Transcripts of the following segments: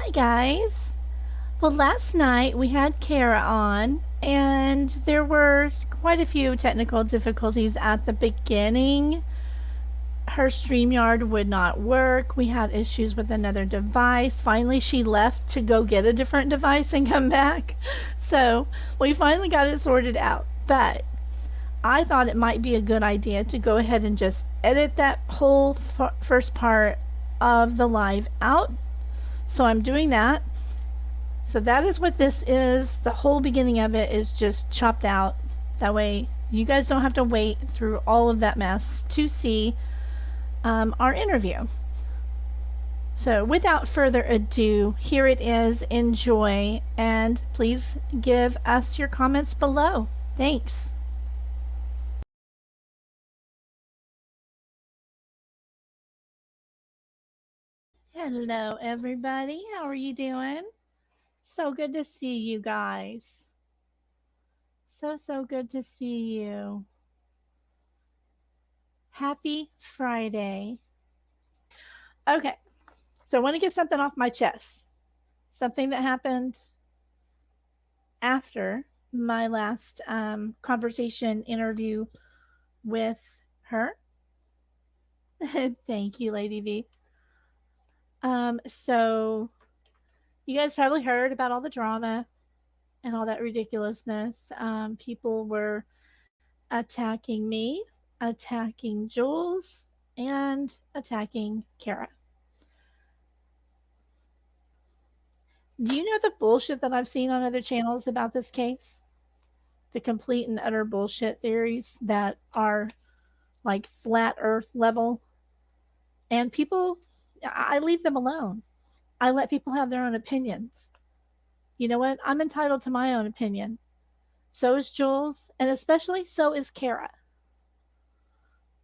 Hi, guys. Well, last night we had Cara on, and there were quite a few technical difficulties at the beginning. Her StreamYard would not work. We had issues with another device. Finally, she left to go get a different device and come back. So we finally got it sorted out. But I thought it might be a good idea to go ahead and just edit that whole first part of the live out. So I'm doing that. So that is what this is. The whole beginning of it is just chopped out. That way you guys don't have to wait through all of that mess to see our interview. So without further ado, here it is. Enjoy, and please give us your comments below. Thanks. Hello, everybody. How are you doing? So good to see you guys. So good to see you. Happy Friday. Okay, so I want to get something off my chest. Something that happened after my last conversation interview with her. Thank you, Lady V. So you guys probably heard about all the drama and all that ridiculousness. People were attacking me, attacking Jules, and attacking Cara. Do you know the bullshit that I've seen on other channels about this case? The complete and utter bullshit theories that are like flat earth level. And people, I leave them alone. I let people have their own opinions. You know what? I'm entitled to my own opinion. So is Jules, and especially so is Cara.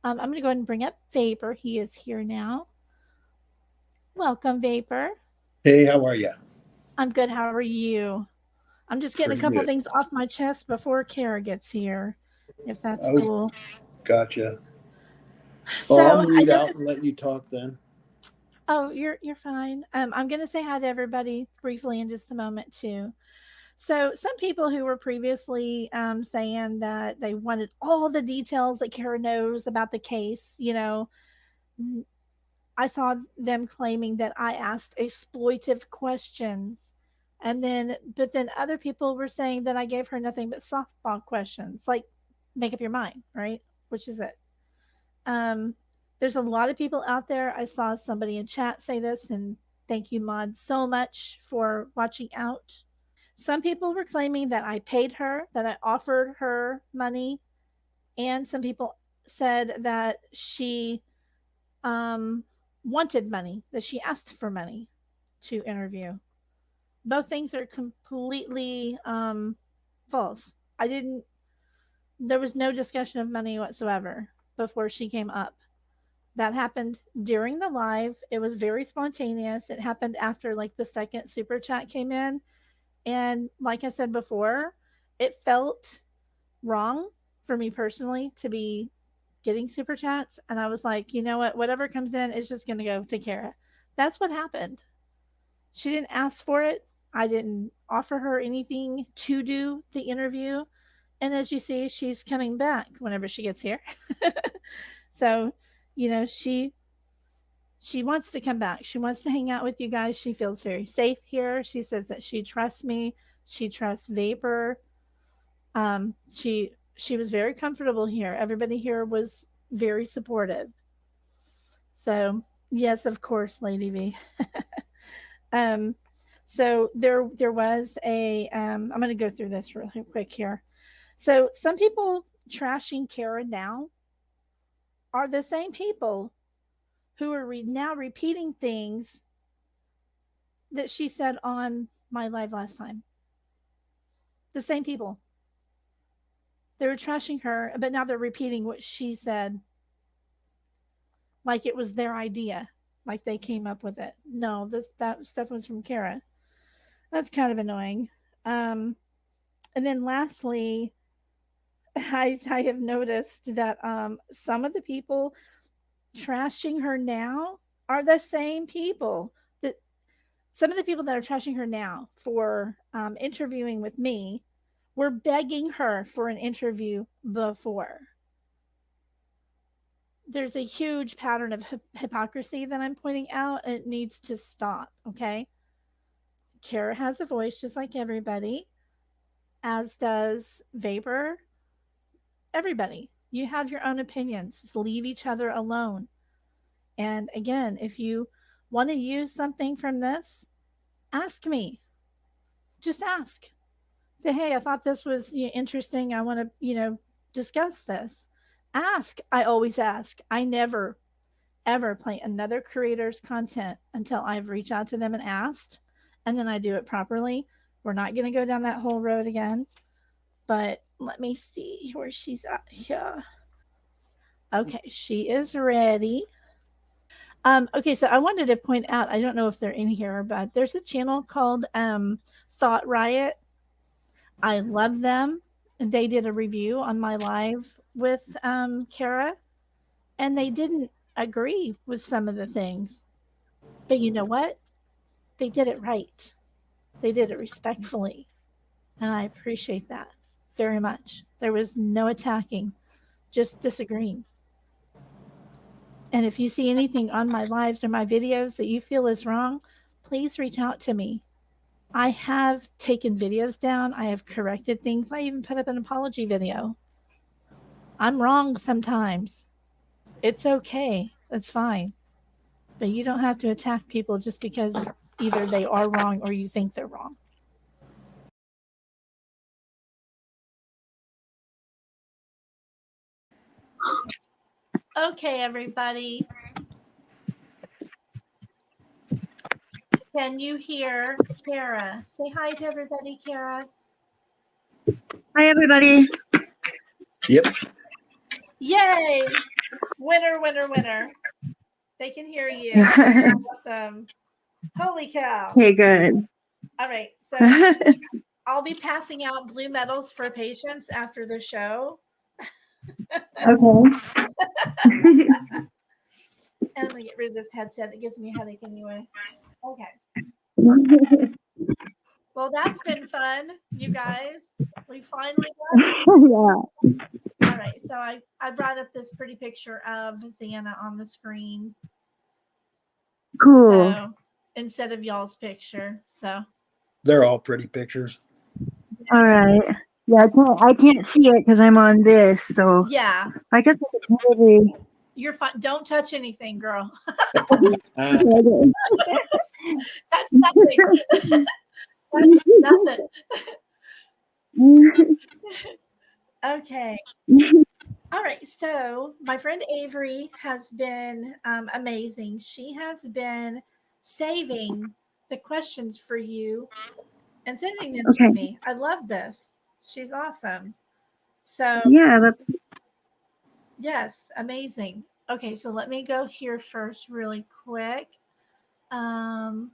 I'm going to go ahead and bring up Vapor. He is here now. Welcome, Vapor. Hey, how are you? I'm good. How are you? I'm just getting a Pretty couple good. things off my chest before Cara gets here, if that's Oh, cool. gotcha. Well, I'll So I mute out noticed. and let you talk then. Oh, you're fine. I'm gonna say hi to everybody briefly in just a moment too. So some people who were previously saying that they wanted all the details that Kara knows about the case, I saw them claiming that I asked exploitive questions. But then other people were saying that I gave her nothing but softball questions, like make up your mind, right? Which is it? Um, there's a lot of people out there. I saw somebody in chat say this, and thank you, Mod, so much for watching out. Some people were claiming that I paid her, that I offered her money, and some people said that she um, wanted money, that she asked for money to interview. Both things are completely false. I didn't, there was no discussion of money whatsoever before she came up. That happened during the live. It was very spontaneous. It happened after like the second super chat came in. And like I said before, it felt wrong for me personally to be getting super chats. And I was like, you know what? Whatever comes in is just going to go to Kara. That's what happened. She didn't ask for it. I didn't offer her anything to do the interview. And as you see, she's coming back whenever she gets here. So, you know, she wants to come back. She wants to hang out with you guys. She feels very safe here. She says that she trusts me. She trusts Vapor. She was very comfortable here. Everybody here was very supportive. So yes, of course, Lady V. um, so there was a I'm going to go through this really quick here. So some people trashing Kara now are the same people who are now repeating things that she said on my live last time. The same people. They were trashing her, but now they're repeating what she said like it was their idea, like they came up with it. No, this that stuff was from Kara. That's kind of annoying. Um, and then lastly, I have noticed that some of the people trashing her now are the same people that some of the people that are trashing her now for interviewing with me were begging her for an interview before. There's a huge pattern of hypocrisy that I'm pointing out. It needs to stop, okay? Cara has a voice just like everybody, as does Vapor. Everybody. You have your own opinions. Just leave each other alone. And again, if you want to use something from this, ask me. Just ask. Say, hey, I thought this was interesting. I want to, discuss this. Ask. I always ask. I never, ever play another creator's content until I've reached out to them and asked, and then I do it properly. We're not going to go down that whole road again. But let me see where she's at here. Okay, she is ready. Okay, so I wanted to point out, I don't know if they're in here, but there's a channel called Thought Riot. I love them. They did a review on my live with Cara, and they didn't agree with some of the things. But you know what? They did it right. They did it respectfully. And I appreciate that very much. There was no attacking, just disagreeing. And if you see anything on my lives or my videos that you feel is wrong, please reach out to me. I have taken videos down. I have corrected things. I even put up an apology video. I'm wrong sometimes. It's okay. That's fine. But you don't have to attack people just because either they are wrong or you think they're wrong. Okay, everybody. Can you hear Cara? Say hi to everybody, Cara. Hi, everybody. Yep. Yay! Winner, winner, winner. They can hear you. Awesome. Holy cow. Okay, good. All right. So I'll be passing out blue medals for patients after the show. Okay. And I'm going to get rid of this headset. It gives me a headache anyway. Okay. Well, that's been fun, you guys. We finally got it. Yeah. All right. So I brought up this pretty picture of Xana on the screen. Cool. So instead of y'all's picture. So they're all pretty pictures. All right. Yeah, I can't see it because I'm on this. So yeah, I guess I could probably. you're fine. Don't touch anything, girl. Uh, Touch nothing. Touch nothing. Okay. All right. So my friend Avery has been amazing. She has been saving the questions for you and sending them to me. I love this. She's awesome. So yeah, yes, amazing. Okay, so let me go here first really quick. Are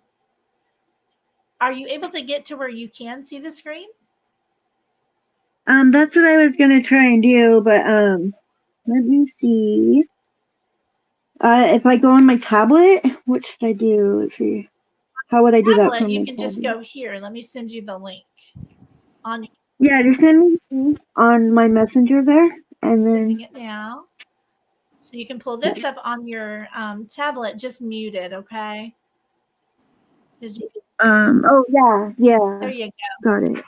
you able to get to where you can see the screen? that's what I was gonna try and do, but let me see. If I go on my tablet, what should I do? Let's see. How would I do that from You my can tablet? just go here. Let me send you the link. Yeah, just send me on my messenger there, and Sending then it now. So you can pull this up on your tablet, just muted, okay? oh yeah. There you go. Got it.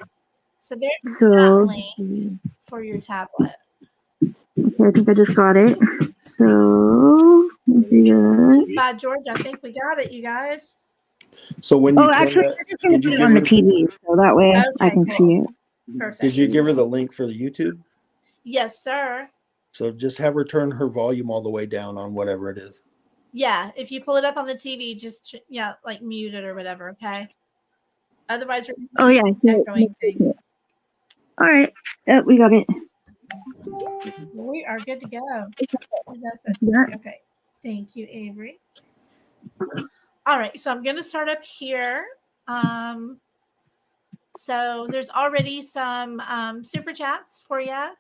So there's that link for your tablet. Okay, I think I just got it. So By George, I think we got it, you guys. So when you actually, that, I just put it on the TV, so that way I can see it. Perfect. Did you give her the link for the YouTube? Yes, sir. So just have her turn her volume all the way down on whatever it is. Yeah, if you pull it up on the TV, just like mute it or whatever, okay? Otherwise, we're echoing thing. All right, we got it. We are good to go. That's it. Yeah. Okay. Thank you, Avery. All right, so I'm going to start up here. So there's already some super chats for you.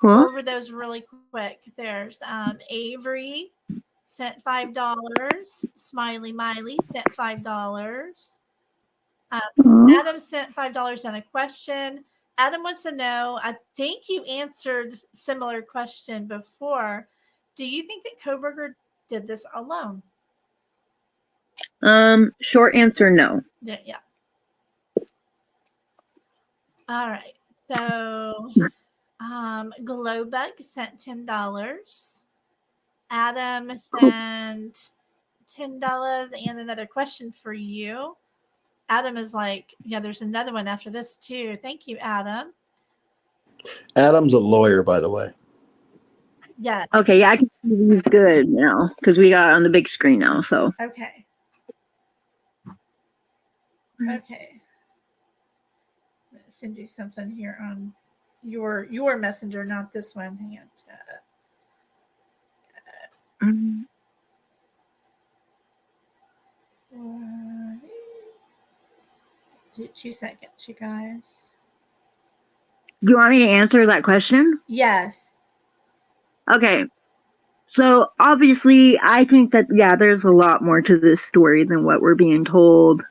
Cool. Go over those really quick. There's Avery sent $5. Smiley Miley sent $5. Adam sent $5 on a question. Adam wants to know, I think you answered similar question before. Do you think that Koberger did this alone? Short answer, no. Yeah. All right. So Glowbug sent $10. Adam sent $10 and another question for you. Adam is like, yeah, there's another one after this too. Thank you, Adam. Adam's a lawyer, by the way. Yeah. Okay, yeah, I can see these good now because we got on the big screen now. So okay. Okay. I'm gonna send you something here on your messenger, not this one. Hang on. 2 seconds, you guys. Do you want me to answer that question? Yes. Okay. So obviously, I think that, yeah, there's a lot more to this story than what we're being told.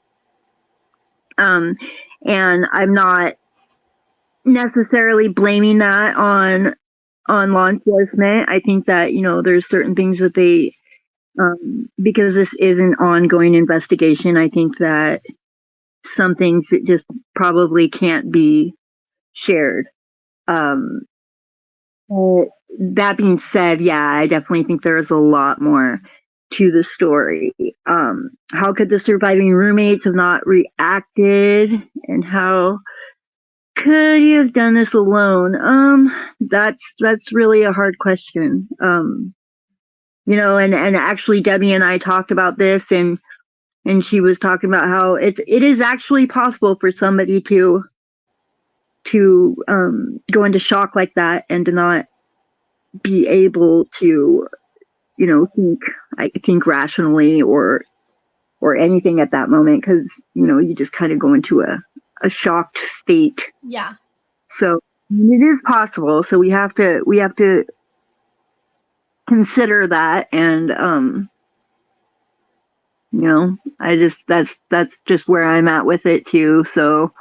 And I'm not necessarily blaming that on law enforcement. I think that, there's certain things that they, because this is an ongoing investigation, I think that some things that just probably can't be shared. That being said, yeah, I definitely think there's a lot more to the story. How could the surviving roommates have not reacted, and how could you have done this alone? That's really a hard question. And actually Debbie and I talked about this, and she was talking about how it is actually possible for somebody to go into shock like that and to not be able to, think rationally or anything at that moment, because you just kind of go into a shocked state. Yeah. So it is possible. So we have to consider that, and that's just where I'm at with it too. So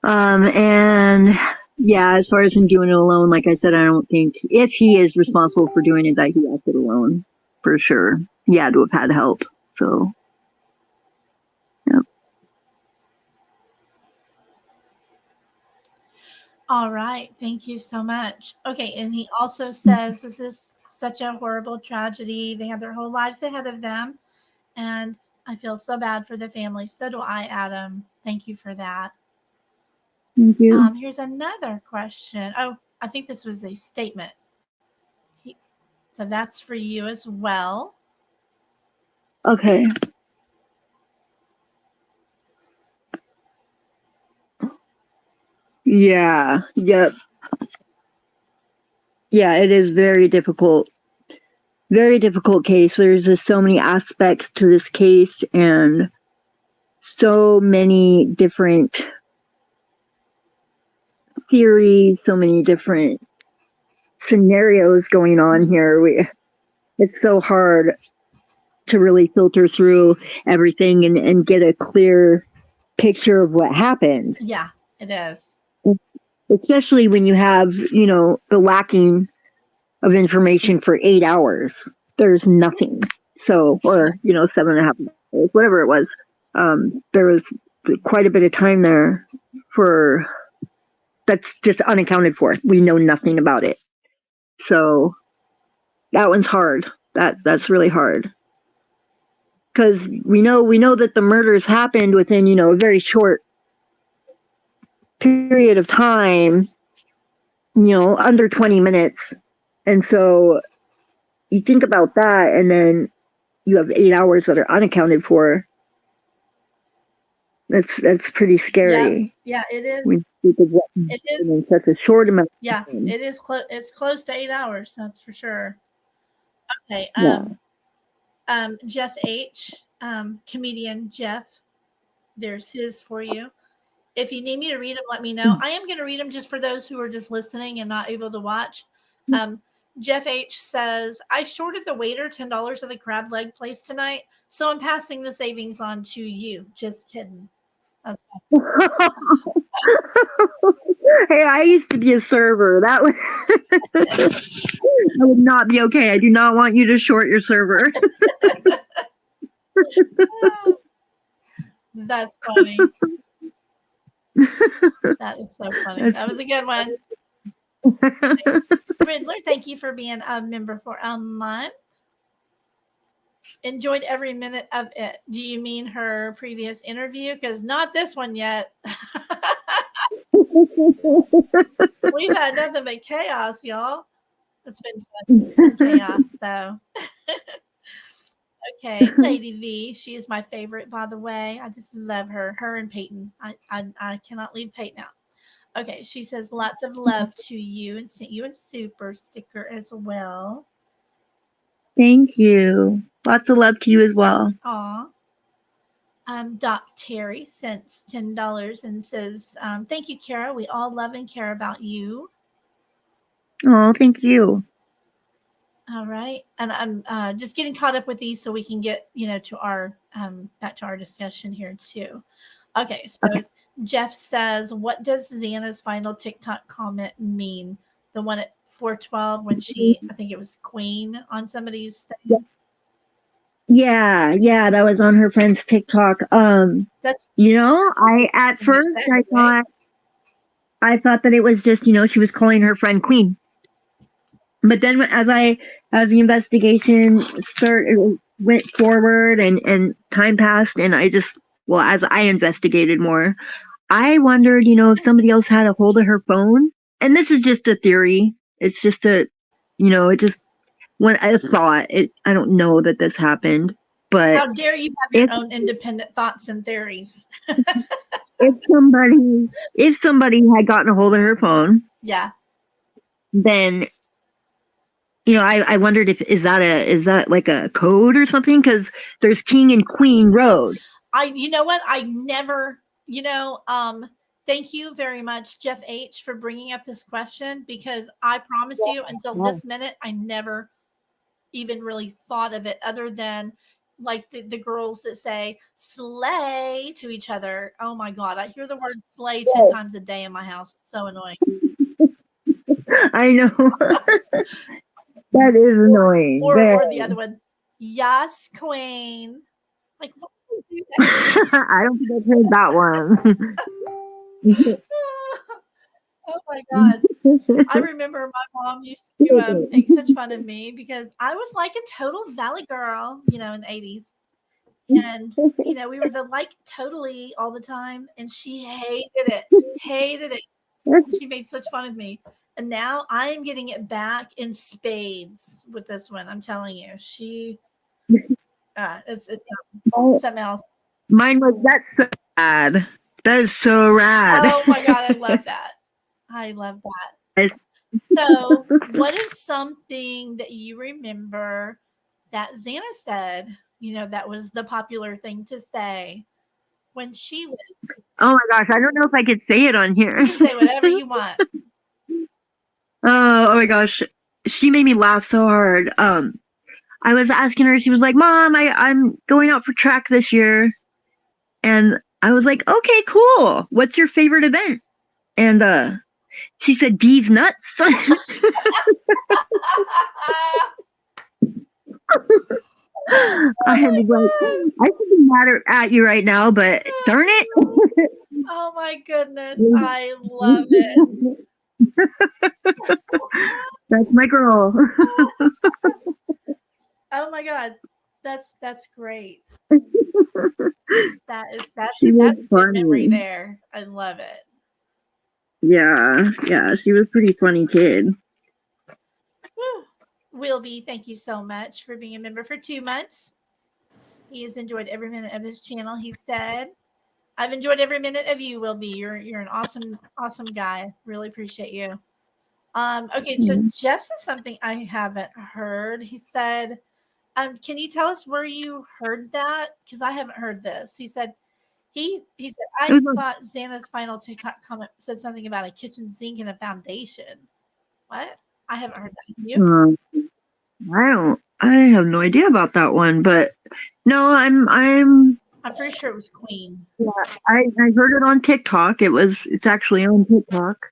and yeah, as far as him doing it alone, like I said, I don't think, if he is responsible for doing it, that he acted alone for sure. He had to have had help. So yeah. All right. Thank you so much. Okay. And he also says this is such a horrible tragedy. They have their whole lives ahead of them. And I feel so bad for the family. So do I, Adam. Thank you for that. Thank you. Here's another question. Oh, I think this was a statement. So that's for you as well. Okay. Yeah. Yep. Yeah, it is very difficult. Very difficult case. There's just so many aspects to this case, and so many different theories, so many different scenarios going on here. It's so hard to really filter through everything and get a clear picture of what happened. Yeah, it is. Especially when you have, the lacking of information for 8 hours. There's nothing. So, or, 7.5 hours, whatever it was. There was quite a bit of time there for that's just unaccounted for. We know nothing about it. So that one's hard. That's really hard. Because we know that the murders happened within, a very short period of time, under 20 minutes. And so you think about that, and then you have 8 hours that are unaccounted for. That's pretty scary. Yeah, it is. It is in such a short amount. Yeah, it is close. It's close to 8 hours. That's for sure. Okay. Jeff H, comedian Jeff. There's his for you. If you need me to read them, let me know. I am going to read them just for those who are just listening and not able to watch. Jeff H says, I shorted the waiter $10 at the crab leg place tonight, so I'm passing the savings on to you. Just kidding. That's Hey, I used to be a server. That would not be okay. I do not want you to short your server. That's funny. That is so funny. That was a good one. Riddler, thank you for being a member for a month. Enjoyed every minute of it. Do you mean her previous interview? Because not this one yet. We've had nothing but chaos, y'all. It's been fun chaos, though. Okay, Lady V. She is my favorite, by the way. I just love her. Her and Peyton. I cannot leave Peyton out. Okay, she says lots of love to you and sent you a super sticker as well. Thank you. Lots of love to you as well. Aw. Doc Terry sent $10 and says, thank you, Cara. We all love and care about you. Oh, thank you. All right. And I'm just getting caught up with these so we can get, to our back to our discussion here too. Okay. So okay. Jeff says, what does Xana's final TikTok comment mean? The one at 412 when she, I think it was Queen on somebody's thing. Yeah, that was on her friend's TikTok. That's I at first I thought that it was just, she was calling her friend Queen. But then as the investigation went forward and time passed and as I investigated more, I wondered, if somebody else had a hold of her phone. And this is just a theory. It's just when I thought it, I don't know that this happened, but how dare you have your own independent thoughts and theories? if somebody had gotten a hold of her phone, yeah, then I wondered is that like a code or something? Because there's King and Queen Road. You know what? I never, thank you very much, Jeff H, for bringing up this question, because I promise you until this minute, I never even really thought of it other than like the girls that say slay to each other. Oh my God. I hear the word slay 10 times a day in my house. It's so annoying. I know. That is annoying. Or the other one. Yes, queen. Like, what do you do that? I don't think I've heard that one. Oh my God. I remember my mom used to make such fun of me because I was like a total valley girl, in the 80s. And, we were the like totally all the time. And she hated it. She made such fun of me. And now I am getting it back in spades with this one. I'm telling you, it's something else. Mine was, that's so rad. That is so rad. Oh my God, I love that. I love that. So, what is something that you remember that Xana said, that was the popular thing to say when she was? Oh my gosh, I don't know if I could say it on here. You can say whatever you want. Oh my gosh, she made me laugh so hard. I was asking her, she was like, Mom, I'm going out for track this year. And I was like, okay, cool. What's your favorite event? And she said, D's nuts. I was like, I should be mad at you right now, but darn it. Oh my goodness. I love it. That's my girl. Oh my God. That's great. That's she was a funny. good memory there. I love it. Yeah, she was pretty funny kid. Wilby, thank you so much for being a member for 2 months. He has enjoyed every minute of this channel, he said. I've enjoyed every minute of you, Wilby. You're an awesome guy. Really appreciate you. Okay, so Jeff says something I haven't heard. He said, can you tell us where you heard that? Because I haven't heard this. He said, I thought Xana's final TikTok comment said something about a kitchen sink and a foundation. What? I haven't heard that. You? I have no idea about that one, but no, I'm pretty sure it was Queen. yeah, I heard it on TikTok. It's actually on TikTok.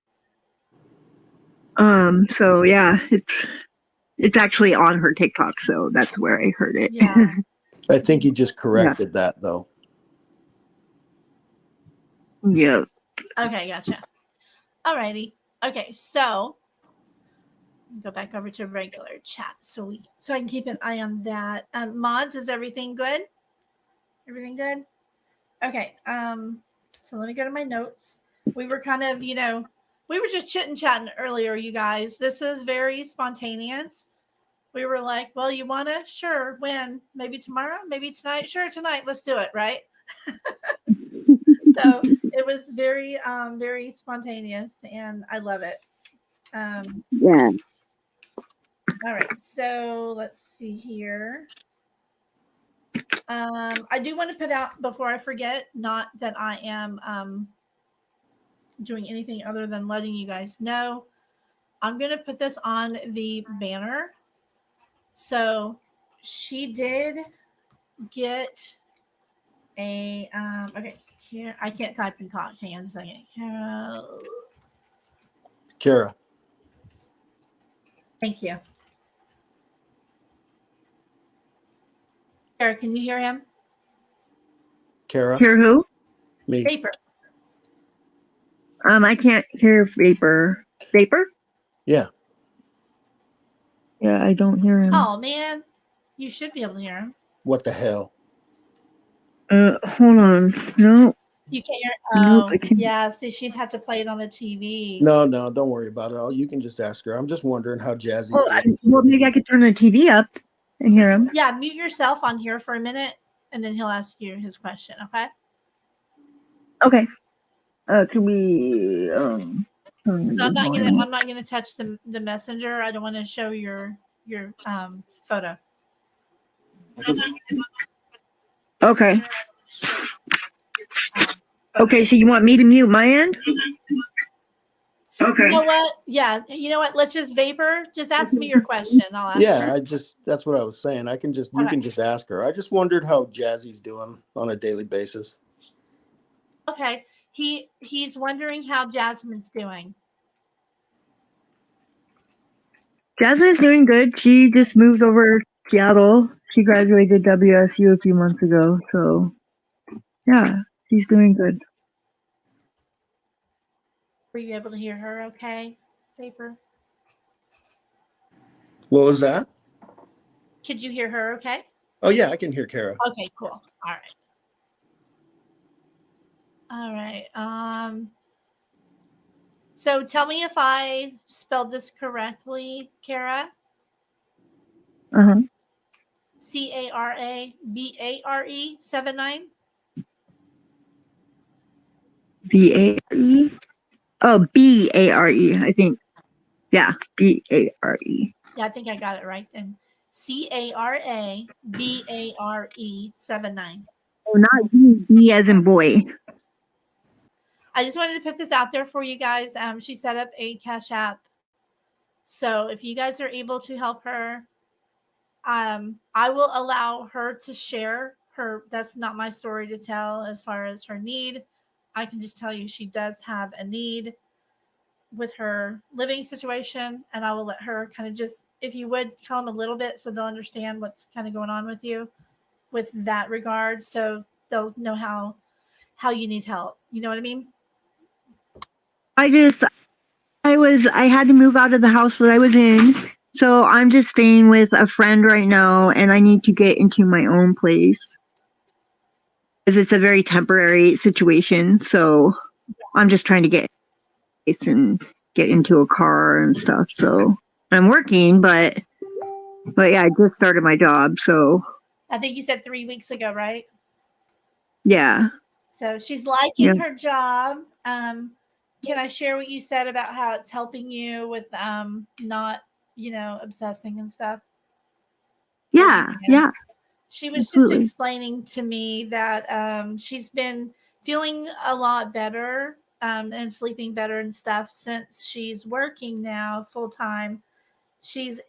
So yeah, it's actually on her TikTok, so that's where I heard it. Yeah. I think he just corrected that though. Yeah. Okay, gotcha. Alrighty. Okay, so go back over to regular chat so I can keep an eye on that. Mods, is everything good? Everything good? Okay. So let me go to my notes. We were kind of, we were just chit and chatting earlier, you guys. This is very spontaneous. We were like, well, you want to? Sure. When? Maybe tomorrow? Maybe tonight? Sure, tonight. Let's do it, right? So it was very, very spontaneous, and I love it. Yeah. All right. So let's see here. I do want to put out before I forget, not that I am doing anything other than letting you guys know. I'm going to put this on the banner. So she did get a okay, here I can't type and talk. Hang on a second. Cara. Thank you. Cara, can you hear him? Cara. Hear who? Me. Vapor. I can't hear Vapor. Vapor? Yeah. Yeah, I don't hear him. Oh man, you should be able to hear him. What the hell? Hold on. No. You can't hear. Nope, Oh, I can't. yeah. See, she'd have to play it on the TV. No, don't worry about it. You can just ask her. I'm just wondering how Jazzy's doing. Well, maybe I could turn the TV up and hear him. Yeah, mute yourself on here for a minute, and then he'll ask you his question. Okay. Okay. Can we? So I'm not gonna touch the messenger. I don't want to show your photo. Okay. Okay, so you want me to mute my end? Okay. You know what? Yeah. You know what? Let's just Vapor. Just ask me your question. I'll ask her. That's what I was saying. You can just ask her. I just wondered how Jazzy's doing on a daily basis. Okay. He's wondering how Jasmine's doing. Jasmine's doing good. She just moved over to Seattle. She graduated WSU a few months ago, so yeah, she's doing good. Were you able to hear her okay, Vapor? What was that? Could you hear her okay? Oh yeah, I can hear Cara. Okay, cool. All right. So tell me if I spelled this correctly, Cara. Uh-huh. CARABARE 79. BARE? Oh, BARE, I think. Yeah, BARE. Yeah, I think I got it right then. CARABARE 79. Oh, not B as in boy. I just wanted to put this out there for you guys. She set up a Cashapp. So if you guys are able to help her, I will allow her to share her. That's not my story to tell as far as her need. I can just tell you she does have a need with her living situation, and I will let her kind of just, if you would, tell them a little bit so they'll understand what's kind of going on with you with that regard, so they'll know how you need help. You know what I mean? I had to move out of the house that I was in, so I'm just staying with a friend right now, and I need to get into my own place because it's a very temporary situation. So I'm just trying to get and get into a car and stuff. So I'm working, but yeah, I just started my job. So I think you said 3 weeks ago, right? Yeah. So she's liking her job. Can I share what you said about how it's helping you with not, obsessing and stuff? Yeah. She was just explaining to me that she's been feeling a lot better and sleeping better and stuff since she's working now full time she's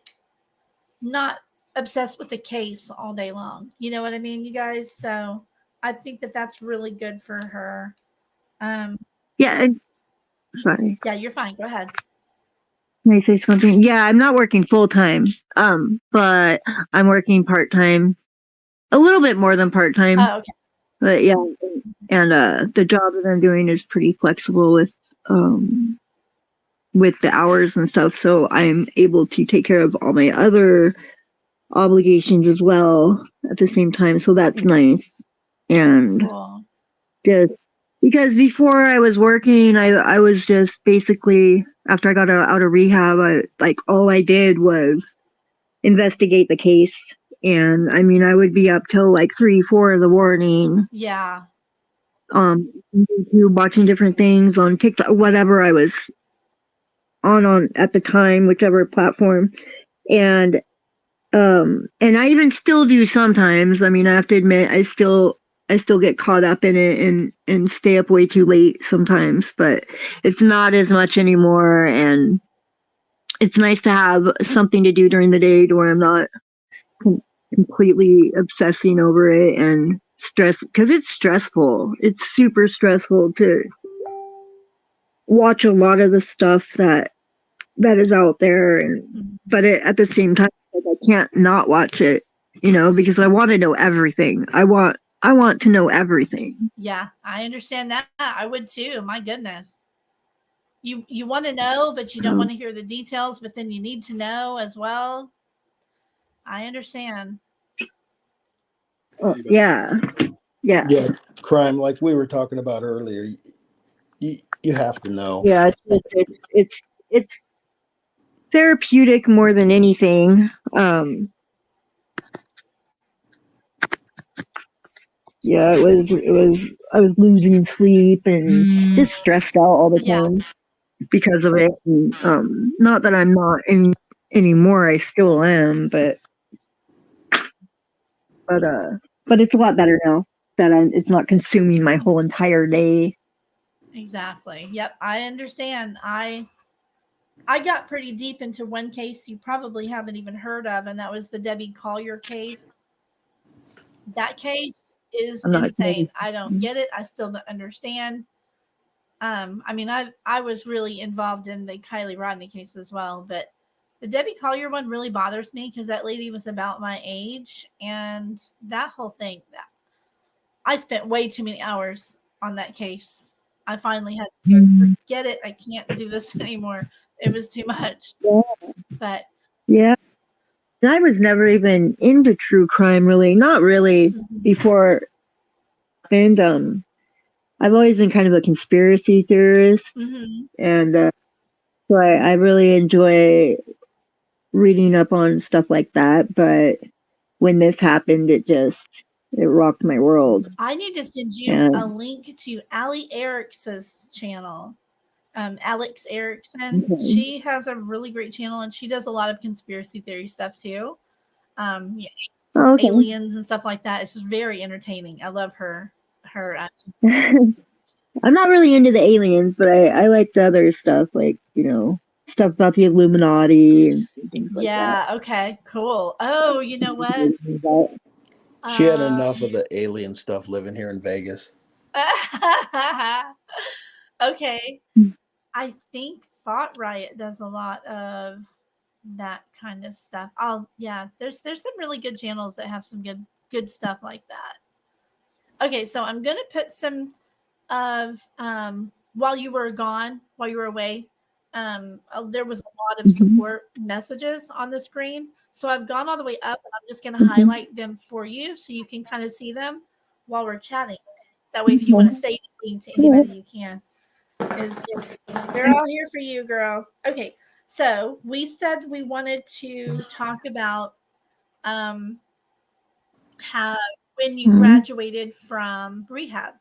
not obsessed with the case all day long. You know what I mean, you guys? So I think that that's really good for her. Um, Yeah, sorry. yeah, you're fine. Go ahead. Can I say something? Yeah, I'm not working full time. But I'm working part time, a little bit more than part time. Oh, okay. But yeah, and the job that I'm doing is pretty flexible with the hours and stuff, so I'm able to take care of all my other obligations as well at the same time. So that's nice. And Cool. just because before I was working, I was just basically after I got out of rehab, all I did was investigate the case. And I mean, I would be up till like 3, 4 in the morning. Yeah. YouTube, watching different things on TikTok, whatever I was on at the time, whichever platform. And I even still do sometimes. I mean, I have to admit, I still get caught up in it and stay up way too late sometimes, but it's not as much anymore. And it's nice to have something to do during the day where I'm not completely obsessing over it and stress, because it's stressful. It's super stressful to watch a lot of the stuff that is out there, and but at the same time, like, I can't not watch it, because I want to know everything. I want to know everything. Yeah, I understand that. I would too. My goodness. You want to know, but you don't So want to hear the details, but then you need to know as well. I understand. yeah, yeah, Yeah, crime like we were talking about earlier. You have to know. yeah. It's therapeutic more than anything. Yeah, it was. I was losing sleep and just stressed out all the Yeah, time because of it. And, not that I'm not anymore. I still am, but but it's a lot better now that it's not consuming my whole entire day. exactly. Yep, I understand. I got pretty deep into one case you probably haven't even heard of, and that was the Debbie Collier case. That case is I'm not. insane. I don't get it. I still don't understand. I mean, I was really involved in the Kylie Rodney case as well, but the Debbie Collier one really bothers me because that lady was about my age, and that whole thing. I spent way too many hours on that case. I finally had to say, forget it. I can't do this anymore. It was too much. But Yeah, and I was never even into true crime, really. Not really before. And I've always been kind of a conspiracy theorist, mm-hmm. and so I really enjoy reading up on stuff like that. But when this happened, it rocked my world. I need to send you a And link to Ali Erickson's channel. Alex Erickson. okay. She has a really great channel, and she does a lot of conspiracy theory stuff too. Yeah, Oh, okay. aliens and stuff like that. It's just very entertaining. I love her. Her. I'm not really into the aliens, but I like the other stuff, like, stuff about the Illuminati and things like that. Yeah. Okay. Cool. Oh, you know what? She had Um. enough of the alien stuff living here in Vegas. Okay. I think Thought Riot does a lot of that kind of stuff. Oh yeah, there's some really good channels that have some good stuff like that. Okay, so I'm gonna put some of while you were gone, while you were away, there was a lot of Mhm. support messages on the screen. So I've gone all the way up, and I'm just gonna highlight them for you so you can kind of see them while we're chatting. That way, if you want to say anything to anybody, you can. Is they're all here for you, girl. Okay, so we said we wanted to talk about um how when you Mhm. graduated from rehab.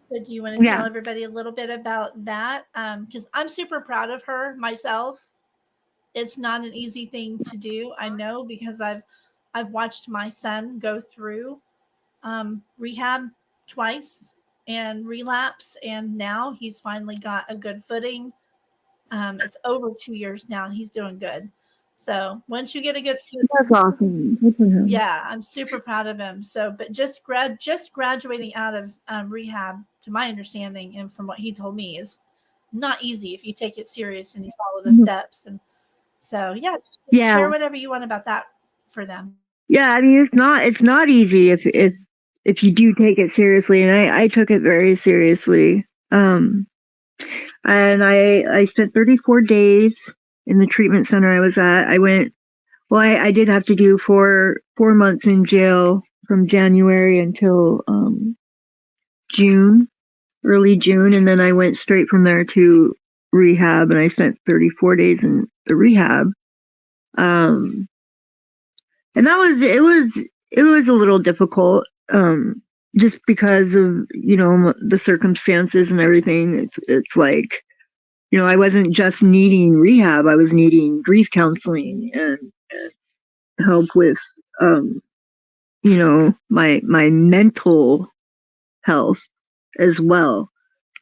So do you want to tell Yeah. everybody a little bit about that? Because I'm super proud of her myself. It's not an easy thing to do. I know because I've watched my son go through rehab twice and relapse, and now he's finally got a good footing. It's over 2 years now, and he's doing good. So once you get a good feel, That's awesome. Good for him. yeah, I'm super proud of him. So, but just graduating out of rehab, to my understanding, and from what he told me, is not easy if you take it serious and you follow the steps. And so, yeah, share Yeah. whatever you want about that for them. Yeah, I mean it's not easy if you do take it seriously, and I took it very seriously. And I spent 34 days in the treatment center I was at. I went well I did have to do 4 months in jail from January until June, early June, and then I went straight from there to rehab, and I spent 34 days in the rehab. Um and it was a little difficult, just because of the circumstances and everything. It's like, I wasn't just needing rehab, I was needing grief counseling and help with, my mental health as well.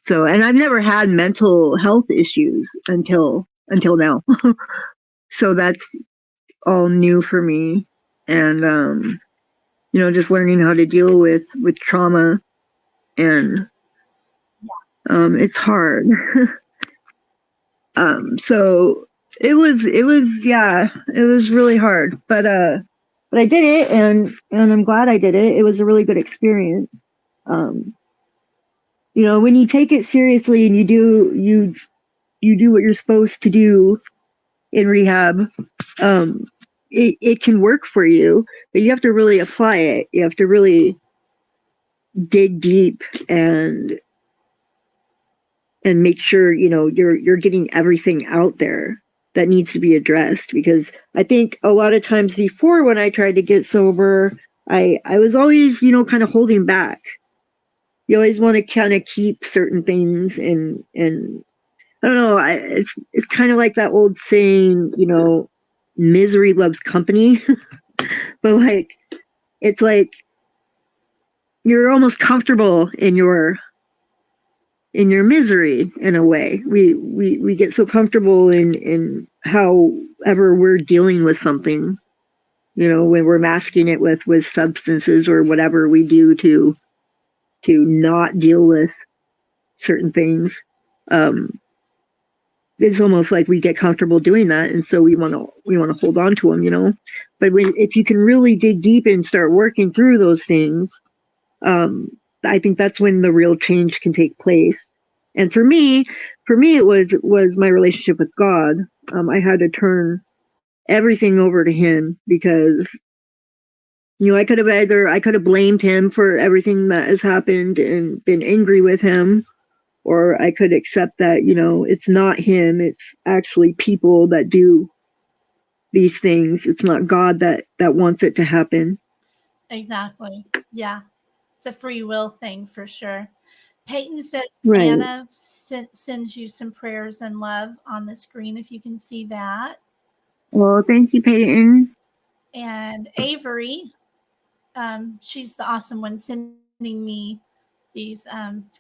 So, and I've never had mental health issues until now. So that's all new for me. And just learning how to deal with trauma, and it's hard. So it was really hard, but I did it, and I'm glad I did it. It was a really good experience. Um, when you take it seriously and you do what you're supposed to do in rehab, um, it can work for you, but you have to really apply it. You have to really dig deep and make sure you're getting everything out there that needs to be addressed. Because I think a lot of times before, when I tried to get sober, I was always kind of holding back. You always want to kind of keep certain things, and I don't know, it's kind of like that old saying, misery loves company. But like, it's like you're almost comfortable in your misery. In a way, we get so comfortable in however we're dealing with something, when we're masking it with substances or whatever we do to not deal with certain things. It's almost like we get comfortable doing that, and so we want to hold on to them. But if you can really dig deep and start working through those things, um, I think that's when the real change can take place. And for me, it was my relationship with God. I had to turn everything over to Him, because I could have blamed Him for everything that has happened and been angry with Him, or I could accept that it's not Him, it's actually people that do these things. It's not God that wants it to happen. Exactly. Yeah. It's a free will thing for sure. Peyton says Right. Anna sends you some prayers and love on the screen, if you can see that. Well, thank you, Peyton. And Avery, she's the awesome one sending me these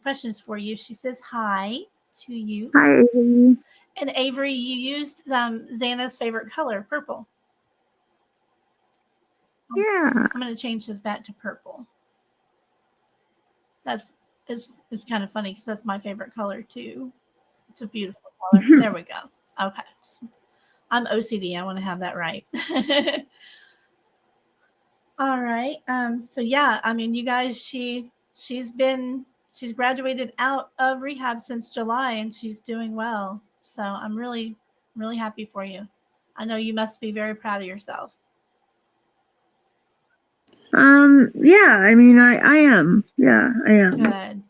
questions for you. She says hi to you. Hi, Avery. And Avery, you used Xana's favorite color, purple. Yeah. I'm going to change this back to purple. That's it's kind of funny because that's my favorite color too. It's a beautiful color. There we go. Okay. I'm OCD. I want to have that right. All right. So yeah, I mean, you guys, she's graduated out of rehab since July, and she's doing well. So I'm really, really happy for you. I know you must be very proud of yourself. Yeah, I mean, I am. Yeah, I am. Good.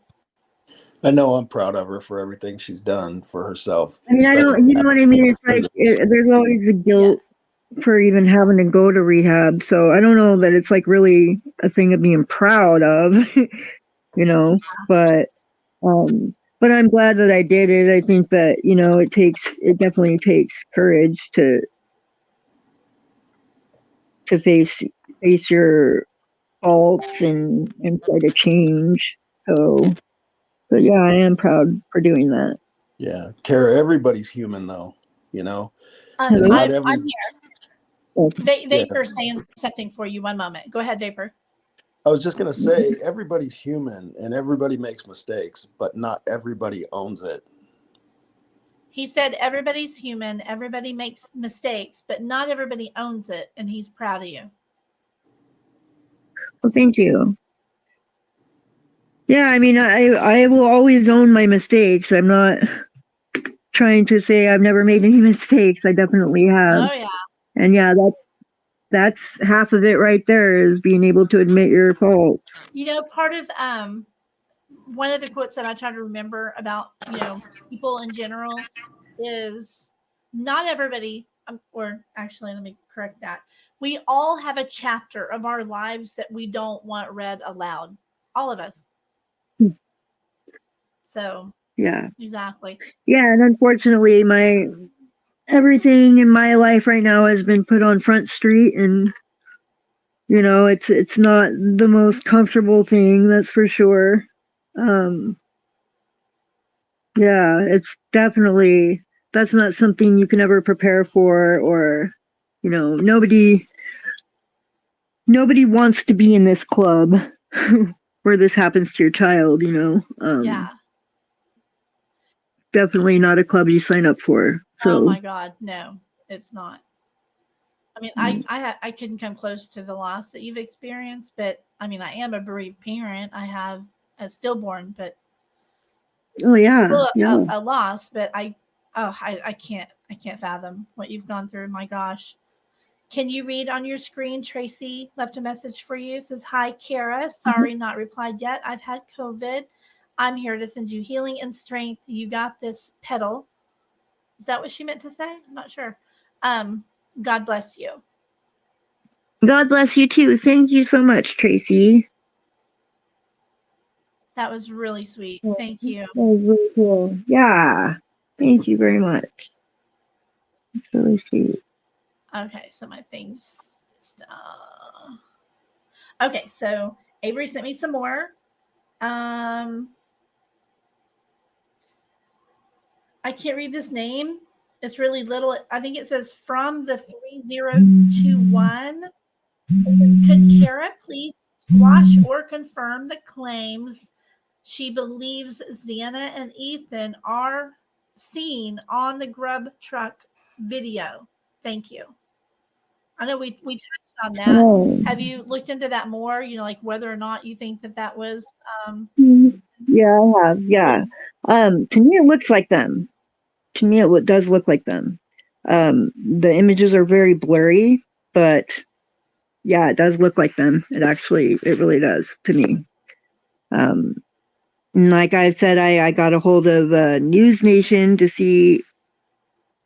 I know I'm proud of her for everything she's done for herself. I mean, I don't, you know what I mean? It's like, there's always a guilt for even having to go to rehab. So I don't know that it's like really a thing of being proud of, but, but I'm glad that I did it. I think that, it definitely takes courage to face your faults and try to change. So, but yeah, I am proud for doing that. Yeah, Cara, everybody's human though, you know. Hello? Not every I'm here. Okay. yeah. Vapor's saying something for you. One moment. Go ahead, Vapor. I was just gonna say everybody's human and everybody makes mistakes, but not everybody owns it. He said everybody's human, everybody makes mistakes, but not everybody owns it, and he's proud of you. Well, thank you. Yeah, I mean, I will always own my mistakes. I'm not trying to say I've never made any mistakes. I definitely have. Oh yeah. And yeah, that's half of it right there is being able to admit your faults. You know, part of one of the quotes that I try to remember about, people in general is not everybody, or actually, let me correct that. We all have a chapter of our lives that we don't want read aloud. All of us. So, Yeah. exactly. Yeah, and unfortunately my everything in my life right now has been put on Front Street, and it's not the most comfortable thing, that's for sure. Um yeah, it's definitely that's not something you can ever prepare for, or nobody wants to be in this club where this happens to your child. Yeah. Definitely not a club you sign up for. Oh So my God. No, it's not. I mean, I couldn't come close to the loss that you've experienced, but I mean, I am a bereaved parent. I have a stillborn, but oh yeah, still yeah. a loss. But I can't fathom what you've gone through. My gosh. Can you read on your screen? Tracy left a message for you. It says, "Hi, Cara. Sorry, not replied yet. I've had COVID. I'm here to send you healing and strength. You got this pedal." Is that what she meant to say? I'm not sure. Um, God bless you. God bless you too. Thank you so much, Tracy. That was really sweet. Thank you. That was really cool. Yeah. Thank you very much. It's really sweet. Okay, so my things. Okay, so Avery sent me some more. Um, I can't read this name. It's really little. I think it says from the 3021. It says, could Cara please squash or confirm the claims she believes Xana and Ethan are seen on the grub truck video? Thank you. I know we touched on that. Oh. Have you looked into that more? Like whether or not you think that was. Yeah, I have. Yeah. To me, it looks like them. To me, it does look like them. The images are very blurry, but yeah, it does look like them. It really does to me. Um, like I said, I got a hold of News Nation to see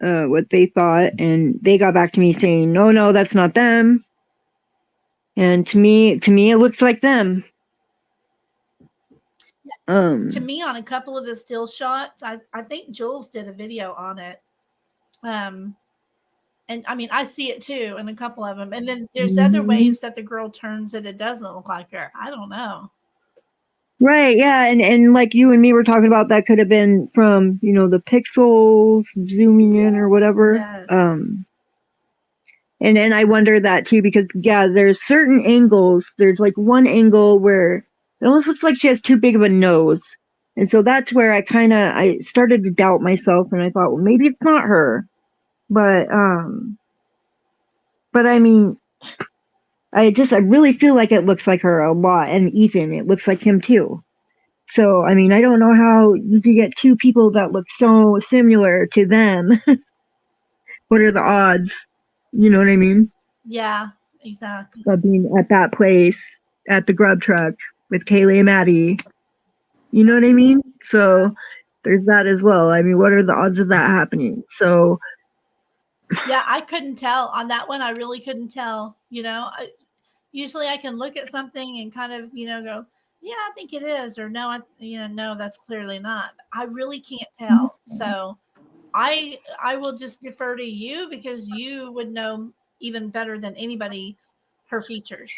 what they thought, and they got back to me saying, no, that's not them. And to me, it looks like them. To me, on a couple of the still shots, I think Jules did a video on it. And I mean, I see it too in a couple of them. And then there's other ways that the girl turns that it doesn't look like her. I don't know. Right, yeah, and like you and me were talking about, that could have been from the pixels zooming in or whatever. Yes. And then I wonder that too, because yeah, there's certain angles. There's like one angle where it almost looks like she has too big of a nose, and so that's where I started to doubt myself, and I thought, well, maybe it's not her, but I mean, I really feel like it looks like her a lot, and Ethan, it looks like him too. So, I mean, I don't know how you could get two people that look so similar to them. What are the odds? You know what I mean? Yeah, exactly. Of being at that place at the grub truck with Kaylee and Maddie. You know what I mean? So there's that as well. I mean, what are the odds of that happening? So yeah, I couldn't tell on that one. I really couldn't tell. Usually I can look at something and kind of go, yeah, I think it is, or no, no, that's clearly not. I really can't tell. So I will just defer to you because you would know even better than anybody her features.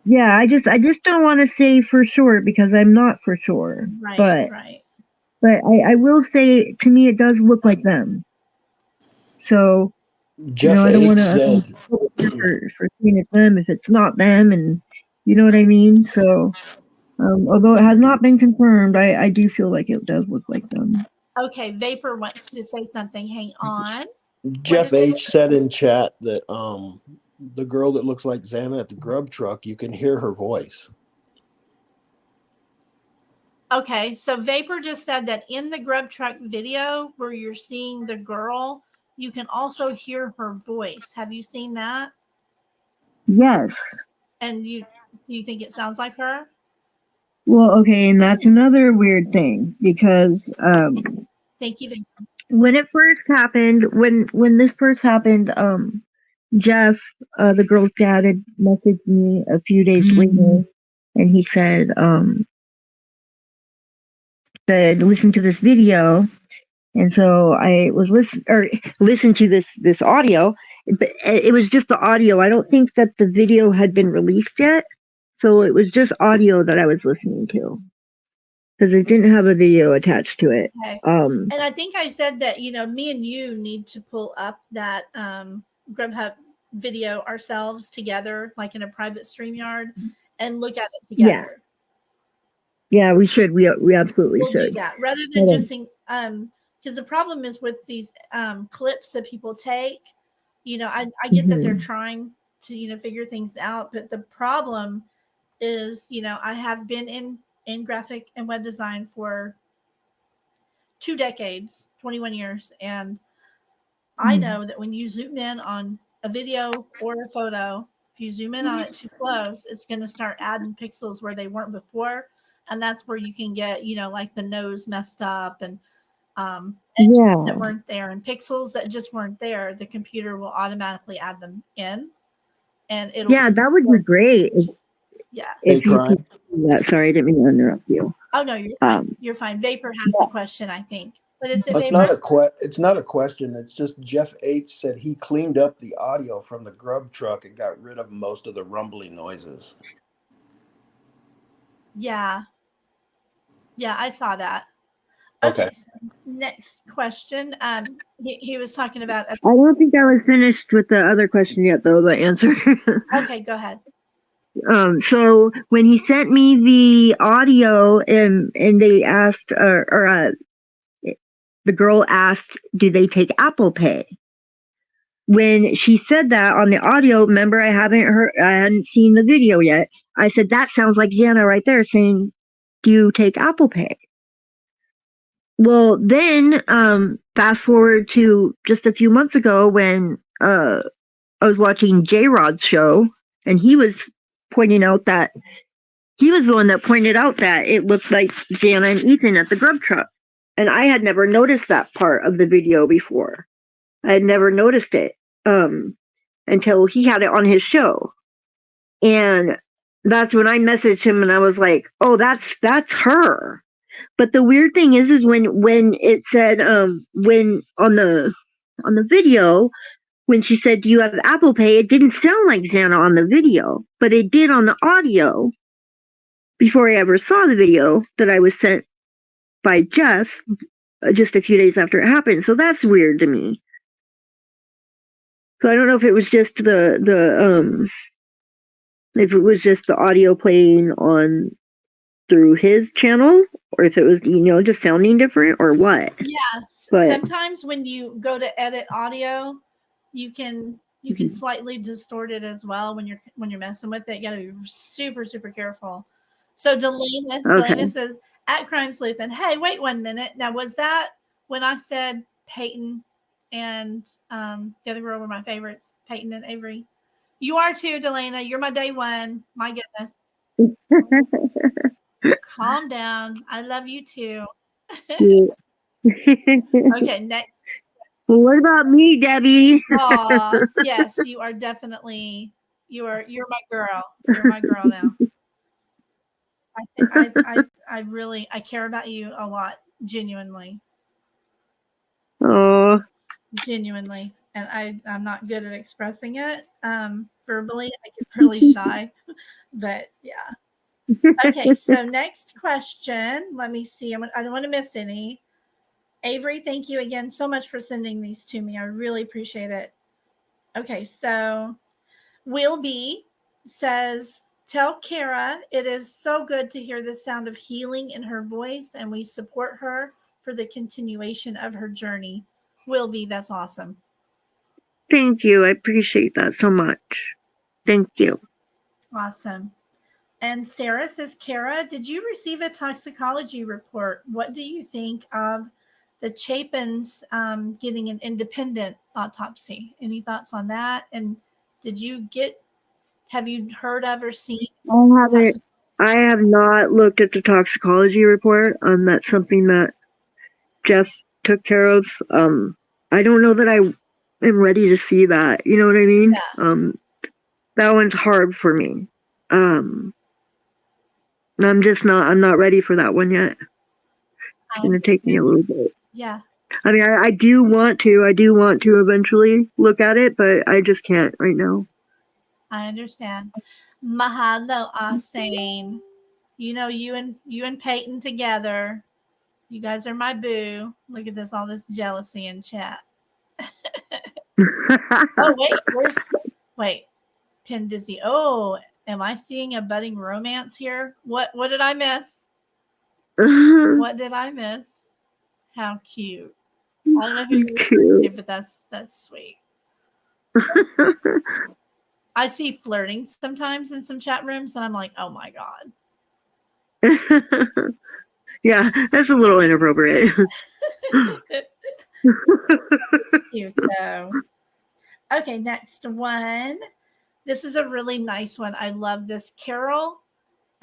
Yeah, I just don't want to say for sure because I'm not for sure. Right, But right. But I will say, to me, it does look like them. So, Jeff I don't H want to said, for saying it's them if it's not them, and you know what I mean. So, although it has not been confirmed, I do feel like it does look like them. Okay, Vapor wants to say something. Hang on. Jeff H said in chat that the girl that looks like Xana at the grub truck, you can hear her voice. Okay, so Vapor just said that in the grub truck video where you're seeing the girl, you can also hear her voice. Have you seen that? Yes. And do you think it sounds like her? Well, okay, and that's another weird thing because Thank you. when it first happened, when this first happened, Jeff, the girl's dad, had messaged me a few days later, and he said, listen to this video. And so I was listen to this audio, but it was just the audio. I don't think that the video had been released yet, so it was just audio that I was listening to because it didn't have a video attached to it. Okay. And I think I said that me and you need to pull up that Grubhub video ourselves together, like in a private StreamYard, and look at it together. Yeah, we should. We absolutely we'll should do that rather than just saying because the problem is with these clips that people take. I get that they're trying to figure things out, but the problem is I have been in graphic and web design for 2 decades, 21 years, and I know that when you zoom in on a video or a photo, if you zoom in on it too close, it's going to start adding pixels where they weren't before, and that's where you can get like the nose messed up and edges that weren't there and pixels that just weren't there. The computer will automatically add them in, and it'll that would be great. If you could do that. Sorry, I didn't mean to interrupt you. Oh no, you're fine. You're fine. Vapor has the question, I think. What is it, It's Vapor? It's not a question. It's just Jeff H said he cleaned up the audio from the grub truck and got rid of most of the rumbly noises. Yeah, I saw that. Okay. So next question. He was talking about. I don't think I was finished with the other question yet, though. The answer. Okay, go ahead. So when he sent me the audio and they asked, the girl asked, do they take Apple Pay? When she said that on the audio, remember I hadn't seen the video yet. I said, that sounds like Xana right there saying, do you take Apple Pay? Well, then, fast forward to just a few months ago when, I was watching J-Rod's show and he was pointing out that he was the one that pointed out that it looked like Xana and Ethan at the grub truck. And I had never noticed that part of the video before. I had never noticed it until he had it on his show. And that's when I messaged him and I was like, oh, that's her. But the weird thing is when it said when on the video, when she said, do you have Apple Pay, it didn't sound like Xana on the video, but it did on the audio before I ever saw the video that I was sent by Jeff just a few days after it happened. So that's weird to me. So I don't know if it was just if it was just the audio playing on through his channel or if it was, just sounding different or what. Yeah. But sometimes when you go to edit audio, you can slightly distort it as well when you're messing with it. You gotta be super, super careful. So Delana says at CrimeSleuthin, hey, wait 1 minute. Now was that when I said Peyton and the other girl were my favorites, Peyton and Avery? You are too, Delana. You're my day one. My goodness. Calm down. I love you too. Okay, next. Well, what about me, Debbie? Aw, yes, you are definitely you're my girl. You're my girl now. I really care about you a lot, genuinely. Oh, genuinely, and I'm not good at expressing it verbally. I get really shy, but yeah. Okay, so next question. Let me see. I don't want to miss any. Avery, thank you again so much for sending these to me. I really appreciate it. Okay, so Will B says, tell Cara it is so good to hear the sound of healing in her voice, and we support her for the continuation of her journey. Will B, that's awesome. Thank you. I appreciate that so much. Thank you. Awesome. And Sarah says, Cara, did you receive a toxicology report? What do you think of the Chapins getting an independent autopsy? Any thoughts on that? And have you heard of or seen? I have not looked at the toxicology report. That's something that Jeff took care of. I don't know that I am ready to see that. You know what I mean? Yeah. That one's hard for me. I'm not ready for that one yet. It's going to take me a little bit. Yeah. I mean, I do want to eventually look at it, but I just can't right now. I understand. Mahalo Asane. You know, you and Peyton together. You guys are my boo. Look at this, all this jealousy in chat. Oh, wait. Pin Dizzy. Oh, am I seeing a budding romance here? What did I miss? What did I miss? How cute. I don't know who you're referring to, but that's sweet. I see flirting sometimes in some chat rooms, and I'm like, oh my god. Yeah, that's a little inappropriate. Cute though. Okay, next one. This is a really nice one. I love this. Carol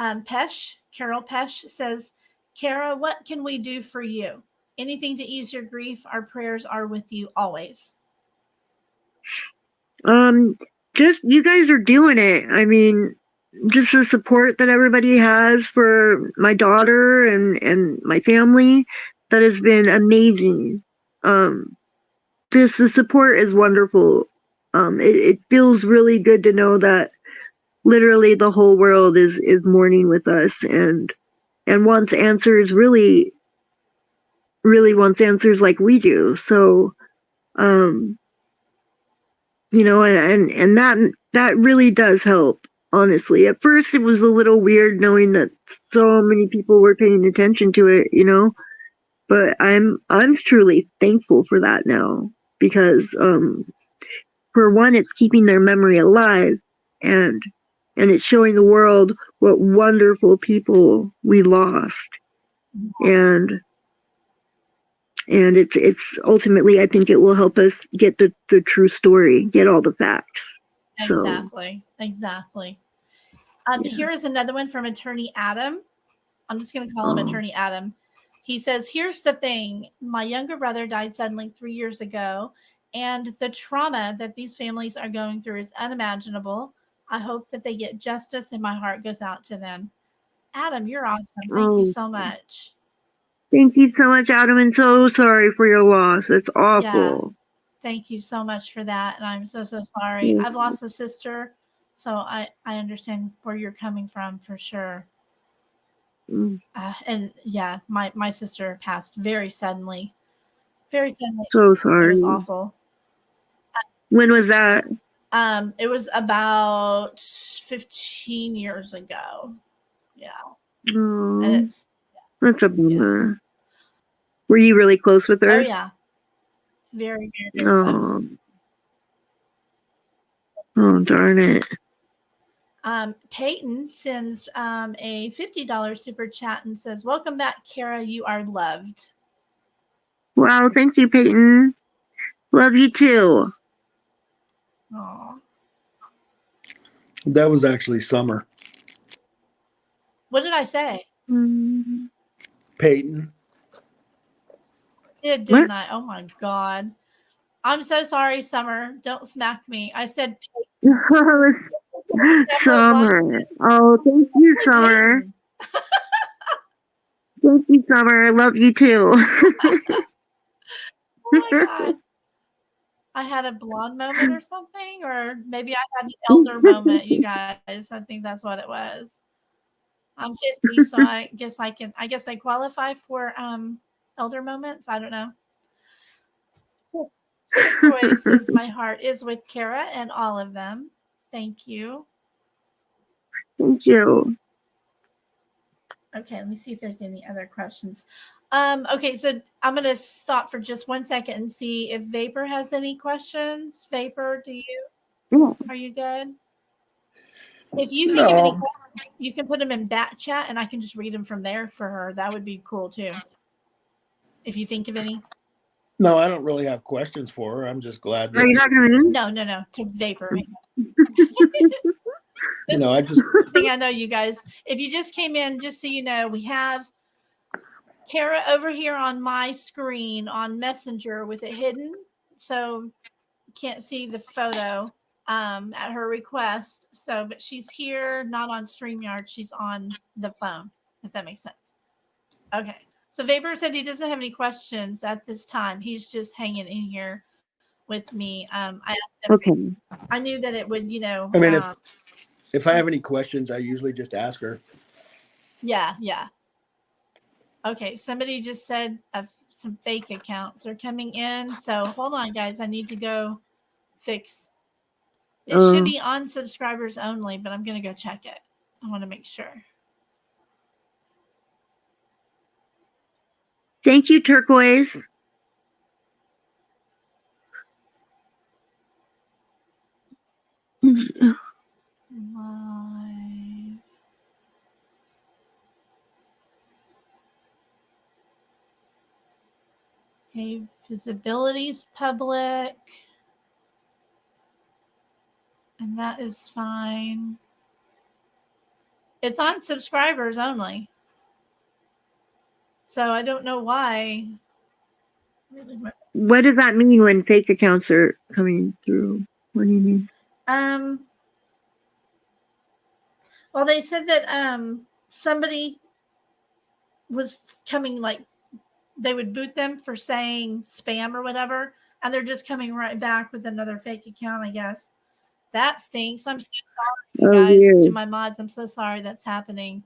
Pesh says, Cara, what can we do for you? Anything to ease your grief. Our prayers are with you always. Just you guys are doing it. I mean, just the support that everybody has for my daughter and my family, that has been amazing. Just the support is wonderful. It feels really good to know that literally the whole world is mourning with us and wants answers, really wants answers like we do. So and that really does help, honestly. At first it was a little weird knowing that so many people were paying attention to it, but I'm truly thankful for that now, because for one, it's keeping their memory alive, and it's showing the world what wonderful people we lost. And it's ultimately, I think it will help us get the true story, get all the facts. Exactly. Here is another one from Attorney Adam. I'm just going to call him Attorney Adam. He says, here's the thing. My younger brother died suddenly 3 years ago, and the trauma that these families are going through is unimaginable. I hope that they get justice, and my heart goes out to them. Adam, you're awesome. Thank you so much. Thank you so much, Adam, and so sorry for your loss. It's awful. Yeah. Thank you so much for that, and I'm so sorry. I've lost a sister, so I understand where you're coming from for sure. And yeah, my sister passed very suddenly. Very suddenly. So sorry. It was awful. When was that? It was about 15 years ago. Yeah. Oh, that's a bummer. Yeah. Were you really close with her? Oh yeah. Very, very close. Oh, darn it. Peyton sends a $50 super chat and says, welcome back, Cara. You are loved. Wow, thank you, Peyton. Love you too. Aww. That was actually Summer. What did I say? Peyton. Didn't I? Oh my God. I'm so sorry, Summer. Don't smack me. I said Summer. Oh, thank you, Summer. Thank you, Summer. I love you too. Oh my God. I had a blonde moment or something, or maybe I had an elder moment, you guys. I think that's what it was. I'm 50, so I guess I qualify for elder moments. I don't know. Turquoise says my heart is with Cara and all of them. Thank you. Thank you. Okay, let me see if there's any other questions. Okay, so I'm gonna stop for just 1 second and see if Vapor has any questions. Vapor, are you good? If you think of any No, questions, you can put them in back chat and I can just read them from there for her. That would be cool too. If you think of any. no, I don't really have questions for her. I'm just glad Are that you not gonna? No, to Vapor. I just Thing I know, you guys. If you just came in, just so you know, we have Cara over here on my screen on Messenger with it hidden, so you can't see the photo at her request. So, but she's here, not on StreamYard. She's on the phone, if that makes sense. Okay. So Vapor said he doesn't have any questions at this time. He's just hanging in here with me. I asked him. Okay. I knew that it would, I mean, if I have any questions, I usually just ask her. Yeah. Okay, somebody just said some fake accounts are coming in. So hold on, guys. I need to go fix. It should be on subscribers only, but I'm going to go check it. I want to make sure. Thank you, Turquoise. Live. Okay, visibility's public. And that is fine. It's on subscribers only. So I don't know why. What does that mean when fake accounts are coming through? What do you mean? Well, they said that somebody was coming, like they would boot them for saying spam or whatever, and they're just coming right back with another fake account, I guess. That stinks. I'm so sorry, you guys. Weird. To my mods, I'm so sorry that's happening.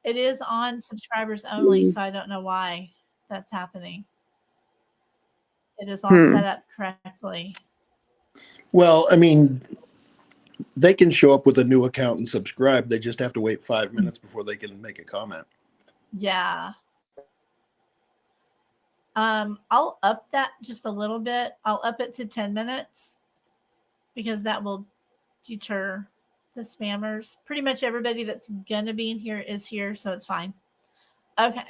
It is on subscribers only, so I don't know why that's happening. It is all set up correctly. Well, I mean, they can show up with a new account and subscribe. They just have to wait 5 minutes before they can make a comment. Yeah. I'll up that just a little bit. I'll up it to 10 minutes because that will deter the spammers. Pretty much everybody that's gonna be in here is here, so it's fine. Okay.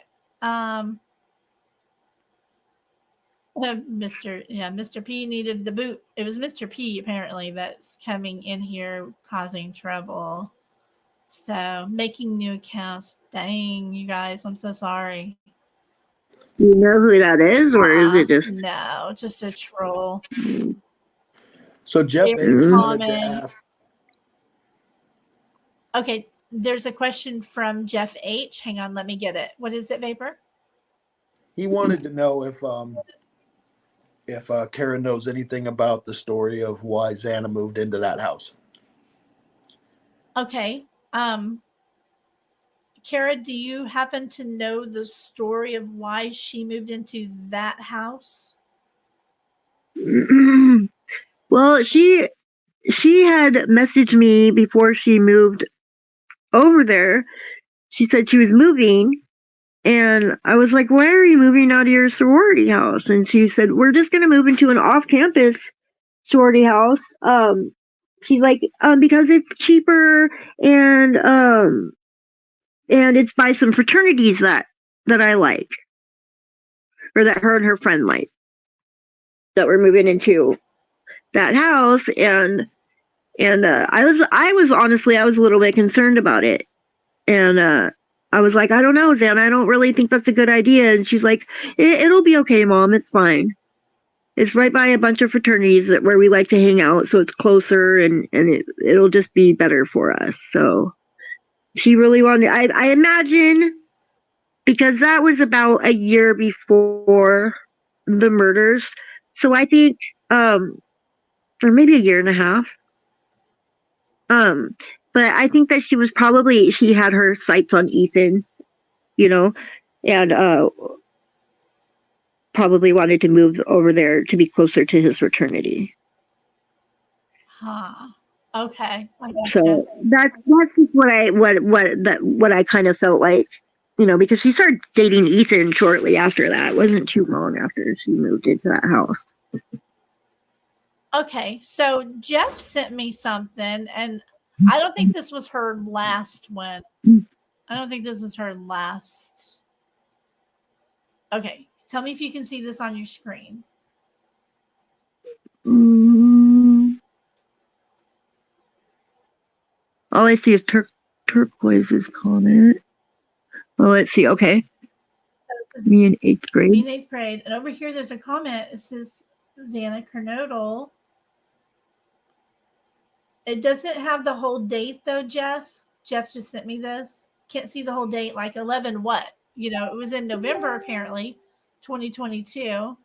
Mr. P needed the boot. It was Mr. P apparently that's coming in here causing trouble. So making new accounts. Dang, you guys, I'm so sorry. Do you know who that is, or is it just no, just a troll? So Jeff H wanted to ask. Okay, there's a question from Jeff H. Hang on, let me get it. What is it, Vapor? He wanted to know if Karen knows anything about the story of why Xana moved into that house. Okay. Cara, do you happen to know the story of why she moved into that house? Well, she had messaged me before she moved over there. She said she was moving, and I was like, "Why are you moving out of your sorority house?" And she said, "We're just going to move into an off-campus sorority house." She's like, "Because it's cheaper, and it's by some fraternities that I like, or that her and her friend like, that we're moving into that house." And I was honestly, I was a little bit concerned about it, and I was like, "I don't know, Xana, I don't really think that's a good idea." And she's like, "It'll be okay, Mom. It's fine. It's right by a bunch of fraternities where we like to hang out, so it's closer, and it'll just be better for us." So she really wanted. I imagine, because that was about a year before the murders, so I think, or maybe a year and a half. But I think that she had her sights on Ethan, and probably wanted to move over there to be closer to his fraternity. Huh. Okay. I gotcha. So that's just what I kind of felt like, because she started dating Ethan shortly after that. It wasn't too long after she moved into that house. Okay, so Jeff sent me something, and I don't think this was her last one. I don't think this was her last. Okay, tell me if you can see this on your screen. All I see is Turquoise's comment. Well, let's see. Okay. So me in 8th grade. Me in 8th grade. And over here, there's a comment. It says Xana Kernodle. It doesn't have the whole date, though, Jeff. Jeff just sent me this. Can't see the whole date, like 11 what? It was in November, apparently, 2022.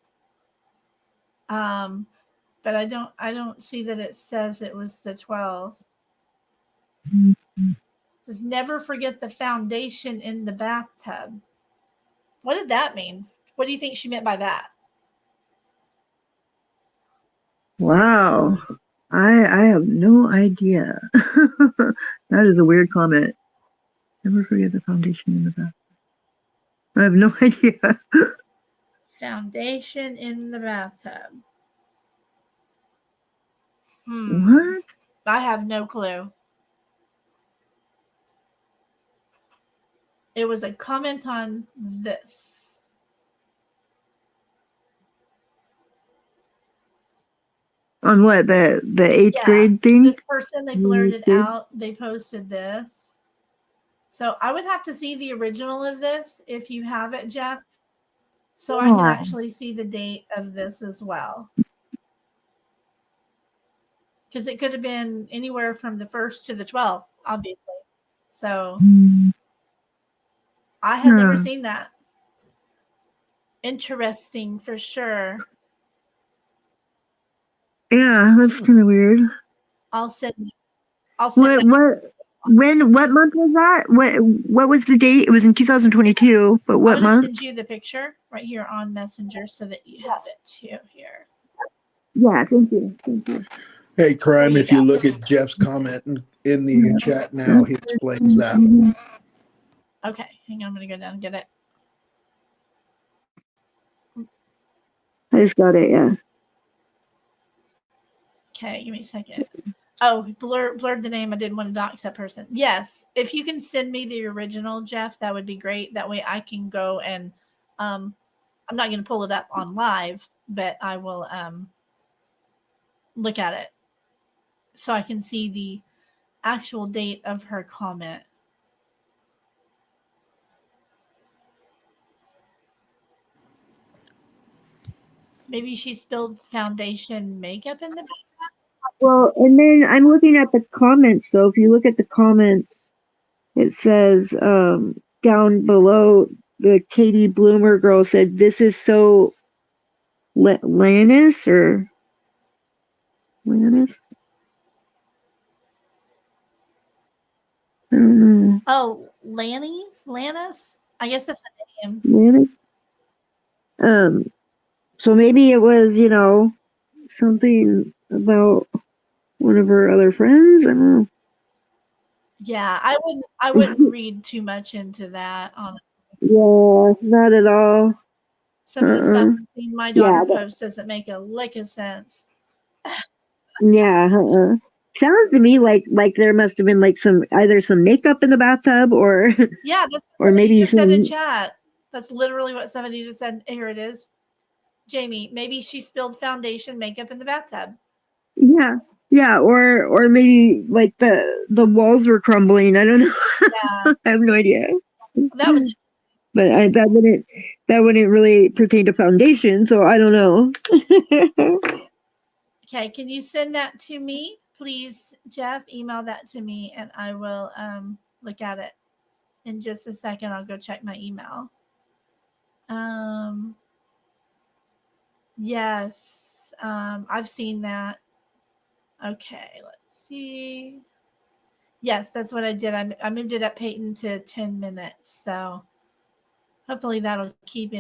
But I don't see that it says it was the 12th. It says never forget the foundation in the bathtub. What did that mean? What do you think she meant by that? Wow. I have no idea. That is a weird comment. Never forget the foundation in the bathtub. I have no idea. Foundation in the bathtub. What? I have no clue. It was a comment on this. On what? The 8th grade thing? This person, they blurted out, they posted this. So I would have to see the original of this if you have it, Jeff. So I can actually see the date of this as well. Because it could have been anywhere from the 1st to the 12th, obviously. So I had never seen that. Interesting for sure. Yeah, that's kind of weird. I'll send what month was that? What was the date? It was in 2022, but what month? I'm going to send you the picture right here on Messenger so that you have it too here. Yeah, thank you. Hey, Crime, if you look at Jeff's comment in the chat now, he explains that. Okay, hang on, I'm going to go down and get it. I just got it, yeah. Okay, give me a second. Oh, blurred the name. I didn't want to dox that person. Yes, if you can send me the original, Jeff, that would be great. That way I can go and I'm not going to pull it up on live, but I will look at it so I can see the actual date of her comment. Maybe she spilled foundation makeup in the bathtub. Well, and then I'm looking at the comments. So if you look at the comments, it says down below, the Katie Bloomer girl said, "This is so Lannis or Lannis." I don't know. Oh, Lannis? I guess that's a name. Lannis. So maybe it was, something about one of her other friends. I don't know. Yeah, I wouldn't read too much into that, honestly. Yeah, not at all. Some of the stuff I've seen my daughter post doesn't make a lick of sense. Yeah. Sounds to me like there must have been like either some makeup in the bathtub or yeah, that's or maybe you just said in chat. That's literally what somebody just said. Here it is. Jamie, maybe she spilled foundation makeup in the bathtub. Yeah, or maybe like the walls were crumbling. I don't know. Yeah. I have no idea. That was but that wouldn't really pertain to foundation, so I don't know. Okay, can you send that to me, please, Jeff? Email that to me, and I will look at it in just a second. I'll go check my email. Yes, I've seen that. Okay, let's see. Yes, that's what I did. I moved it up, Peyton, to 10 minutes. So hopefully that'll keep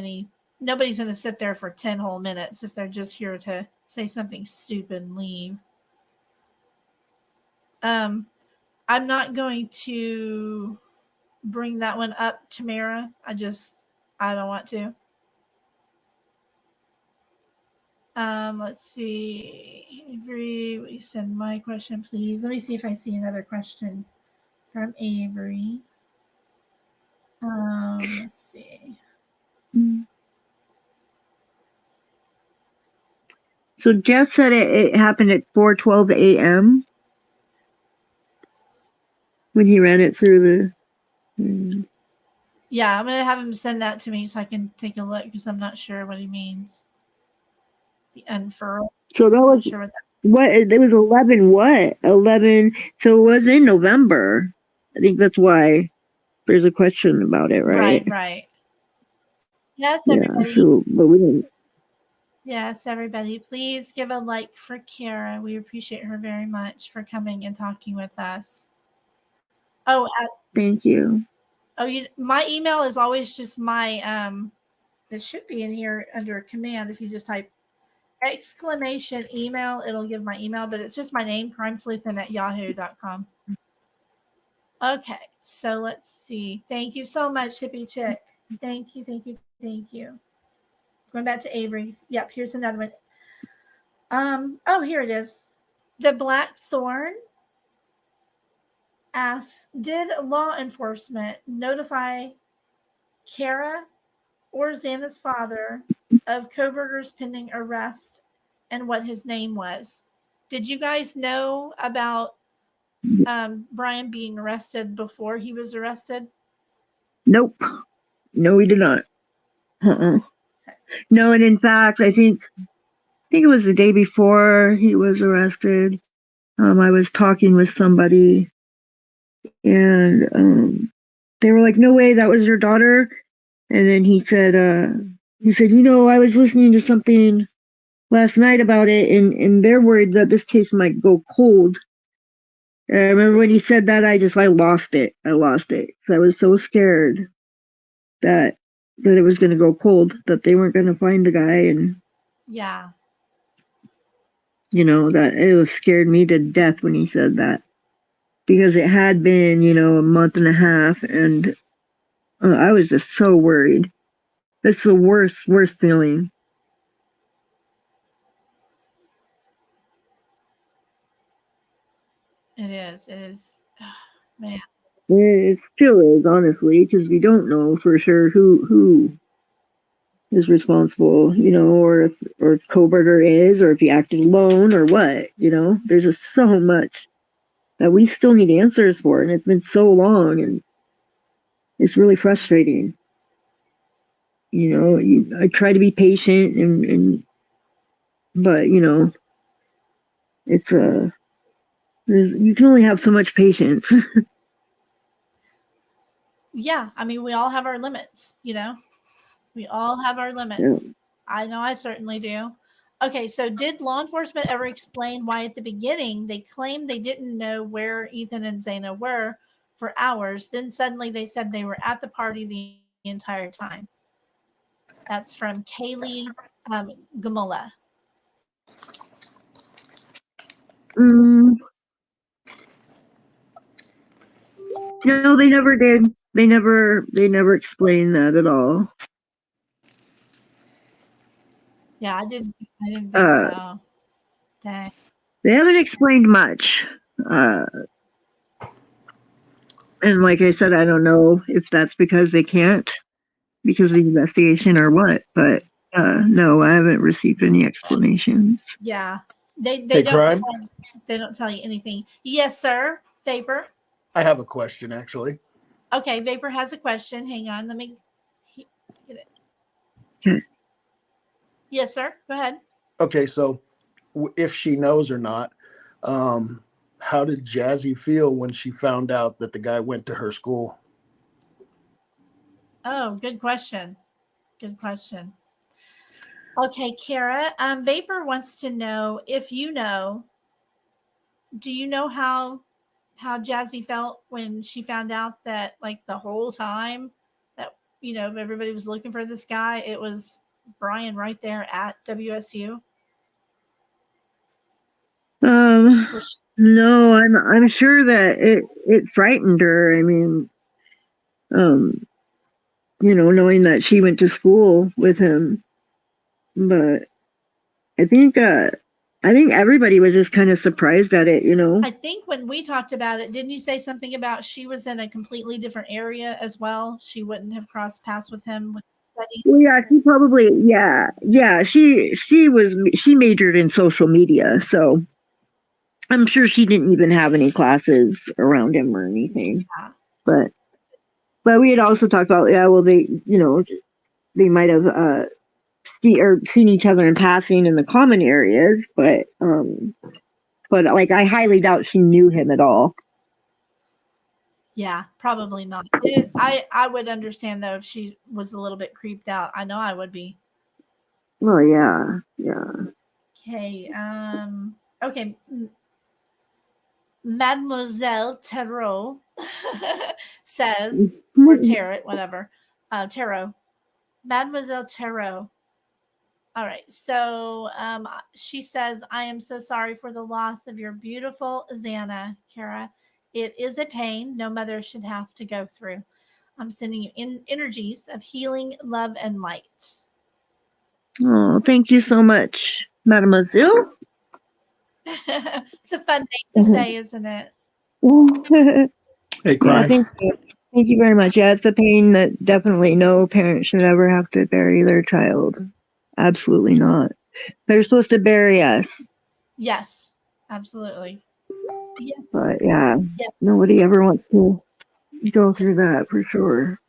nobody's going to sit there for 10 whole minutes if they're just here to say something stupid and leave. Um, I'm not going to bring that one up, Tamara. I don't want to. Let's see. Avery, will you send my question, please? Let me see if I see another question from Avery. Let's see. So Jeff said it happened at 4:12 a.m. when he ran it through the. Yeah, I'm gonna have him send that to me so I can take a look because I'm not sure what he means. The unfurl. So that was Sure what it was 11. What 11? So it was in November. I think that's why there's a question about it, right? Right. Yes, Yeah. everybody. So, but we didn't. Yes, everybody. Please give a like for Cara. We appreciate her very much for coming and talking with us. Oh, Thank you. oh, my email is always just my it should be in here under a command. If you just type exclamation email, it'll give my email, but it's just my name, CrimeSleuthin@yahoo.com. Okay, so let's see. Thank you so much, Hippie Chick. Thank you, thank you, thank you. Going back to Avery's. Yep, here's another one. Oh, here it is. The Black Thorn asks, did law enforcement notify Cara or Xana's father of Koberger's pending arrest and what his name was? Did you guys know about Brian being arrested before he was arrested? Nope. No, we did not. No, and in fact, I think it was the day before he was arrested. I was talking with somebody, and they were like, "No way, that was your daughter." And then he said, I was listening to something last night about it, and they're worried that this case might go cold." And I remember when he said that, I lost it. I lost it because I was so scared that it was going to go cold, that they weren't going to find the guy, and yeah, that it scared me to death when he said that, because it had been a month and a half, and I was just so worried. That's the worst feeling. it is. It is. Man. It still is, honestly, because we don't know for sure who is responsible, or if Koberger is, or if he acted alone, or what. There's just so much that we still need answers for, and it's been so long, and it's really frustrating. I try to be patient, but it's you can only have so much patience. Yeah, I mean, we all have our limits, We all have our limits. Yeah. I know I certainly do. Okay, so did law enforcement ever explain why at the beginning they claimed they didn't know where Ethan and Xana were for hours, then suddenly they said they were at the party the entire time? That's from Kaylee Gamola. Mm, no, they never did. They never explained that at all. Yeah, I didn't think Uh, so. Dang. they haven't explained much. Uh, and like I said, I don't know if that's because they can't, because of the investigation, or what. But no, I haven't received any explanations. Yeah. They Hey, don't Crime. they don't tell you anything. Yes, sir. Vapor. I have a question actually. Okay, Vapor has a question. Hang on, let me get it. Okay. Yes, sir. Go ahead. Okay, so if she knows or not, um, how did Jazzy feel when she found out that the guy went to her school? Oh, good question. Good question. Okay, Kara. Vapor wants to know if you know. Do you know how Jazzy felt when she found out that like the whole time that everybody was looking for this guy, it was Brian right there at WSU? Was No, I'm sure that it frightened her. I mean, knowing that she went to school with him, but I think everybody was just kind of surprised at it. I think when we talked about it, didn't you say something about she was in a completely different area as well? She wouldn't have crossed paths with him with study. Well, yeah, she probably, yeah. She majored in social media, so I'm sure she didn't even have any classes around him or anything. Yeah. But we had also talked about, yeah, well, they might have seen each other in passing in the common areas, but like I highly doubt she knew him at all. Yeah, probably not. I would understand though if she was a little bit creeped out. I know I would be. Oh yeah. Okay. Okay. Mademoiselle Tarot says, or Tarot, whatever. Tarot. Mademoiselle Tarot. All right. So she says, I am so sorry for the loss of your beautiful Xana, Cara. It is a pain no mother should have to go through. I'm sending you energies of healing, love, and light. Oh, thank you so much, Mademoiselle. It's a fun name to say, isn't it? Hey, Yeah, Crime. thank you. Thank you very much. Yeah, it's a pain that definitely no parent should ever have to bury their child. Absolutely not. They're supposed to bury us. Yes, absolutely. Yes. But yeah, Yes. nobody ever wants to go through that for sure.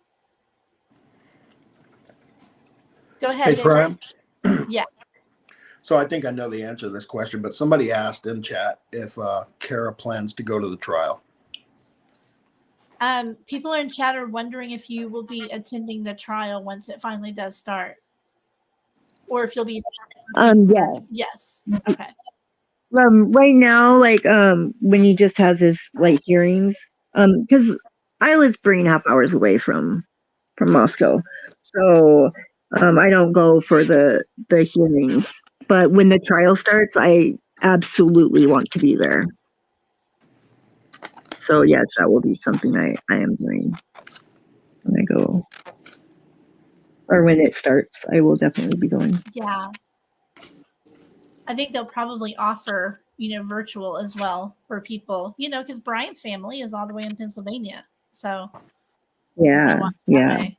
Go ahead. Hey, Crime. Yeah. So I think I know the answer to this question, but somebody asked in chat if Cara plans to go to the trial. People in chat are wondering if you will be attending the trial once it finally does start, or if you'll be. Yeah. Yes. Okay. Right now, like when he just has his like hearings, because I live 3.5 hours away from Moscow, so I don't go for the hearings. But when the trial starts, I absolutely want to be there. So yes, that will be something I am doing when I go, or when it starts. I will definitely be going. Yeah. I think they'll probably offer, virtual as well for people, because Brian's family is all the way in Pennsylvania. So Yeah. Okay.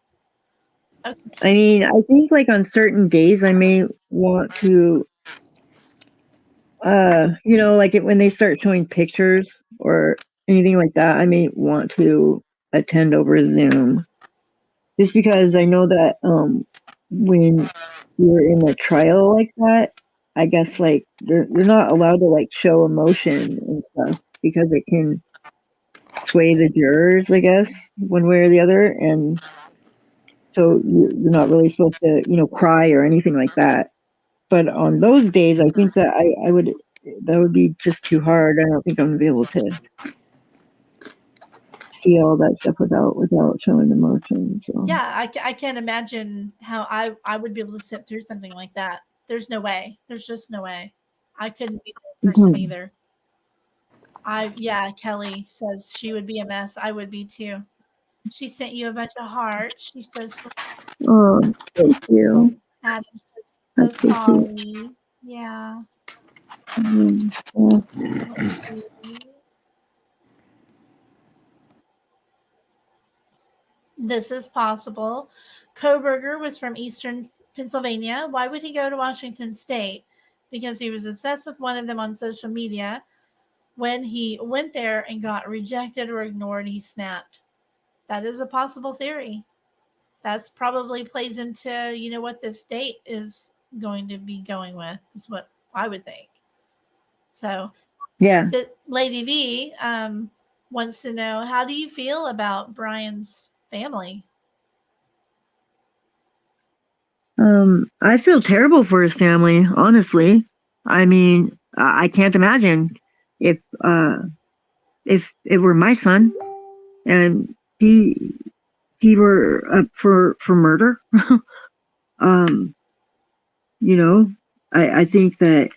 I mean, I think like on certain days I may want to like when they start showing pictures or anything like that, I may want to attend over Zoom. Just because I know that when you're in a trial like that, I guess like they're not allowed to like show emotion and stuff because it can sway the jurors, I guess, one way or the other. And so you're not really supposed to, cry or anything like that. But on those days, I think that that would be just too hard. I don't think I'm gonna be able to see all that stuff without showing emotion. So yeah, I can't imagine how I would be able to sit through something like that. There's no way. There's just no way. I couldn't be that person either. Kelly says she would be a mess. I would be too. She sent you a bunch of hearts. She's so sweet. Oh, thank you. Adam says so sorry. Yeah. This is possible. Koberger was from Eastern Pennsylvania. Why would he go to Washington State? Because he was obsessed with one of them on social media. When he went there and got rejected or ignored, he snapped. That is a possible theory. That's probably plays into, what this state is going to be going with, is what I would think. So, yeah. The Lady V wants to know, how do you feel about Brian's family? I feel terrible for his family, honestly. I mean, I can't imagine if if it were my son and he were up for murder, you know, I think that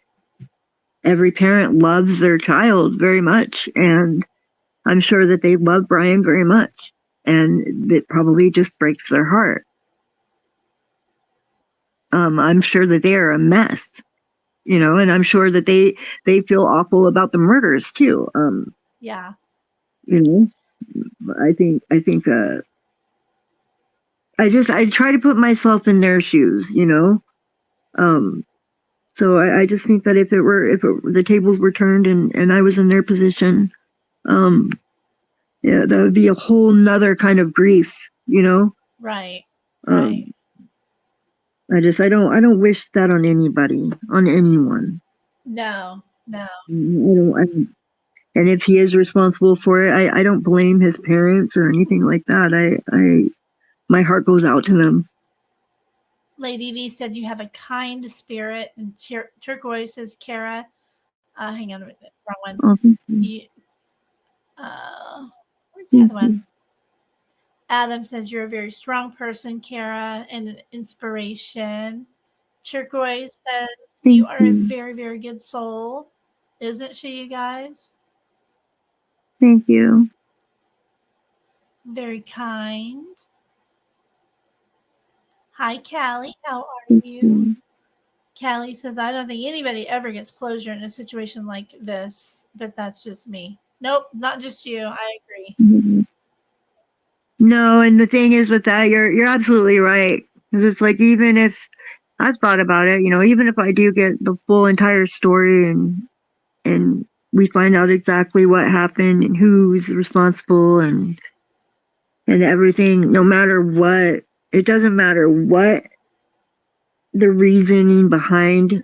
every parent loves their child very much, and I'm sure that they love Brian very much, and it probably just breaks their heart. I'm sure that they are a mess, you know, and I'm sure that they feel awful about the murders too. Yeah. You know, I think I try to put myself in their shoes, you know. So I just think that if the tables were turned and I was in their position, yeah, that would be a whole nother kind of grief, you know. Right. Right. I don't wish that on anybody, on anyone. No. And if he is responsible for it, I don't blame his parents or anything like that. My heart goes out to them. Lady V said you have a kind spirit, and Turquoise says, Cara, hang on a minute, wrong one. Oh, thank you. Where's the other one? Adam says you're a very strong person, Cara, and an inspiration. Turquoise says you are a very, very good soul. Isn't she, you guys? Thank you. Very kind. Hi, Callie. How are you? Callie says, I don't think anybody ever gets closure in a situation like this, but that's just me. Nope, not just you. I agree. No, and the thing is with that, you're absolutely right. Because it's like, even if I've thought about it, you know, even if I do get the full entire story and we find out exactly what happened and who's responsible and everything, no matter what, it doesn't matter what the reasoning behind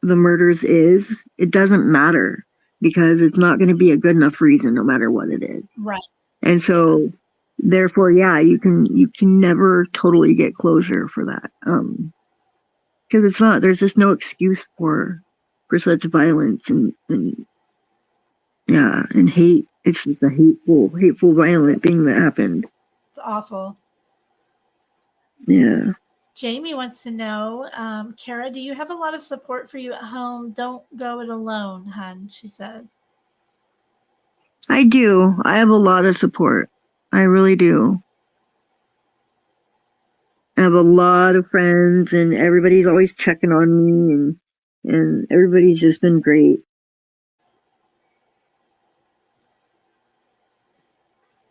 the murders is, it doesn't matter, because it's not going to be a good enough reason no matter what it is. Right. And so therefore, yeah, you can never totally get closure for that. Because it's not, there's just no excuse for such violence and yeah, and hate. It's just a hateful, violent thing that happened. It's awful. Yeah. Jamie wants to know, Cara, do you have a lot of support for you at home? Don't go it alone, hun, she said. I do. I have a lot of support. I really do. I have a lot of friends, and everybody's always checking on me, and everybody's just been great.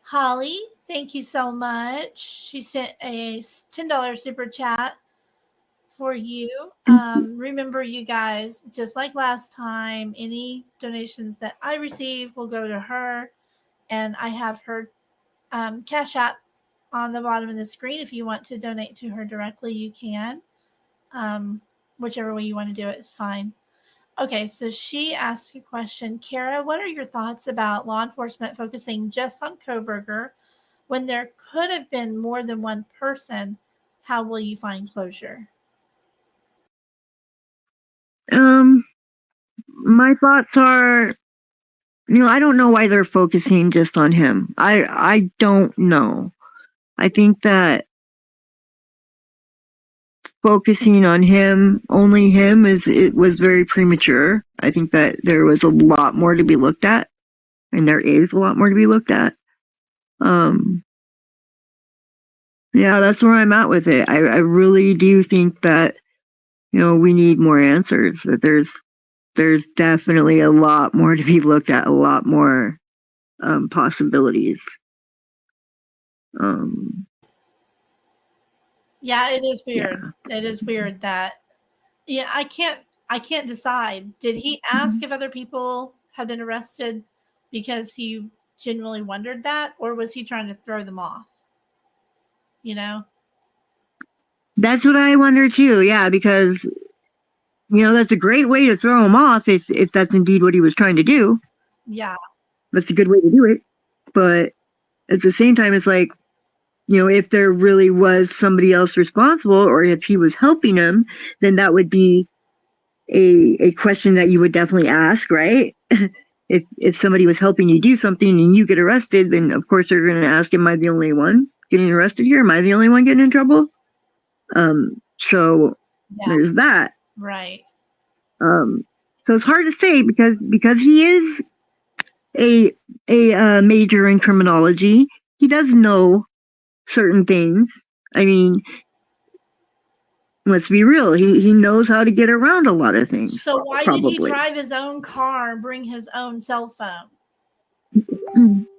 Holly, thank you so much. She sent a $10 super chat for you. Remember, you guys, just like last time, any donations that I receive will go to her, and I have her Cashapp on the bottom of the screen. If you want to donate to her directly, you can. Whichever way you want to do it is fine. Okay, so she asked a question. Cara, what are your thoughts about law enforcement focusing just on Kohberger when there could have been more than one person? How will you find closure? My thoughts are, you know, I don't know why they're focusing just on him. I don't know. I think that focusing on him, only him, it was very premature. I think that there was a lot more to be looked at, and there is a lot more to be looked at. Yeah, that's where I'm at with it. I really do think that, you know, we need more answers. That there's definitely a lot more to be looked at, a lot more possibilities. Yeah, it is weird. Yeah. It is weird that I can't decide. Did he ask if other people had been arrested because he genuinely wondered that, or was he trying to throw them off? You know? That's what I wonder too. Yeah, because, you know, that's a great way to throw him off if that's indeed what he was trying to do. Yeah. That's a good way to do it. But at the same time, it's like, you know, if there really was somebody else responsible, or if he was helping him, then that would be a question that you would definitely ask, right? if somebody was helping you do something and you get arrested, then of course they're going to ask, am I the only one getting arrested here? Am I the only one getting in trouble? So there's that. Right. So it's hard to say because he is a major in criminology. He does know certain things. I mean, let's be real. He knows how to get around a lot of things. So why probably. did he drive his own car and bring his own cell phone?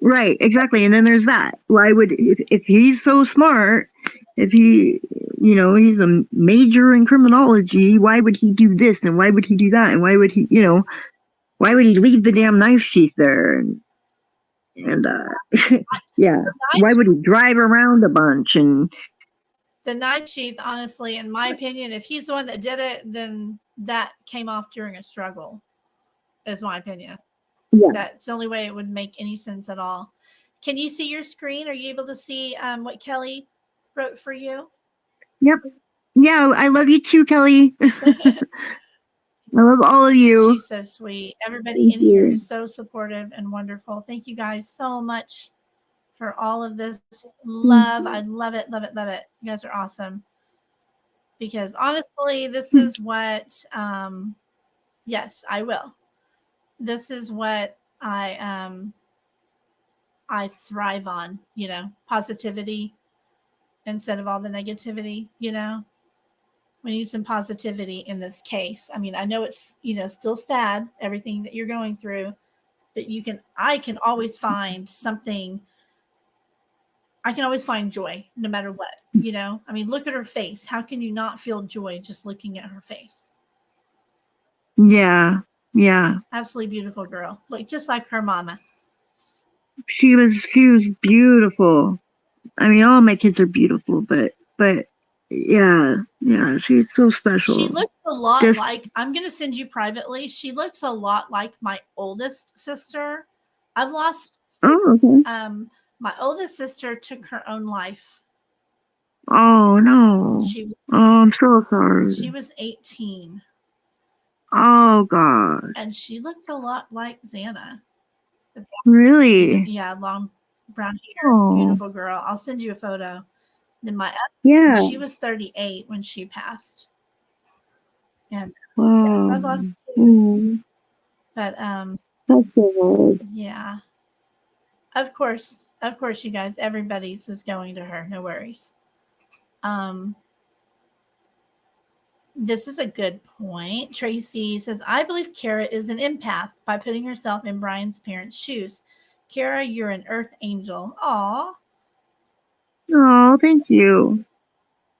Right, exactly. And then there's that. Why would, if he's so smart, if he, he's a major in criminology, why would he do this and why would he do that and why would he, why would he leave the damn knife sheath there? And yeah, why would he drive around a bunch? And the knife sheath, honestly, in my opinion, if he's the one that did it, then that came off during a struggle, is my opinion. Yeah. That's the only way it would make any sense at all. Can you see your screen? Are you able to see what Kelly wrote for you? Yep. Yeah, I love you too, Kelly. I love all of you. She's so sweet. Everybody in here is so supportive and wonderful. Thank you guys so much for all of this love. I love it, love it, love it. You guys are awesome. Because honestly, this is what, yes, I will. This is what I thrive on, positivity instead of all the negativity, We need some positivity in this case. I mean, I know it's, still sad, everything that you're going through, but I can always find something. I can always find joy no matter what, I mean, look at her face. How can you not feel joy just looking at her face? Yeah. Yeah. Absolutely beautiful girl. Look, just like her mama. She was beautiful. I mean, all my kids are beautiful, but yeah, she's so special. She looks a lot like, I'm going to send you privately. She looks a lot like my oldest sister. I've lost. Oh, okay. My oldest sister took her own life. Oh, no. I'm so sorry. She was 18. Oh, God. And she looks a lot like Xana. Really? Yeah, long brown hair, beautiful girl. I'll send you a photo. Then she was 38 when she passed. And yes, I've lost two. But that's so yeah. Of course, you guys, everybody's is going to her. No worries. This is a good point. Tracy says, I believe Cara is an empath by putting herself in Brian's parents' shoes. Cara, you're an earth angel. Aw. Oh, thank you.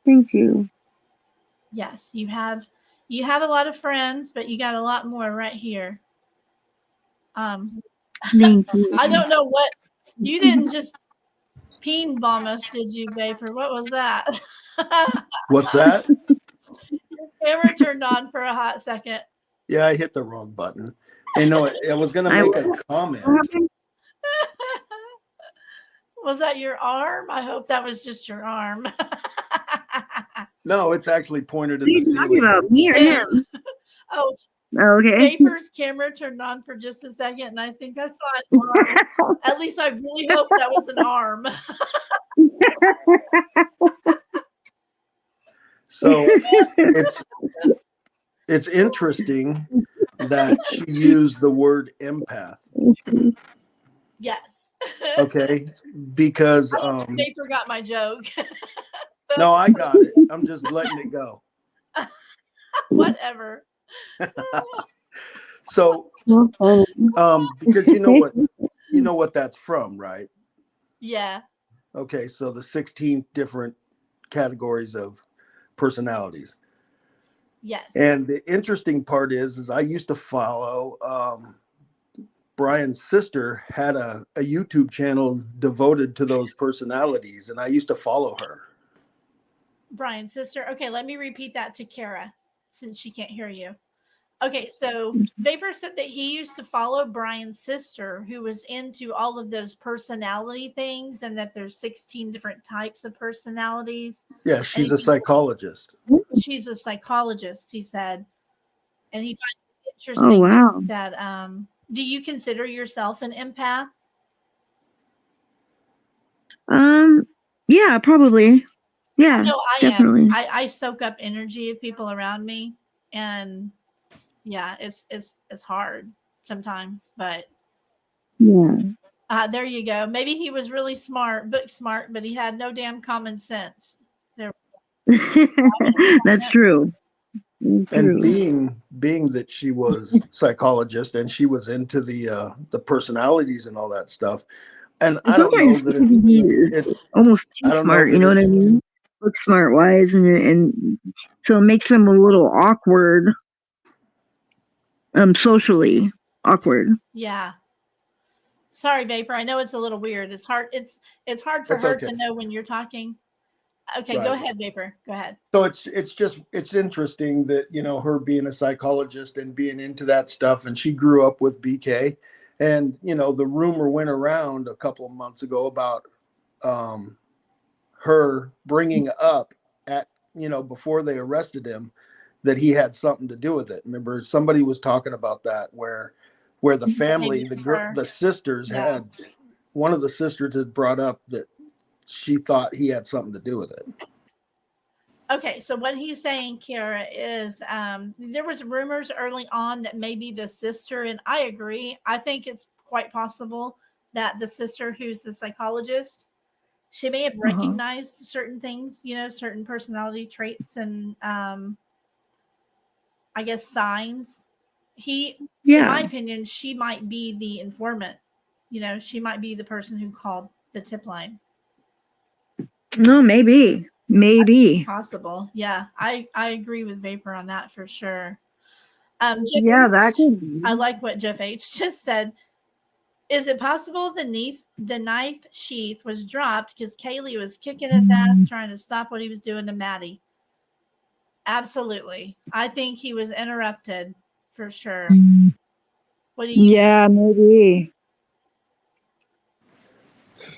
Thank you. Yes, you have a lot of friends, but you got a lot more right here. Thank you. I don't know what you didn't just peen bomb us, did you, Vapor? What was that? What's that? Your camera turned on for a hot second. Yeah, I hit the wrong button. I was going to make a comment. Was that your arm? I hope that was just your arm. No, it's actually pointed at the ceiling. Talking about me or him? Oh, okay. Vapor's camera turned on for just a second, and I think I saw an arm. At least I really hope that was an arm. So it's interesting that she used the word empath. Yes. Okay, because Vapor got my joke. No, I got it. I'm just letting it go. Whatever. So, because you know what that's from, right? Yeah. Okay, so the 16 different categories of personalities. Yes. And the interesting part is I used to follow Brian's sister had a YouTube channel devoted to those personalities, and I used to follow her. Brian's sister. Okay, let me repeat that to Cara since she can't hear you. Okay, so Vapor said that he used to follow Brian's sister who was into all of those personality things and that there's 16 different types of personalities. Yeah, she's a psychologist. She's a psychologist, he said. And he finds it interesting that Do you consider yourself an empath? Yeah, probably. I Yeah, know I am. definitely. I soak up energy of people around me, and yeah, it's hard sometimes, but Yeah. there you go. Maybe he was really smart, book smart, but he had no damn common sense. There, That's true. That's And true. being that she was psychologist and she was into the personalities and all that stuff, and And sometimes he is it almost too I don't know smart, you that know what I it's mean? Book smart wise, and so it makes them a little awkward, socially awkward. yeah. Sorry, Vapor. I know it's a little weird. It's hard for it's her okay, to know when you're talking. Okay, go right? ahead, Vapor. Go ahead. So it's just it's interesting that her being a psychologist and being into that stuff, and she grew up with BK, and the rumor went around a couple of months ago about um, her bringing up at before they arrested him that he had something to do with it. Remember, somebody was talking about that where the Maybe family, it's her. the sisters Yeah. had one of the sisters had brought up that she thought he had something to do with it. Okay, so what he's saying, Kara, is there was rumors early on that maybe the sister, and I agree. I think it's quite possible that the sister, who's the psychologist, she may have Uh-huh. recognized certain things, certain personality traits and I guess signs. In my Yeah. opinion, she might be the informant. She might be the person who called the tip line. No, maybe. It's Maybe. possible. Yeah, I agree with Vapor on that for sure. Jeff Yeah, that H, could I be. like what Jeff H just said. Is it possible the knife sheath was dropped because Kaylee was kicking his ass trying to stop what he was doing to Maddie? Absolutely. I think he was interrupted for sure. What do you think? Yeah, maybe.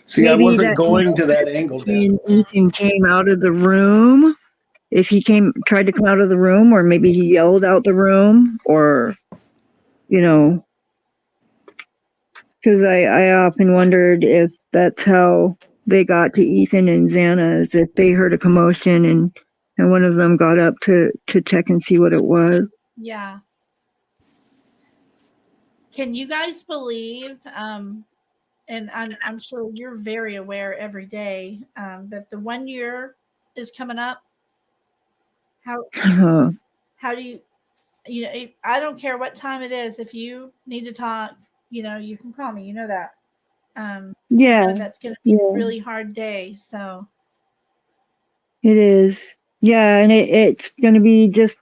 See, I Maybe wasn't that going to that angle, Deb. when Ethan came out of the room, if he tried to come out of the room, or maybe he yelled out the room, or, you know, because I often wondered if that's how they got to Ethan and Xana, is if they heard a commotion and one of them got up to check and see what it was. Yeah. Can you guys believe and I'm sure you're very aware every day that the 1 year is coming up. How Uh, how do I don't care what time it is. If you need to talk, you can call me. You know that. I yeah, know that's going to be a yeah, really hard day. So it is. Yeah, and it's going to be just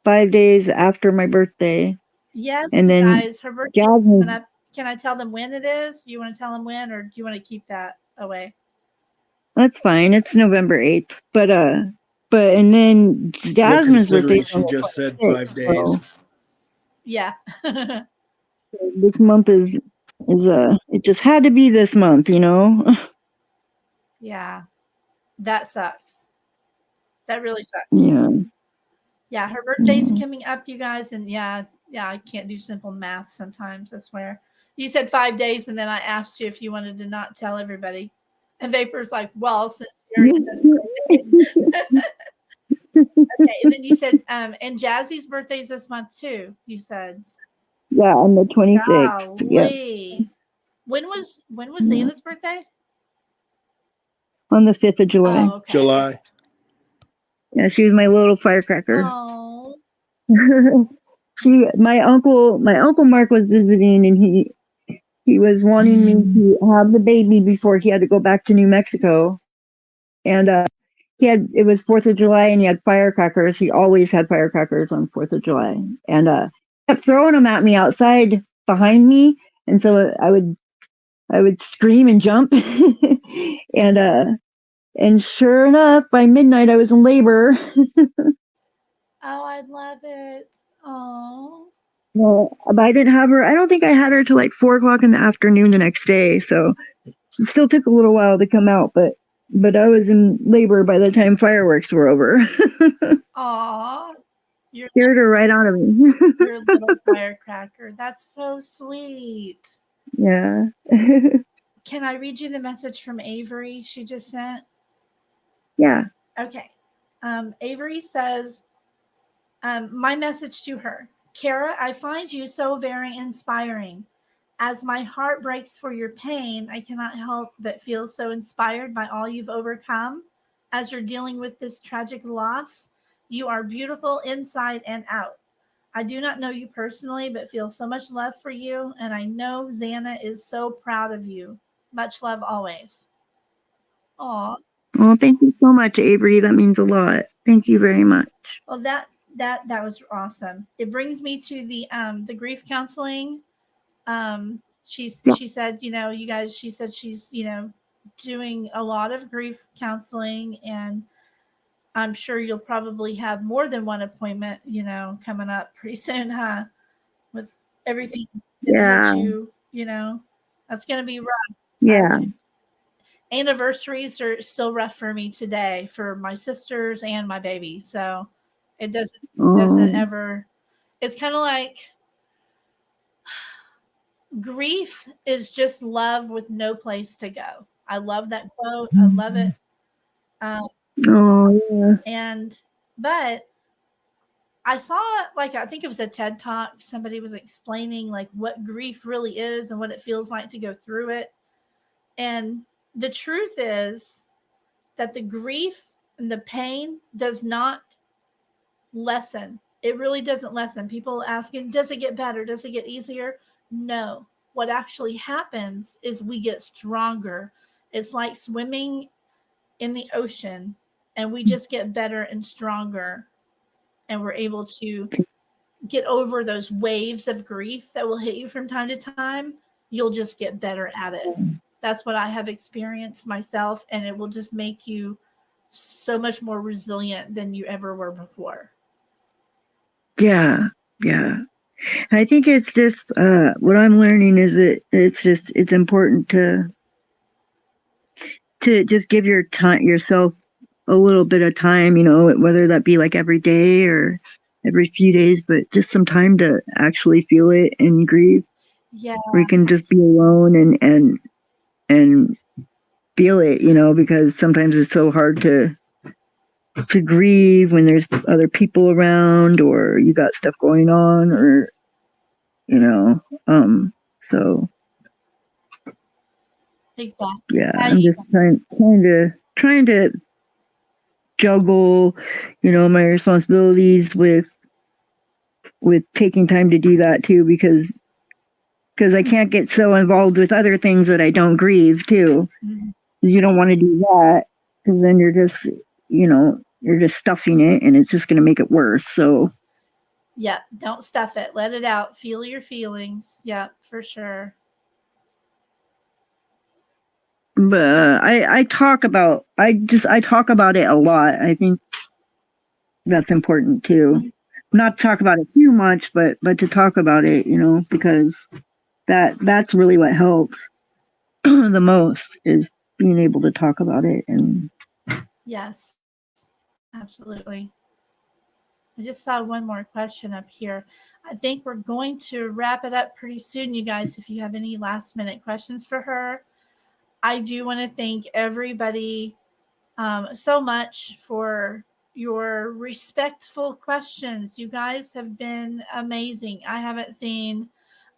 5 days after my birthday. yes, And you then guys, her birthday's coming Jasmine, up. Can I tell them when it is? Do you want to tell them when, or do you want to keep that away? that's fine. It's November 8th. But and then Well, Jasmine's birthday considering is on she the just said 26th. 5 days. So Yeah. this month is it just had to be this month, you know? Yeah. That sucks. That really sucks. Yeah. Yeah, her birthday's Yeah. coming up, you guys, and yeah, I can't do simple math sometimes, I swear. You said 5 days, and then I asked you if you wanted to not tell everybody. And Vapor's like, well, since you already said 5 days. Okay, and then you said, and Jazzy's birthday's this month too, you said. Yeah, on the 26th. Yeah. Golly. When was Yeah. Xana's birthday? On the 5th of July. Oh, okay. July. Yeah, she was my little firecracker. Oh, My uncle Mark was visiting, and he was wanting me to have the baby before he had to go back to New Mexico. And it was 4th of July, and he had firecrackers. He always had firecrackers on 4th of July. And kept throwing them at me outside behind me. And so I would scream and jump. And sure enough, by midnight I was in labor. oh, I love it. Oh, Well, but I didn't have her. I don't think I had her till like 4 o'clock in the afternoon the next day. So it still took a little while to come out, but I was in labor by the time fireworks were over. aw. You're Scared her right out of me. your little firecracker. That's so sweet. Yeah. Can I read you the message from Avery she just sent? Yeah. Okay. Avery says, my message to her, Cara, I find you so very inspiring. As my heart breaks for your pain, I cannot help but feel so inspired by all you've overcome. As you're dealing with this tragic loss, you are beautiful inside and out. I do not know you personally, but feel so much love for you, and I know Xana is so proud of you. Much love always. Aw. Well, thank you so much, Avery. That means a lot. Thank you very much. Well, that was awesome. It brings me to the grief counseling. Yeah. She said, you know, you guys, she said she's, you know, doing a lot of grief counseling, and I'm sure you'll probably have more than one appointment, you know, coming up pretty soon, huh? With everything going to hit Yeah. you, you know, that's going to be rough. Yeah. Anniversaries are still rough for me today for my sisters and my baby. So it doesn't Oh, ever. It's kind of like grief is just love with no place to go. I love that quote. I love it. Um, oh, yeah. and but I saw, like, I think it was a TED talk. Somebody was explaining like what grief really is and what it feels like to go through it. And the truth is that the grief and the pain does not lessen. It really doesn't lessen. People asking, does it get better? Does it get easier? No. What actually happens is we get stronger. It's like swimming in the ocean, and we just get better and stronger, and we're able to get over those waves of grief that will hit you from time to time. You'll just get better at it. That's what I have experienced myself, and it will just make you so much more resilient than you ever were before. Yeah. Yeah. I think it's just what I'm learning is that it's important to just give yourself a little bit of time, you know, whether that be like every day or every few days, but just some time to actually feel it and grieve. Yeah. Where you can just be alone and feel it, you know, because sometimes it's so hard to grieve when there's other people around or you got stuff going on or you know. So Exactly. yeah, Yeah, I'm just trying to juggle, you know, my responsibilities with taking time to do that too because I can't get so involved with other things that I don't grieve too. mhm. You don't want to do that because then you're just stuffing it and it's just going to make it worse. So, Yeah, don't stuff it. Let it out. Feel your feelings. Yeah, for sure. but I talk about it a lot. I think that's important too. Mhm. Not talk about it too much, but to talk about it, you know, because that's really what helps the most is being able to talk about it. And Yes, absolutely. I just saw one more question up here. I think we're going to wrap it up pretty soon, you guys. If you have any last minute questions for her, I do want to thank everybody so much for your respectful questions. You guys have been amazing. I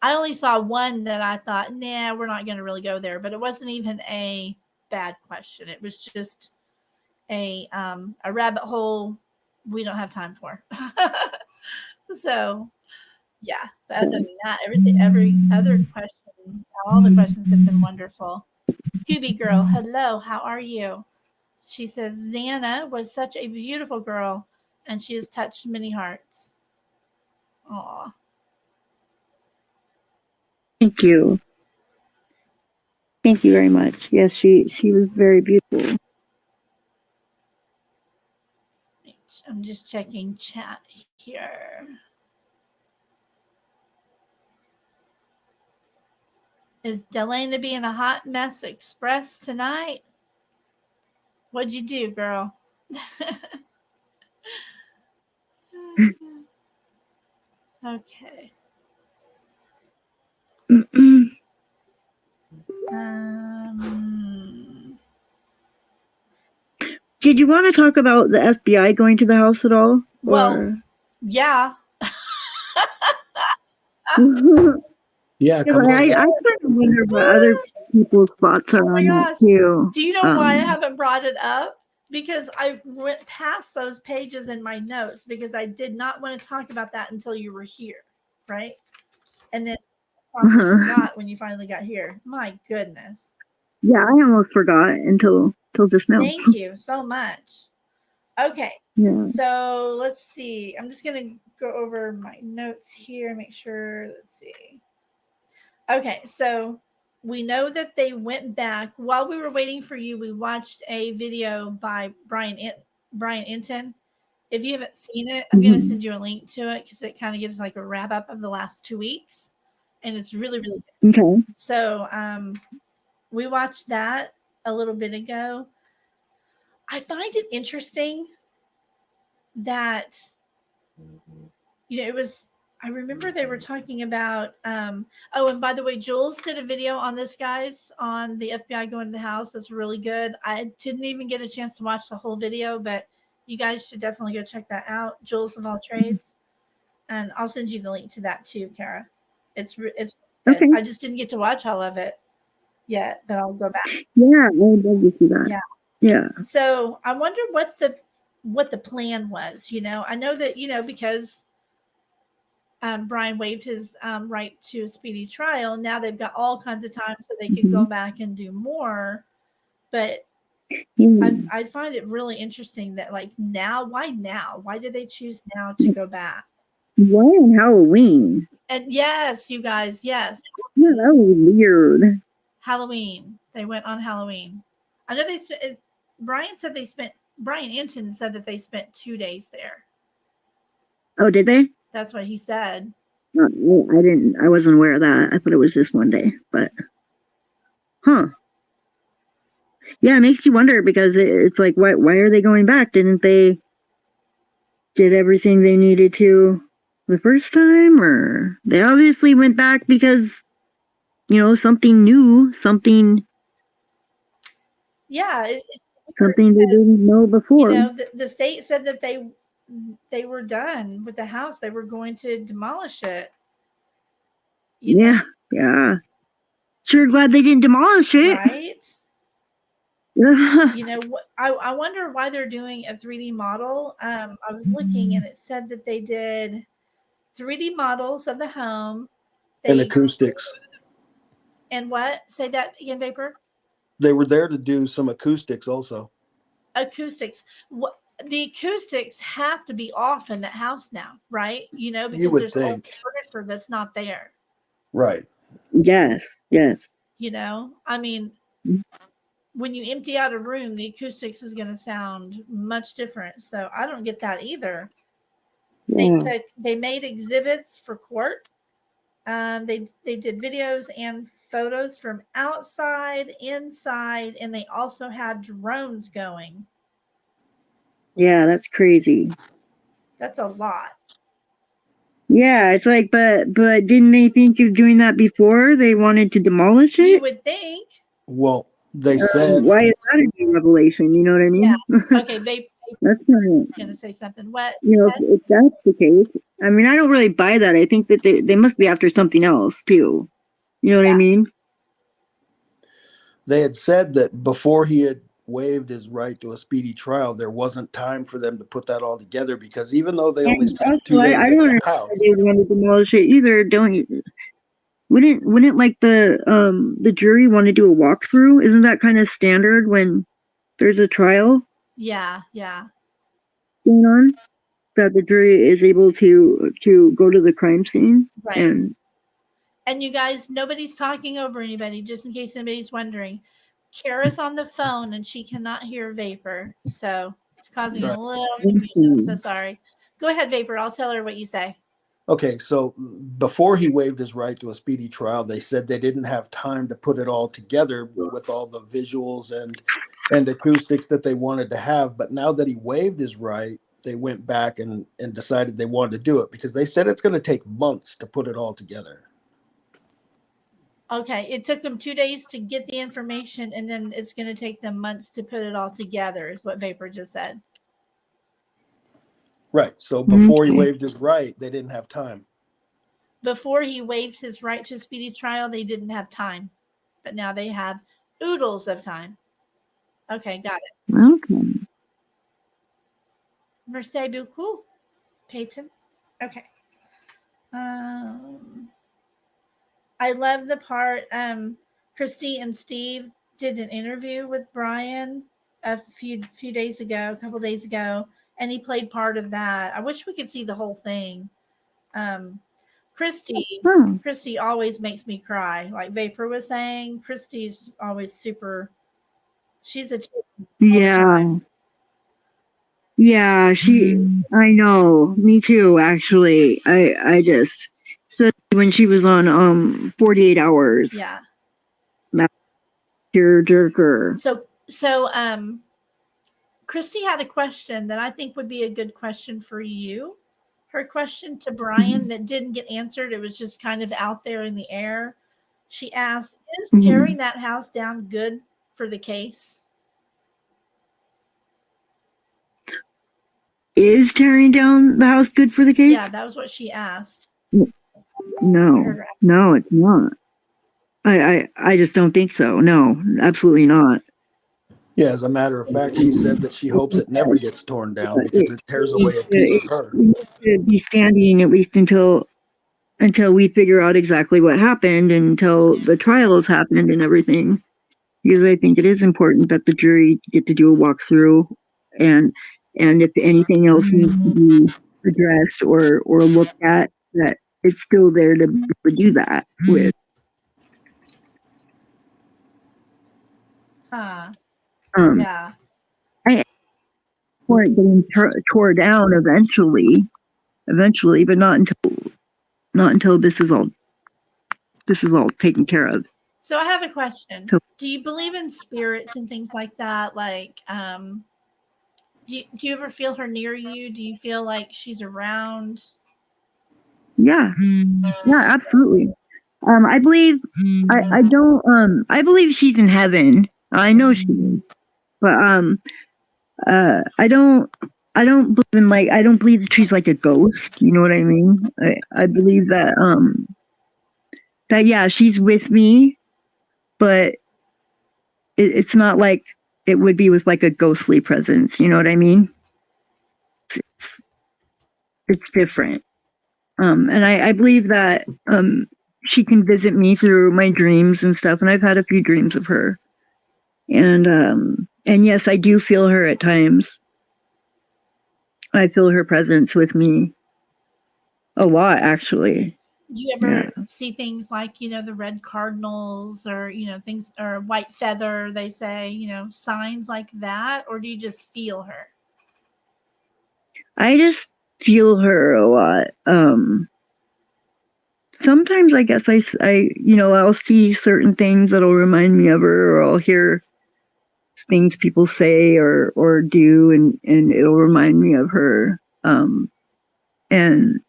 only saw one that I thought, nah, we're not going to really go there, but it wasn't even a bad question. It was just a rabbit hole we don't have time for. So yeah, but other than that, every other question, all the questions have been wonderful. Scooby Girl, hello, how are you? She says Xana was such a beautiful girl, and she has touched many hearts. Aw, thank you. Thank you very much. Yes, she was very beautiful. I'm just checking chat here. Is Delana being a hot mess express tonight? What'd you do, girl? Okay. Did you want to talk about the FBI going to the house at all? Well, or? Yeah. Yeah, come on. I kind of wonder what other people's thoughts are on that too. Do you know why I haven't brought it up? Because I went past those pages in my notes because I did not want to talk about that until you were here, right? And then probably forgot when you finally got here. My goodness. Yeah, I almost forgot until just now. Thank you so much. Okay. Yeah. So let's see. I'm just going to go over my notes here, make sure. Let's see. Okay. So we know that they went back. While we were waiting for you, we watched a video by Brian Enton. If you haven't seen it, I'm going to send you a link to it because it kind of gives like a wrap up of the last 2 weeks. And it's really, really good. Okay. So we watched that a little bit ago. I find it interesting that, it was, I remember they were talking about, oh, and by the way, Jules did a video on this, guys, on the FBI going to the house. That's really good. I didn't even get a chance to watch the whole video, but you guys should definitely go check that out. Jules of all trades. And I'll send you the link to that too, Cara. It's okay. I just didn't get to watch all of it yet, but I'll go back. Yeah, I would love to see that. Yeah. Yeah. So I wonder what the plan was. I know that, because Brian waived his right to a speedy trial. Now they've got all kinds of time so they could go back and do more. But I find it really interesting that, like, why now? Why did they choose now to go back? Why on Halloween? And yes, you guys, yes. Yeah, that was weird. Halloween. They went on Halloween. I know Brian Enton said that they spent 2 days there. Oh, did they? That's what he said. I wasn't aware of that. I thought it was just 1 day, but huh. Yeah, it makes you wonder because it's like, why are they going back? Didn't they did everything they needed to the first time? Or they obviously went back because, something new, something. Yeah. Something they didn't know before. The state said that they were done with the house. They were going to demolish it. Yeah. Sure glad they didn't demolish it. Right? I wonder why they're doing a 3D model. I was looking and it said that they did 3D models of the home. And acoustics. And what? Say that again, Vapor? They were there to do some acoustics also. Acoustics. The acoustics have to be off in that house now, right? Because you would there's think furniture that's not there. Right. Yes. I mean, when you empty out a room, the acoustics is going to sound much different. So I don't get that either. Yeah. They made exhibits for court. They did videos and photos from outside, inside, and they also had drones going. Yeah, that's crazy. That's a lot. Yeah, it's like, but didn't they think of doing that before? They wanted to demolish it? You would think. Well, they said. Why is that a new revelation? You know what I mean? Yeah. Okay, that's going to say something. What? If that's the case, I mean, I don't really buy that. I think that they must be after something else too. You know what I mean? They had said that before he had waived his right to a speedy trial, there wasn't time for them to put that all together because even though they only spent 2 days I don't at the house, they want to demolish it either. Don't you? Wouldn't like the jury want to do a walkthrough? Isn't that kind of standard when there's a trial? Yeah. Going on, that the jury is able to go to the crime scene, right? And you guys, nobody's talking over anybody. Just in case anybody's wondering, Cara's on the phone and she cannot hear Vapor, so it's causing a little confusion. I'm so sorry. Go ahead, Vapor. I'll tell her what you say. Okay, so before he waived his right to a speedy trial, they said they didn't have time to put it all together with all the visuals and acoustics that they wanted to have. But now that he waived his right, they went back and decided they wanted to do it, because they said it's going to take months to put it all together. Okay, it took them 2 days to get the information, and then it's going to take them months to put it all together, is what Vapor just said. Right. So before he waived his right, they didn't have time. Before he waived his right to a speedy trial, they didn't have time. But now they have oodles of time. Okay, got it. Okay. Merci beaucoup, Peyton. Okay. I love the part Christy and Steve did an interview with Brian a few days ago, a couple days ago, and he played part of that. I wish we could see the whole thing. Christy always makes me cry. Like Vapor was saying, Christy's always super. She's a yeah. Yeah, I know. Me too, actually. I just, especially when she was on 48 Hours. Yeah. That tearjerker. So Christy had a question that I think would be a good question for you. Her question to Brian that didn't get answered, it was just kind of out there in the air. She asked, is tearing that house down good for the case? Is tearing down the house good for the case? Yeah, that was what she asked. No, it's not. I just don't think so. No, absolutely not. Yeah, as a matter of fact, she said that she hopes it never gets torn down because it tears away a piece of her. It should be standing at least until we figure out exactly what happened, until the trials happened and everything. Because I think it is important that the jury get to do a walkthrough, and if anything else needs to be addressed or looked at, that it's still there to do that with. Yeah. For it getting tore down eventually, but not until this is all taken care of. So I have a question. Do you believe in spirits and things like that? Like, do you ever feel her near you? Do you feel like she's around? Yeah, absolutely. I believe I don't I believe she's in heaven. I know she is, but I don't believe in, like, I don't believe that she's like a ghost. You know what I mean? I believe that yeah, she's with me, but it's not like it would be with like a ghostly presence. You know what I mean? It's different. And I believe that she can visit me through my dreams and stuff. And I've had a few dreams of her. And yes, I do feel her at times. I feel her presence with me a lot, actually. You ever see things like, the red cardinals or, things, or white feather, they say, signs like that? Or do you just feel her? I just feel her a lot. Sometimes I guess I'll see certain things that'll remind me of her, or I'll hear things people say or do, and it'll remind me of her. And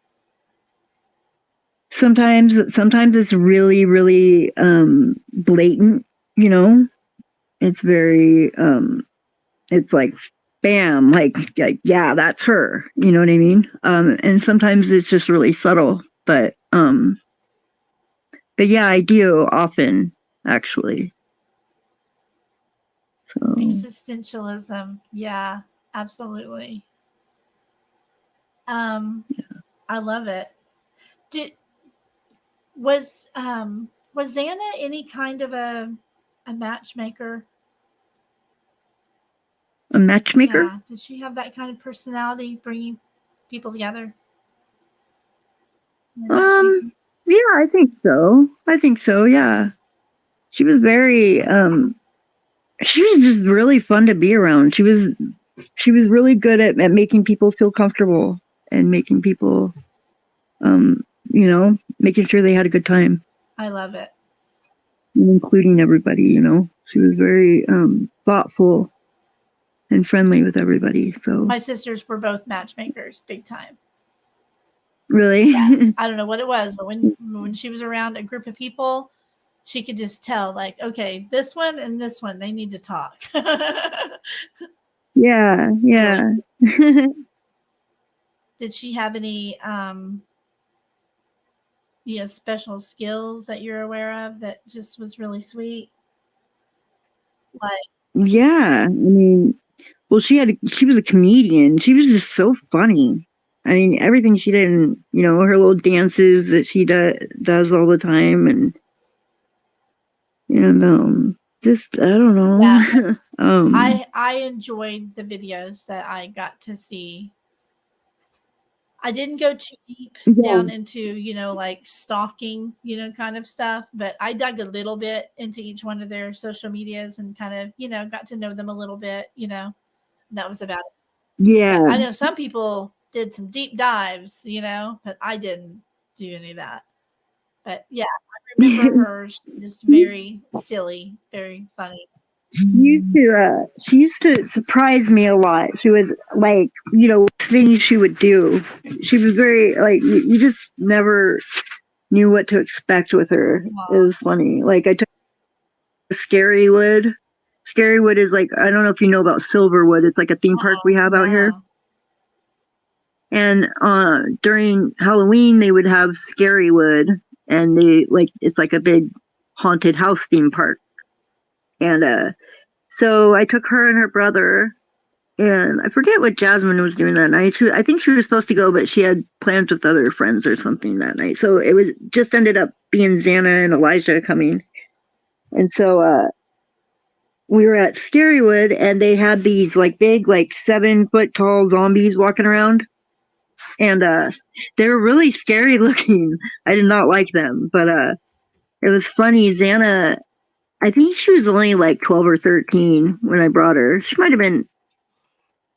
sometimes it's really, really blatant, It's very it's like bam, like yeah, that's her. You know what I mean? And sometimes it's just really subtle, but yeah, I do often, actually. So. Existentialism, yeah, absolutely. I love it. Was Xana any kind of a matchmaker? A matchmaker? Yeah. Did she have that kind of personality, bringing people together? Yeah, I think so. Yeah. She was very she was just really fun to be around. She was really good at making people feel comfortable and making people making sure they had a good time. I love it. Including everybody, She was very thoughtful. and friendly with everybody. So my sisters were both matchmakers, big time. really, Yeah, I don't know what it was, but when she was around a group of people, she could just tell, like, okay, this one and this one, they need to talk. yeah, yeah. Really. Did she have any special skills that you're aware of that just was really sweet? Like, Yeah, I mean, well, she was a comedian. She was just so funny. I mean, everything she did, and her little dances that she does all the time, and just I don't know. yeah, I enjoyed the videos that I got to see. I didn't go too deep down yeah, into, like stalking, kind of stuff, but I dug a little bit into each one of their social medias and kind of, got to know them a little bit, that was about it. yeah. But I know some people did some deep dives, but I didn't do any of that. But yeah, I remember her just very silly, very funny. She used to surprise me a lot. She was like, things she would do. She was very like you just never knew what to expect with her. It was funny. Like I took Scarywood. Scarywood is like, I don't know if you know about Silverwood. It's like a theme park we have out here. No. And during Halloween they would have Scarywood, and it's like a big haunted house theme park. And so I took her and her brother, and I forget what Jasmine was doing that night. I think she was supposed to go, but she had plans with other friends or something that night. So it was just ended up being Xana and Elijah coming. And so we were at Scarywood, and they had these like big, like 7-foot tall zombies walking around. And they were really scary looking. I did not like them, but it was funny. Xana, I think she was only like 12 or 13 when I brought her. She might have been,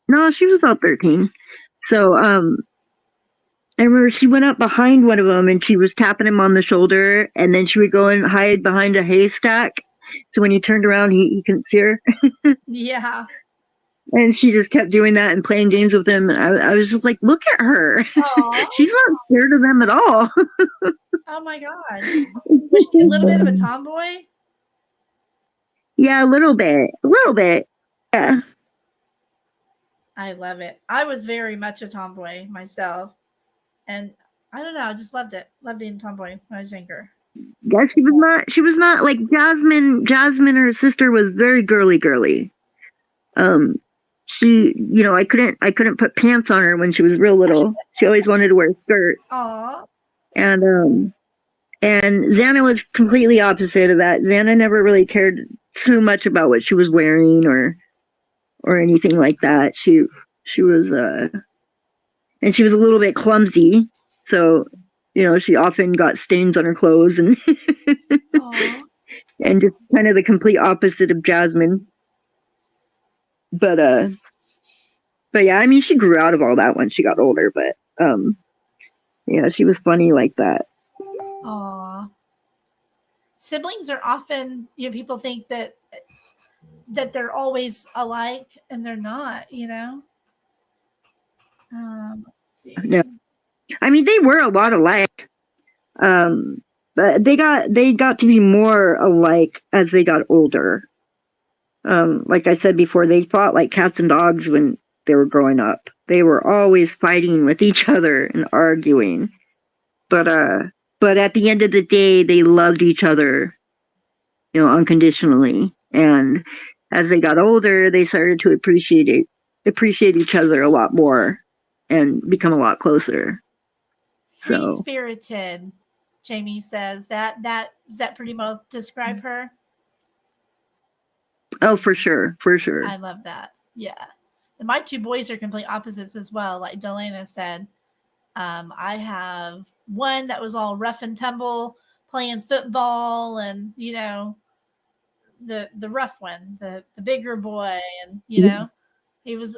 no, she was about 13. So I remember she went up behind one of them and she was tapping him on the shoulder, and then she would go and hide behind a haystack. So when he turned around, he couldn't see her. Yeah. And she just kept doing that and playing games with him. I was just like, look at her. She's not scared of them at all. Oh my god. Was she a little bit of a tomboy? Yeah, a little bit. A little bit. Yeah. I love it. I was very much a tomboy myself. And I don't know, I just loved it. Loved being a tomboy when I was younger. Yeah, she was not like Jasmine, her sister, was very girly. She, I couldn't put pants on her when she was real little. She always wanted to wear a skirt. Aw. And Xana was completely opposite of that. Xana never really cared too much about what she was wearing or anything like that. She was and she was a little bit clumsy, so she often got stains on her clothes and and just kind of the complete opposite of Jasmine. But yeah, I mean, she grew out of all that when she got older, but yeah, she was funny like that. Aw. Siblings are often, people think that they're always alike, and they're not, let's see. No. I mean, they were a lot alike. But they got to be more alike as they got older. Like I said before, they fought like cats and dogs when they were growing up. They were always fighting with each other and arguing. But at the end of the day, they loved each other, unconditionally. And as they got older, they started to appreciate each other a lot more and become a lot closer. Free spirited, Jamie says. Does that pretty much describe her? Oh, for sure. I love that. Yeah. And my two boys are complete opposites as well. Like Delana said, I have one that was all rough and tumble, playing football, and the rough one, the bigger boy, and he was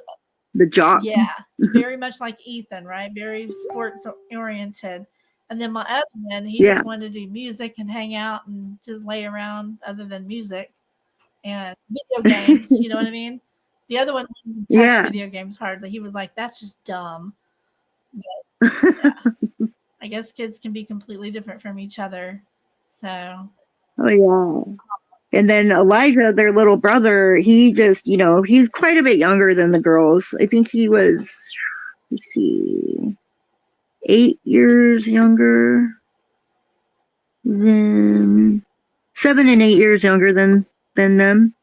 the jock. Yeah, very much like Ethan, right? Very sports oriented. And then my other one, he just wanted to do music and hang out and just lay around other than music and video games. You know what I mean? The other one didn't touch Yeah. video games hardly. He was like, "That's just dumb." But, yeah, I guess kids can be completely different from each other. So. Oh yeah. And then Elijah, their little brother, he just, he's quite a bit younger than the girls. I think he was, let's see, 8 years younger than 7 and 8 years younger than them.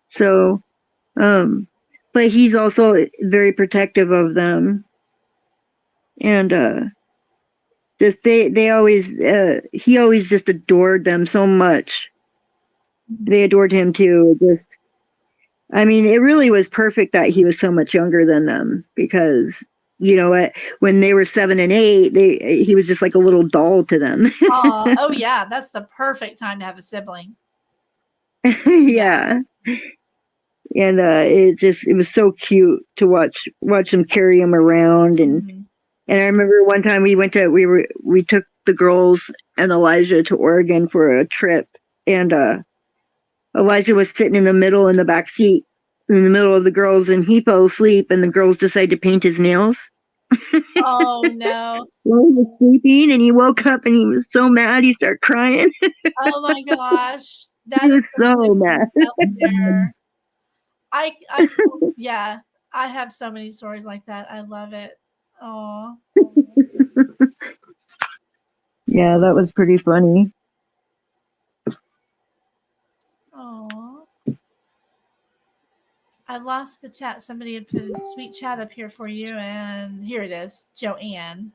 So, but he's also very protective of them, and just they always he always just adored them so much. They adored him too. Just, I mean, it really was perfect that he was so much younger than them, because when they were 7 and 8, he was just like a little doll to them. Oh yeah, that's the perfect time to have a sibling. Yeah. And it was so cute to watch them carry him around, and I remember one time we took the girls and Elijah to Oregon for a trip, and Elijah was sitting in the back seat in the middle of the girls, and he fell asleep, and the girls decided to paint his nails. Oh no. Well, he was sleeping and he woke up and he was so mad he started crying. Oh my gosh. He was so mad. Yeah, I have so many stories like that. I love it. Oh. Yeah, that was pretty funny. Oh. I lost the chat. Somebody had put a sweet chat up here for you, and here it is. Joanne.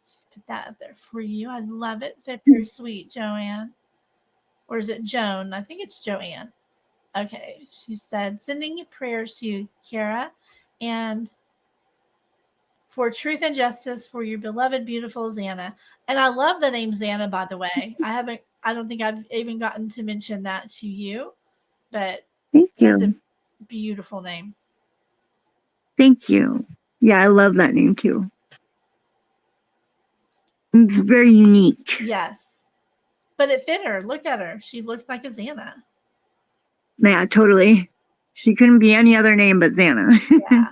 Just put that up there for you. I love it. Very sweet, Joanne. Or is it Joan? I think it's Joanne. Okay. She said, sending you prayers to you, Cara, and for truth and justice for your beloved, beautiful Xana. And I love the name Xana, by the way. I don't think I've even gotten to mention that to you, but thank you. That's a beautiful name. Thank you. Yeah, I love that name too. It's very unique. Yes. But it fit her. Look at her. She looks like a Xana. Yeah, totally. She couldn't be any other name but Xana. Yeah.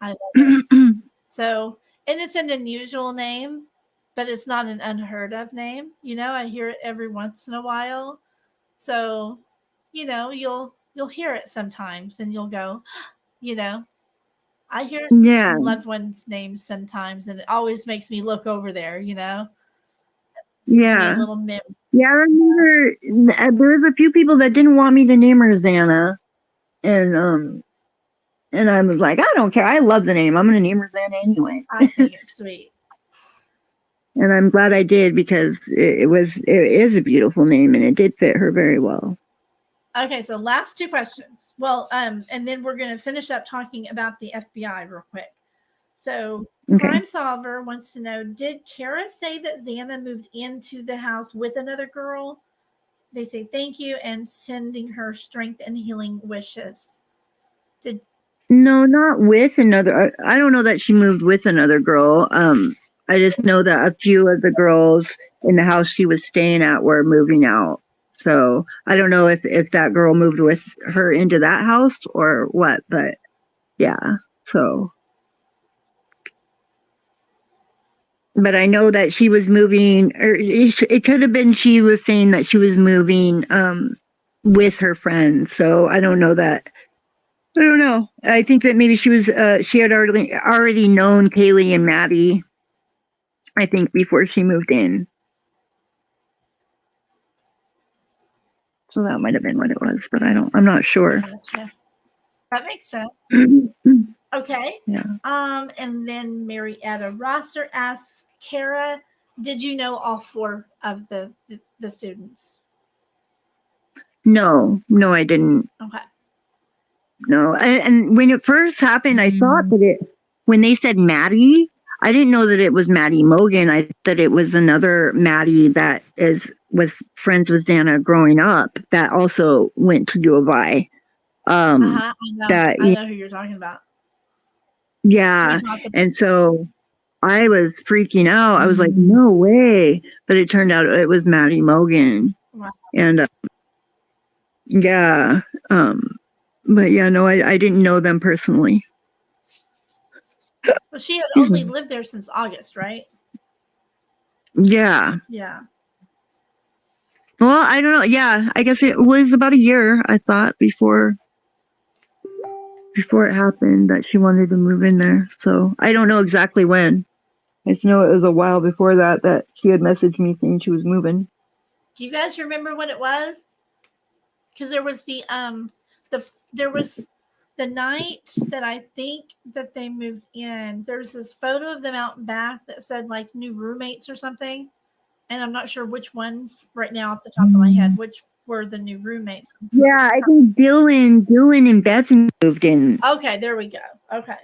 I love it. So, and it's an unusual name, but it's not an unheard of name. I hear it every once in a while. So, you'll hear it sometimes and you'll go, I hear loved ones' names sometimes, and it always makes me look over there, Yeah. A little memory. Yeah, I remember there was a few people that didn't want me to name her Xana, and I was like, I don't care. I love the name. I'm going to name her Xana anyway. I think it's sweet. And I'm glad I did, because it is a beautiful name and it did fit her very well. Okay, so last two questions. Well, and then we're going to finish up talking about the FBI real quick. So, Crime Solver wants to know, did Cara say that Xana moved into the house with another girl? They say thank you and sending her strength and healing wishes. No, not with another. I don't know that she moved with another girl. I just know that a few of the girls in the house she was staying at were moving out. So I don't know if that girl moved with her into that house or what, but yeah. So, but I know that she was moving, or it could have been she was saying that she was moving with her friends. So I don't know that. I don't know. I think that maybe she had already known Kaylee and Maddie, I think, before she moved in. So that might have been what it was, but I'm not sure. Gotcha. That makes sense. Okay. Yeah. And then Marietta Rosser asks, Cara, did you know all four of the students? No, I didn't. Okay. No, and when it first happened, I thought that when they said Maddie, I didn't know that it was Maddie Mogan. I thought it was another Maddie that was friends with Xana growing up that also went to U of I. I know who you're talking about. Yeah, and so I was freaking out. I was like, no way. But it turned out it was Maddie Mogan. Wow. And yeah. But yeah, no, I didn't know them personally. Well, she had Excuse only me. lived there since August, right? Yeah. Yeah. Well, I don't know. Yeah, I guess it was about a year, I thought, before it happened that she wanted to move in there. So I don't know exactly when. I just know it was a while before that she had messaged me saying she was moving. Do you guys remember what it was? Because there was there was the night that I think that they moved in. There's this photo of them out back that said like new roommates or something, and I'm not sure which ones right now off the top of my head, which were the new roommates. Yeah, I think Dylan and Bethany moved in. Okay, there we go. Okay.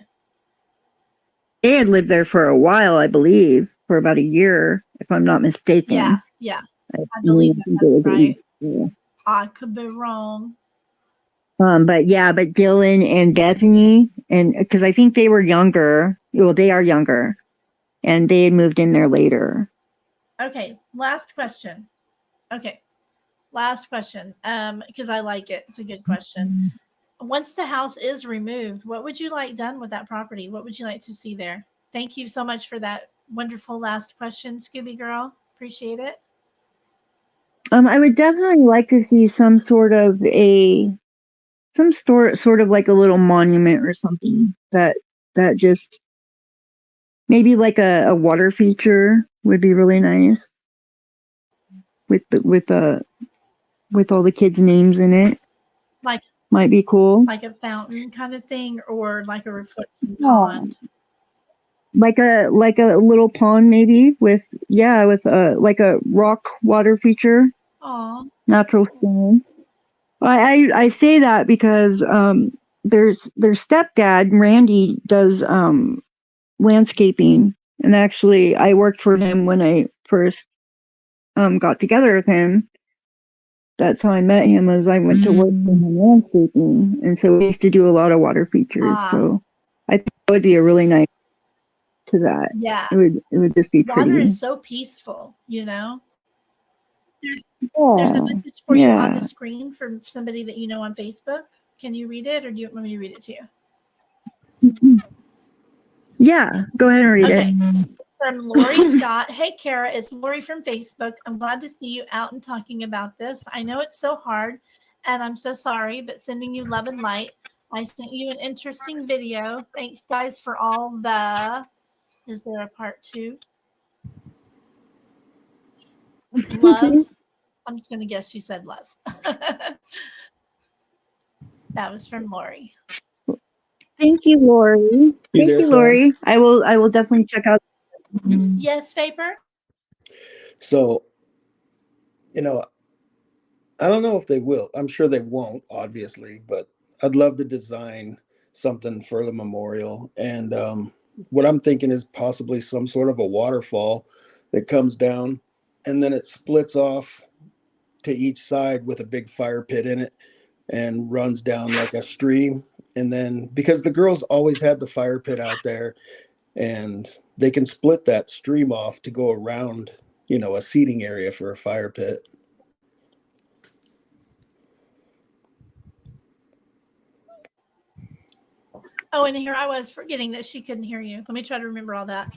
They had lived there for a while, I believe, for about a year, if I'm not mistaken. Yeah. I I believe that that's right. Yeah. I could be wrong. But Dylan and Bethany, and because I think they were younger. Well, they are younger, and they had moved in there later. Okay, last question. Okay, last question. Because I like it. It's a good question. Once the house is removed, what would you like done with that property? What would you like to see there? Thank you so much for that wonderful last question, Scooby Girl. Appreciate it. I would definitely like to see some sort of sort of like a little monument or something that just maybe like a water feature would be really nice with all the kids' names in it. Like Might be cool. like a fountain kind of thing, or like a reflection Yeah. pond. Like a little pond maybe with like a rock water feature. Aw. Natural scenery. I say that because their stepdad Randy does landscaping, and actually I worked for him when I first got together with him. That's how I met him. As I went to work for him landscaping, and so we used to do a lot of water features. So I think that would be a really nice to that. Yeah. It would just be Water pretty. is so peaceful, you know? There's a Yeah. message for you on the Yeah. screen from somebody that you know on Facebook. Can you read it, or do you want me to read it to you? Yeah. Go ahead and read Okay. it. From Lori Scott. Hey, Cara, it's Lori from Facebook. I'm glad to see you out and talking about this. I know it's so hard, and I'm so sorry, but sending you love and light. I sent you an interesting video. Thanks, guys, for all the. Is there a part 2? Love. I'm just going to guess she said love. That was from Lori. Thank you, Lori. Thank you, Lori. I will definitely check out. Yes, Vapor? So, I don't know if they will. I'm sure they won't, obviously, but I'd love to design something for the memorial. And what I'm thinking is possibly some sort of a waterfall that comes down and then it splits off to each side with a big fire pit in it and runs down like a stream. And then because the girls always had the fire pit out there, and they can split that stream off to go around, a seating area for a fire pit. Oh, and here I was forgetting that she couldn't hear you. Let me try to remember all that.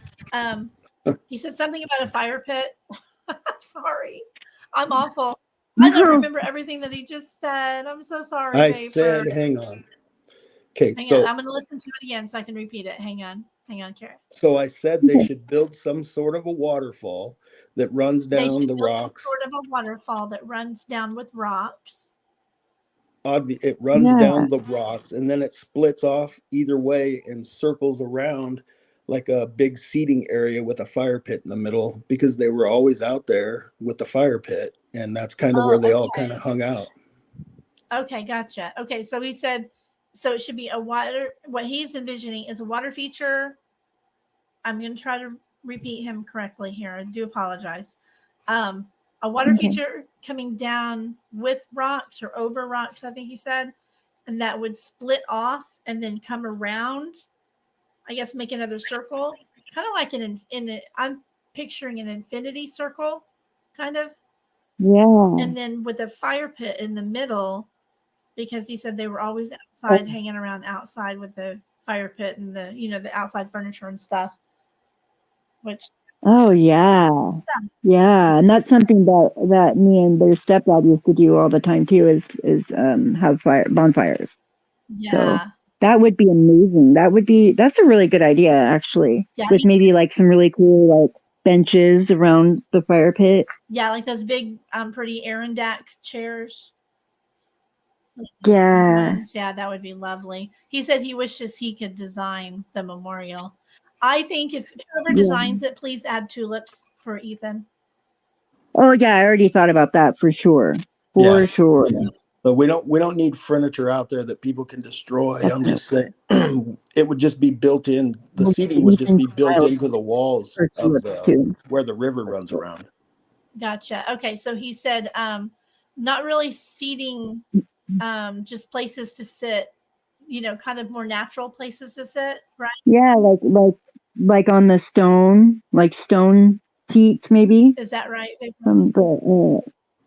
He said something about a fire pit. I'm sorry. I'm awful. I don't remember everything that he just said. I'm so sorry, I Vapor. said, hang on. Okay, Hang so on. I'm going to listen to it again so I can repeat it. Hang on, Kara. So I said they should build some sort of a waterfall that runs They down should the build some rocks. sort of a waterfall that runs down with rocks. It runs down the rocks and then it splits off either way and circles around like a big seating area with a fire pit in the middle, because they were always out there with the fire pit, and that's kind of where they all kind of hung out. Okay, gotcha. Okay, so he said, so it should be a water. What he's envisioning is a water feature. I'm going to try to repeat him correctly here. I do apologize. A water feature coming down with rocks or over rocks, I think he said, and that would split off and then come around. I guess make another circle, kind of like I'm picturing an infinity circle, kind of. Yeah. And then with a fire pit in the middle, because he said they were always outside, hanging around outside with the fire pit and the the outside furniture and stuff. Which Oh yeah, and that's something that me and their stepdad used to do all the time too. Is have bonfires. So yeah, that would be amazing. That's a really good idea actually. yeah, With maybe like some really cool like benches around the fire pit. yeah, like those big, pretty Arondack chairs. Yeah. Ones. Yeah, that would be lovely. He said he wishes he could design the memorial. I think if whoever Yeah. designs it, please add tulips for Ethan. Oh yeah, I already thought about that for sure. For sure. But we don't need furniture out there that people can destroy. I'm just saying it would just be built in. The seating would just be built into the walls of the where the river runs around. Gotcha. Okay, so he said not really seating, just places to sit, kind of more natural places to sit, right? Yeah, like on the stone, like stone seats maybe. Is that right?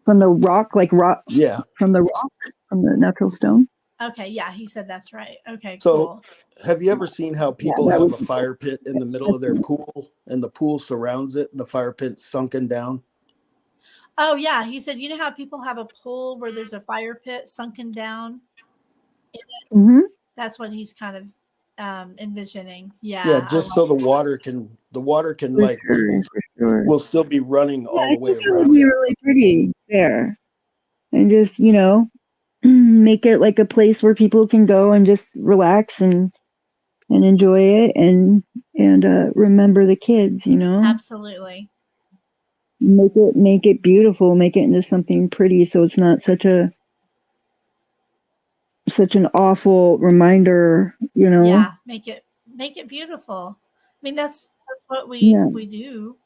From the rock, like rock. Yeah. From the natural stone. Okay, yeah, he said that's right. Okay, so, cool. Have you ever seen how people have a fire pit in the middle of their pool and the pool surrounds it and the fire pit's sunken down? Oh yeah, he said, you know how people have a pool where there's a fire pit sunken down? Mm-hmm. That's what he's kind of envisioning. Yeah. Yeah, just so the water can like sure. will still be running all the way around. It would be really pretty there. And just, make it like a place where people can go and just relax and enjoy it and remember the kids, Absolutely. Make it beautiful, make it into something pretty so it's not such an awful reminder, Yeah, make it beautiful. I mean, that's what we do,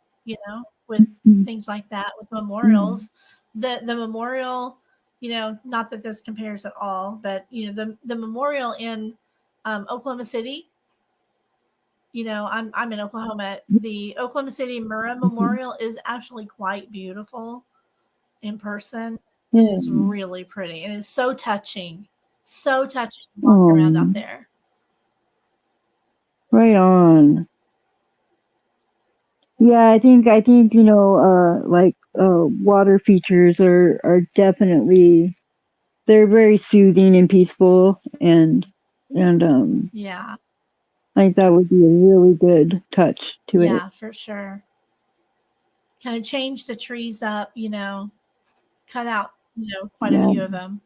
with things like that, with memorials. The memorial, not that this compares at all, but the memorial in Oklahoma City. I'm in Oklahoma. The Oklahoma City Murrah Memorial is actually quite beautiful in person. It is really pretty. It is so touching. So touching walking around out there. Right on. Yeah, I think water features are definitely, they're very soothing and peaceful and yeah. I think that would be a really good touch to it. Yeah, for sure. Kind of change the trees up, cut out, quite a few of them.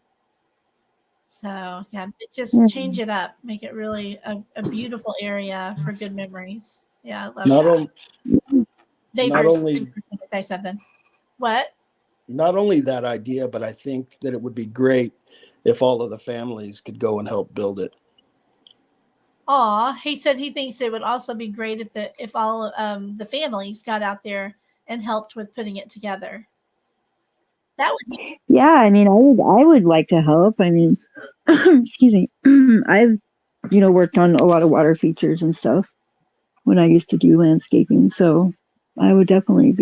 So yeah, just change it up, make it really a beautiful area for good memories. Yeah, I love that. Not only say something. What? Not only that idea, but I think that it would be great if all of the families could go and help build it. He said he thinks it would also be great if all the families got out there and helped with putting it together. That would be. Yeah, I mean, I would like to help. I mean, excuse me. I've worked on a lot of water features and stuff when I used to do landscaping, so I would definitely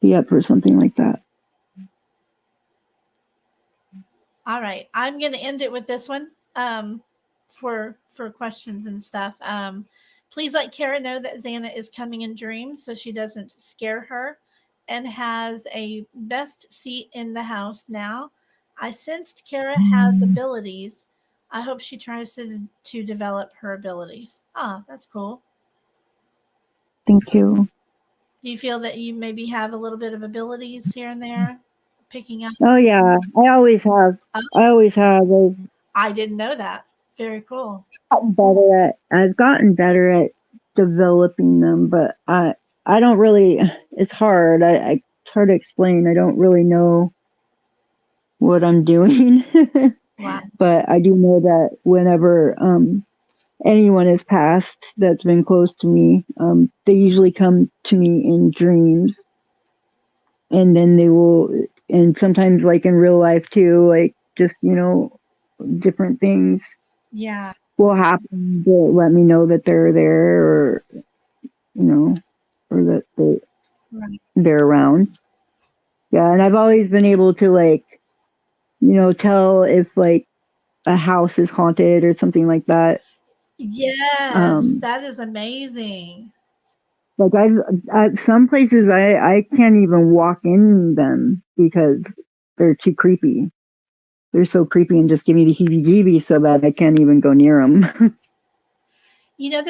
be up for something like that. All right, I'm going to end it with this one for questions and stuff. Please let Cara know that Xana is coming in dreams so she doesn't scare her, and has a best seat in the house now. I sensed Cara has abilities. I hope she tries to develop her abilities. That's cool. Thank you. Do you feel that you maybe have a little bit of abilities here and there, picking up? Oh yeah, I always have. I didn't know that. Very cool. I've gotten better at developing them, but I don't really. It's hard. It's hard to explain. I don't really know what I'm doing. Wow. But I do know that whenever anyone has passed that's been close to me, they usually come to me in dreams, and then they will, and sometimes like in real life too, like just different things. Yeah. Will happen to let me know that they're there, or or that they're around. Yeah, and I've always been able to tell if a house is haunted or something like that. Yes, that is amazing. Like some places I can't even walk in them because they're too creepy. They're so creepy and just give me the heebie-jeebies so bad I can't even go near them. You know,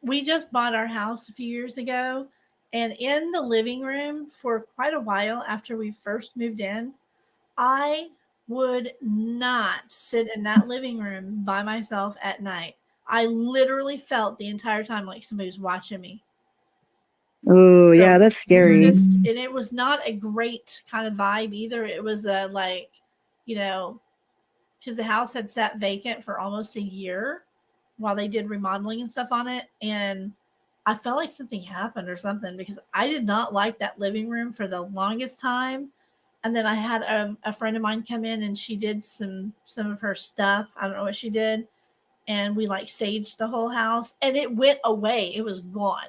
we just bought our house a few years ago, and in the living room for quite a while after we first moved in, I would not sit in that living room by myself at night. I literally felt the entire time like somebody was watching me. Oh yeah, The that's scary. weirdest, and it was not a great kind of vibe either. It was a like, you know, because the house had sat vacant for almost a year while they did remodeling and stuff on it, and I felt like something happened or something because I did not like that living room for the longest time. And then I had a friend of mine come in and she did some of her stuff. I don't know what she did, and we like saged the whole house, and it went away. It was gone.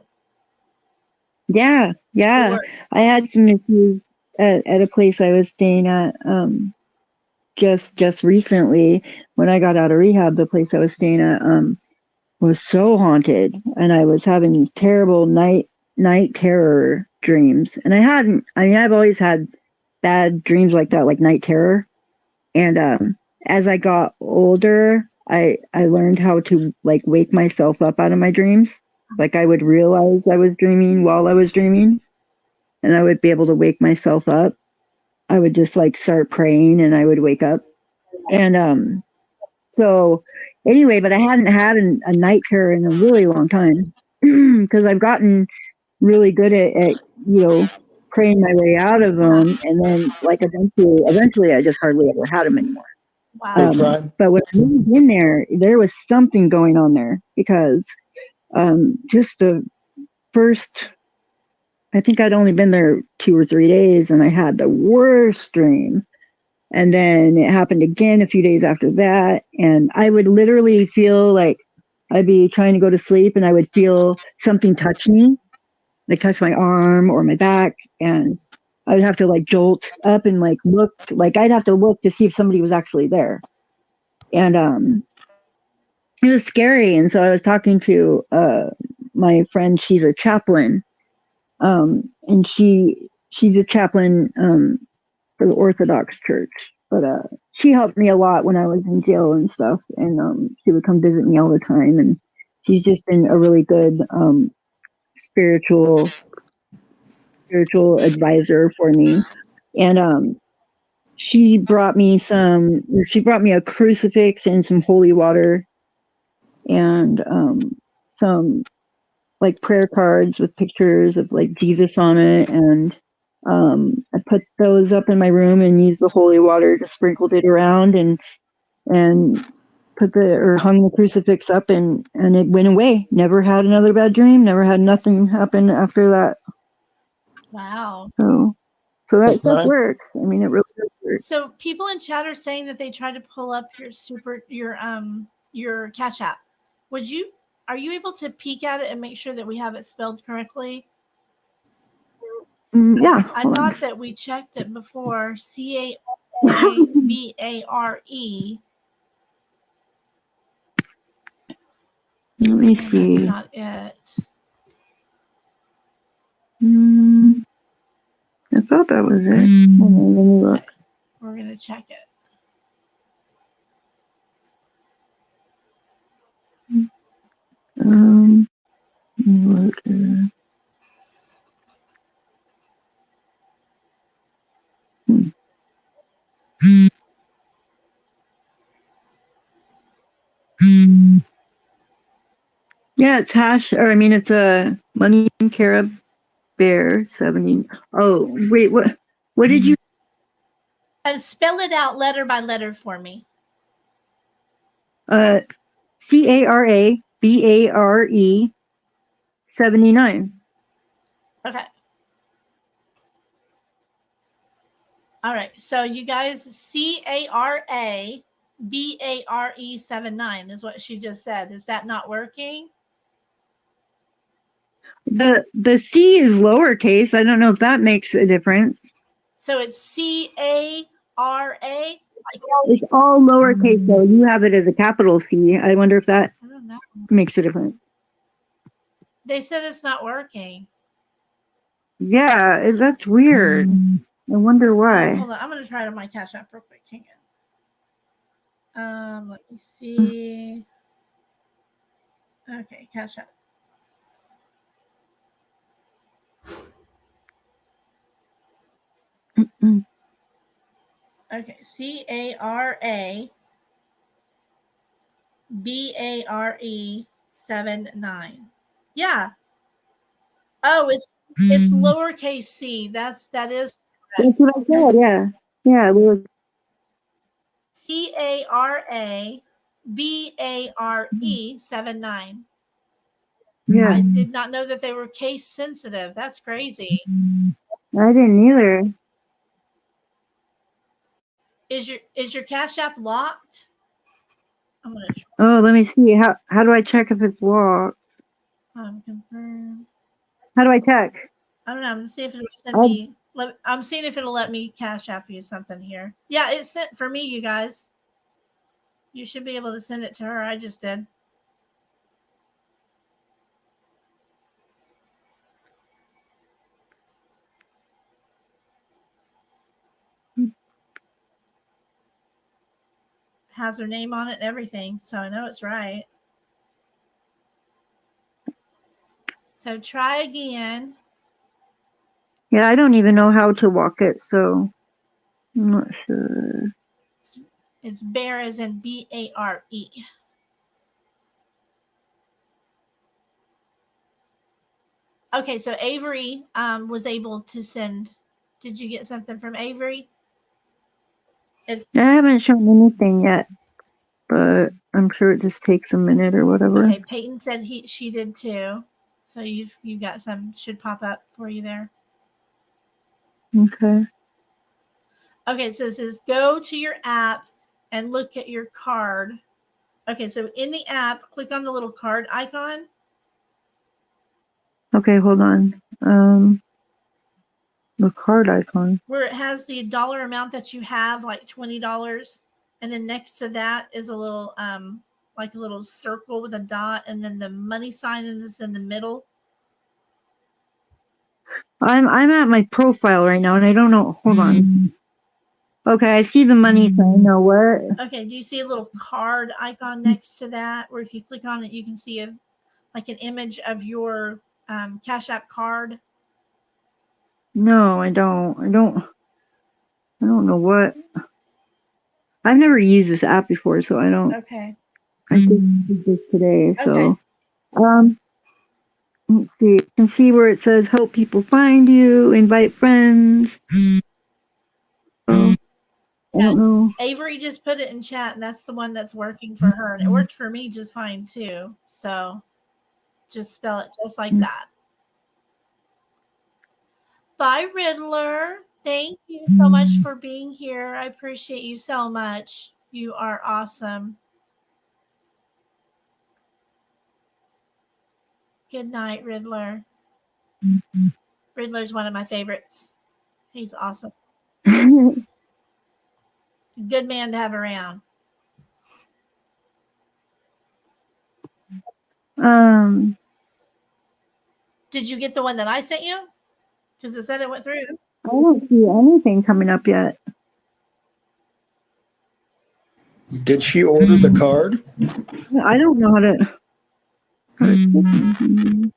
Yeah, yeah. Or I had some issues at a place I was staying at just recently when I got out of rehab. The place I was staying at was so haunted, and I was having these terrible night terror dreams. And I mean, I've always had bad dreams like that, like night terror. And as I got older, I learned how to like wake myself up out of my dreams. Like I would realize I was dreaming while I was dreaming, and I would be able to wake myself up. I would just like start praying, and I would wake up. And so anyway, but I hadn't had a night terror in a really long time because I've gotten really good at praying my way out of them, and then like eventually I just hardly ever had them anymore. Hey, wow. Crime. But when I moved in there was something going on there because just the first, I think I'd only been there 2 or 3 days, and I had the worst dream. And then it happened again a few days after that, and I would literally feel like I'd be trying to go to sleep, and I would feel something touch me, like touch my arm or my back, and I would have to like jolt up and like look, like I'd have to look to see if somebody was actually there. And it was scary. And so I was talking to my friend. She's a chaplain, and she's a chaplain for the Orthodox Church. But she helped me a lot when I was in jail and stuff, and she would come visit me all the time. And she's just been a really good spiritual spiritual advisor for me. And she brought me a crucifix and some holy water, and some like prayer cards with pictures of like Jesus on it. And I put those up in my room and used the holy water to sprinkle it around, and hung the crucifix up, and it went away. Never had another bad dream, never had nothing happen after that. Wow. So Hey, that stuff Crime. works. I mean, it really does work. So people in chat are saying that they tried to pull up your Cash App. Would you are you able to peek at it and make sure that we have it spelled correctly? Yeah, I hold thought that we checked it before. CARABARE. let me And that's see. not it. I thought that was it. Hold on, let me look. Okay. We're gonna check it. Let me look. Yeah, it's it's a money Cara Bear 70. Oh, wait, what did you? Spell it out letter by letter for me. Uh, CARABARE 79. Okay. All right. So you guys, CARABARE 79 is what she just said. Is that not working? The C is lowercase. I don't know if that makes a difference. So it's CARA. It's all lowercase though. You have it as a capital C. I wonder if that I don't know. makes a difference. They said it's not working. Yeah, that's weird. I wonder why. Hold on, I'm gonna try it on my Cash App real quick. Hang on. Let me see. Okay, Cash App. Okay, CARABARE79. Yeah. Oh, it's lowercase c. That is. That's what I said. Yeah, yeah. CARABARE79. Yeah. I did not know that they were case sensitive. That's crazy. I didn't either. Is your Cash App locked? I'm gonna try. Oh, let me see. How do I check if it's locked? Confirm. How do I check? I don't know. I'm gonna see if it'll send me. I'm seeing if it'll let me Cash App you something here. Yeah, it sent for me, you guys. You should be able to send it to her. I just did. Has her name on it and everything, so I know it's right. So try again. Yeah, I don't even know how to lock it, so I'm not sure. It's Bear as in BARE. Okay, so Avery was able to send. Did you get something from Avery? I haven't shown anything yet, but I'm sure it just takes a minute or whatever. Okay, Peyton said she did too. So you've got some should pop up for you there. Okay. Okay, so it says go to your app and look at your card. Okay, so in the app, click on the little card icon. Okay, hold on. The card icon. Where it has the dollar amount that you have, like $20, and then next to that is a little like a little circle with a dot, and then the money sign is in the middle. I'm at my profile right now and I don't know. Hold on. Okay, I see the money sign. No, what? Okay, do you see a little card icon next to that? Where if you click on it, you can see like an image of your Cash App card. No, I don't. I don't know what. I've never used this app before, so I don't. Okay. I just did this today, so. Okay. Let's see. You can see where it says help people find you, invite friends. I don't know. Avery just put it in chat, and that's the one that's working for her, and it worked for me just fine too. So just spell it just like that. Bye, Riddler. Thank you so much for being here. I appreciate you so much. You are awesome. Good night, Riddler. Riddler's one of my favorites. He's awesome. Good man to have around. Did you get the one that I sent you? Because it said it went through. I don't see anything coming up yet. Did she order the card? I don't know how to.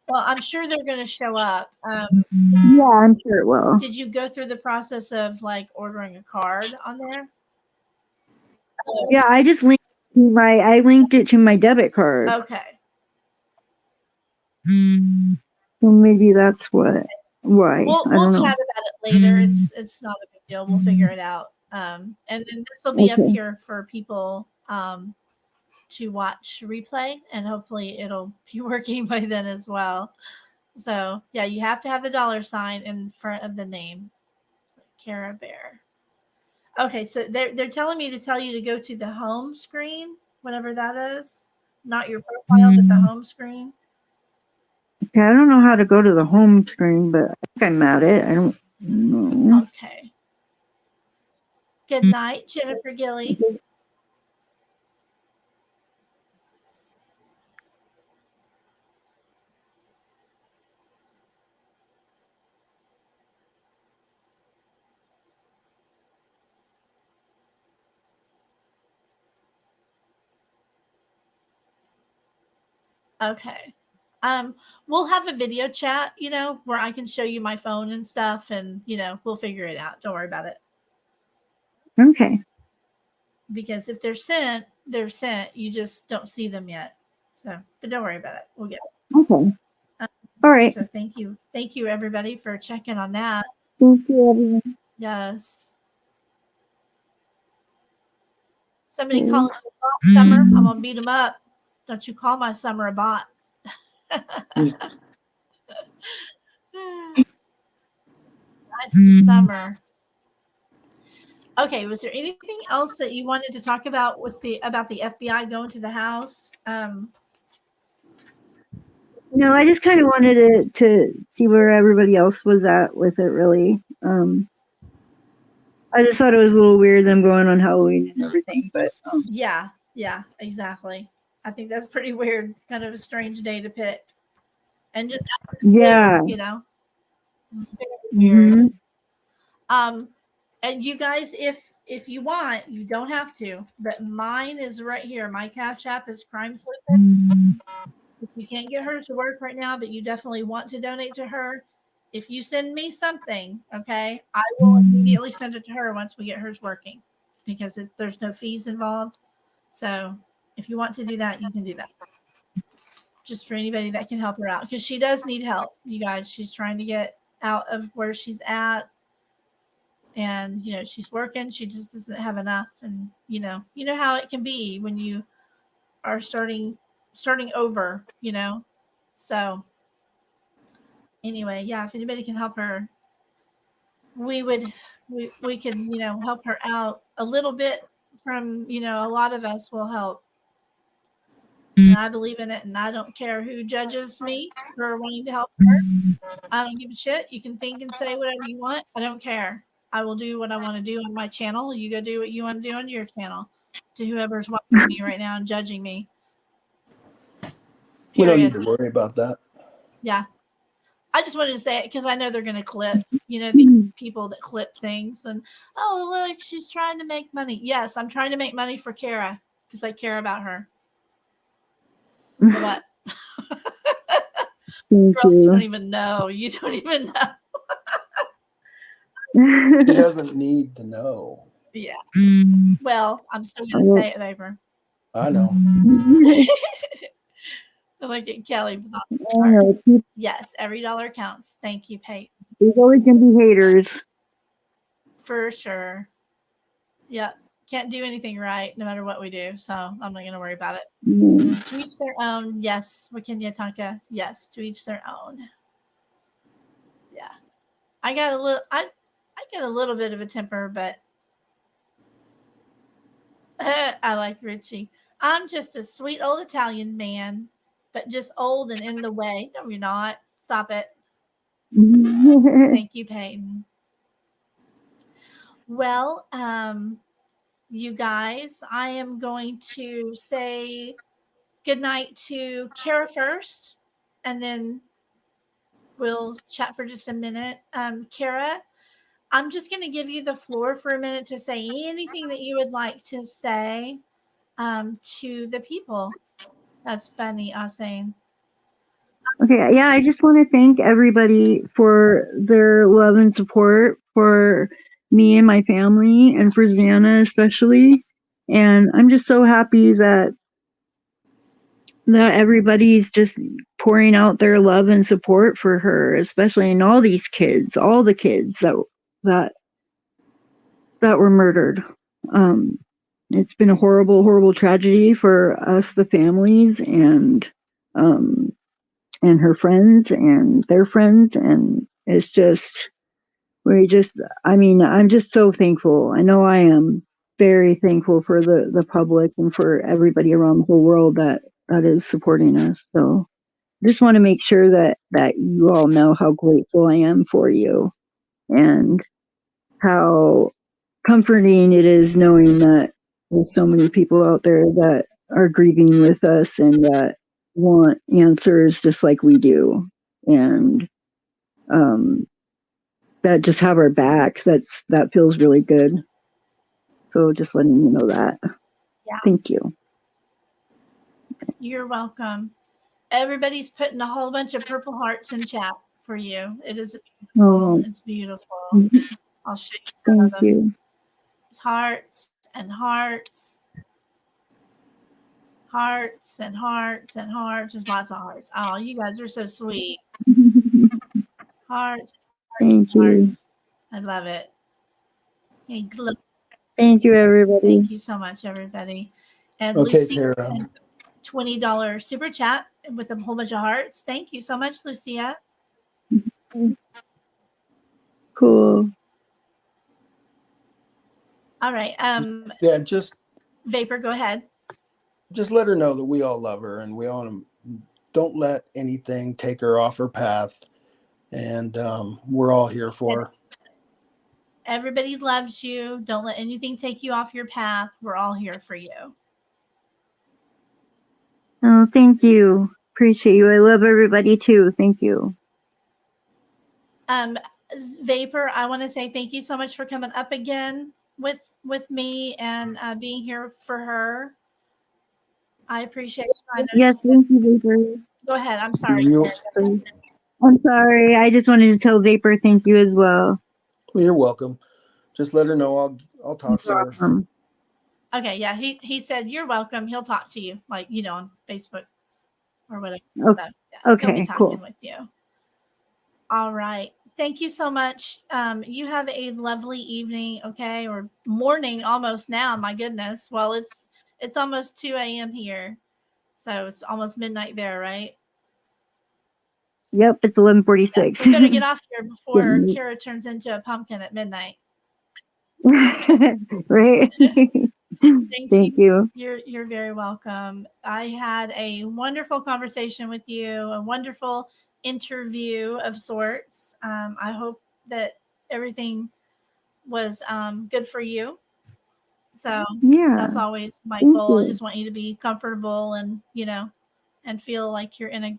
Well, I'm sure they're going to show up. Yeah, I'm sure it will. Did you go through the process of like ordering a card on there? Yeah, I just linked it to my debit card. Okay. So maybe that's why. We'll chat about it later. It's not a big deal. We'll figure it out. And then this will be up here for people to watch replay, and hopefully it'll be working by then as well. So yeah, you have to have the dollar sign in front of the name. Cara Bear. Okay, so they're telling me to tell you to go to the home screen, whatever that is. Not your profile, but the home screen. Okay, I don't know how to go to the home screen, but I think I'm at it. I don't know. Okay. Good night, Jennifer Gilly. Okay. We'll have a video chat, where I can show you my phone and stuff, and we'll figure it out. Don't worry about it. Okay. Because if they're sent, they're sent. You just don't see them yet. So, but don't worry about it. We'll get it. Okay. All right. So thank you everybody for checking on that. Thank you, everyone. Yes. Somebody call it a bot, Summer. I'm gonna beat them up. Don't you call my Summer a bot? Nice Summer. Okay, was there anything else that you wanted to talk about about the FBI going to the house? No, I just kind of wanted to see where everybody else was at with it, really. I just thought it was a little weird them going on Halloween and everything, but yeah, exactly. I think that's pretty weird. Kind of a strange day to pick, and just yeah, very weird. And you guys, if you want, you don't have to, but mine is right here. My Cashapp is CrimeSleuthin. If you can't get her to work right now, but you definitely want to donate to her, if you send me something, okay, I will immediately send it to her once we get hers working, because there's no fees involved. So if you want to do that, you can do that. Just for anybody that can help her out, because she does need help, you guys. She's trying to get out of where she's at, and she's working. She just doesn't have enough, and you know how it can be when you are starting over. So anyway, yeah, if anybody can help her, we can help her out a little bit. From a lot of us will help, and I believe in it, and I don't care who judges me for wanting to help her. I don't give a shit. You can think and say whatever you want. I don't care. I will do what I want to do on my channel. You go do what you want to do on your channel. To whoever's watching me right now and judging me. Period. We don't need to worry about that. Yeah. I just wanted to say it because I know they're going to clip, these people that clip things. And, oh, look, she's trying to make money. Yes, I'm trying to make money for Cara because I care about her. For what? Thank you. You don't even know. You don't even know. She doesn't need to know. Yeah. Well, I'm still going to say it, Vapor. I know. I like it, Kelly. Yes, every dollar counts. Thank you, Pate. There's always going to be haters. For sure. Yep. Can't do anything right no matter what we do, so I'm not going to worry about it. To each their own. Yes, Wakenya Tonka. Yes, to each their own. Yeah. I got a little bit of a temper, but I like Richie. I'm just a sweet old Italian man, but just old and in the way. No, you're not. Stop it. Thank you, Peyton. Well, you guys, I am going to say goodnight to Cara first, and then we'll chat for just a minute. Cara, I'm just going to give you the floor for a minute to say anything that you would like to say to the people. That's funny, Asane. Okay, yeah, I just want to thank everybody for their love and support for me and my family, and for Xana especially. And I'm just so happy that everybody's just pouring out their love and support for her, especially in all the kids that were murdered. It's been a horrible, horrible tragedy for us, the families, and her friends and their friends. And it's just, I'm just so thankful. I know I am very thankful for the public and for everybody around the whole world that is supporting us. So I just want to make sure that you all know how grateful I am for you, and how comforting it is knowing that there's so many people out there that are grieving with us and that want answers just like we do, and that just have our back. That feels really good. So just letting you know that. Yeah. Thank you. You're welcome. Everybody's putting a whole bunch of purple hearts in chat for you. It is beautiful. It's beautiful. I'll show you some of them. Thank you. It's hearts and hearts. Hearts and hearts and hearts. There's lots of hearts. Oh, you guys are so sweet. Hearts. Thank you. Hearts. I love it. Hey, thank you, everybody. Thank you so much, everybody. And Okay, Lucia, Cara. $20 super chat with a whole bunch of hearts. Thank you so much, Lucia. Cool. All right. Yeah, just Vapor, go ahead. Just let her know that we all love her, and we all don't let anything take her off her path, and we're all here for her. Everybody loves you. Don't let anything take you off your path. We're all here for you. Oh, thank you. Appreciate you. I love everybody too. Thank you. Vapor, I want to say thank you so much for coming up again with me and being here for her. I appreciate it. Yes, thank you, Vapor. Go ahead. I'm sorry. I'm sorry. I just wanted to tell Vapor thank you as well. Well, you're welcome. Just let her know I'll talk to her. Okay, yeah. He said you're welcome. He'll talk to you, like on Facebook or whatever. Okay, so, yeah, okay, he'll be talking cool. with you. All right. Thank you so much. You have a lovely evening, okay, or morning almost now. My goodness. Well, it's almost 2 a.m. here, so it's almost midnight there, right? Yep, it's 11:46. We better get off here before Cara turns into a pumpkin at midnight. Right. Thank you. You're very welcome. I had a wonderful conversation with you, a wonderful interview of sorts. I hope that everything was good for you. So yeah, that's always my goal. I just want you to be comfortable and and feel like you're in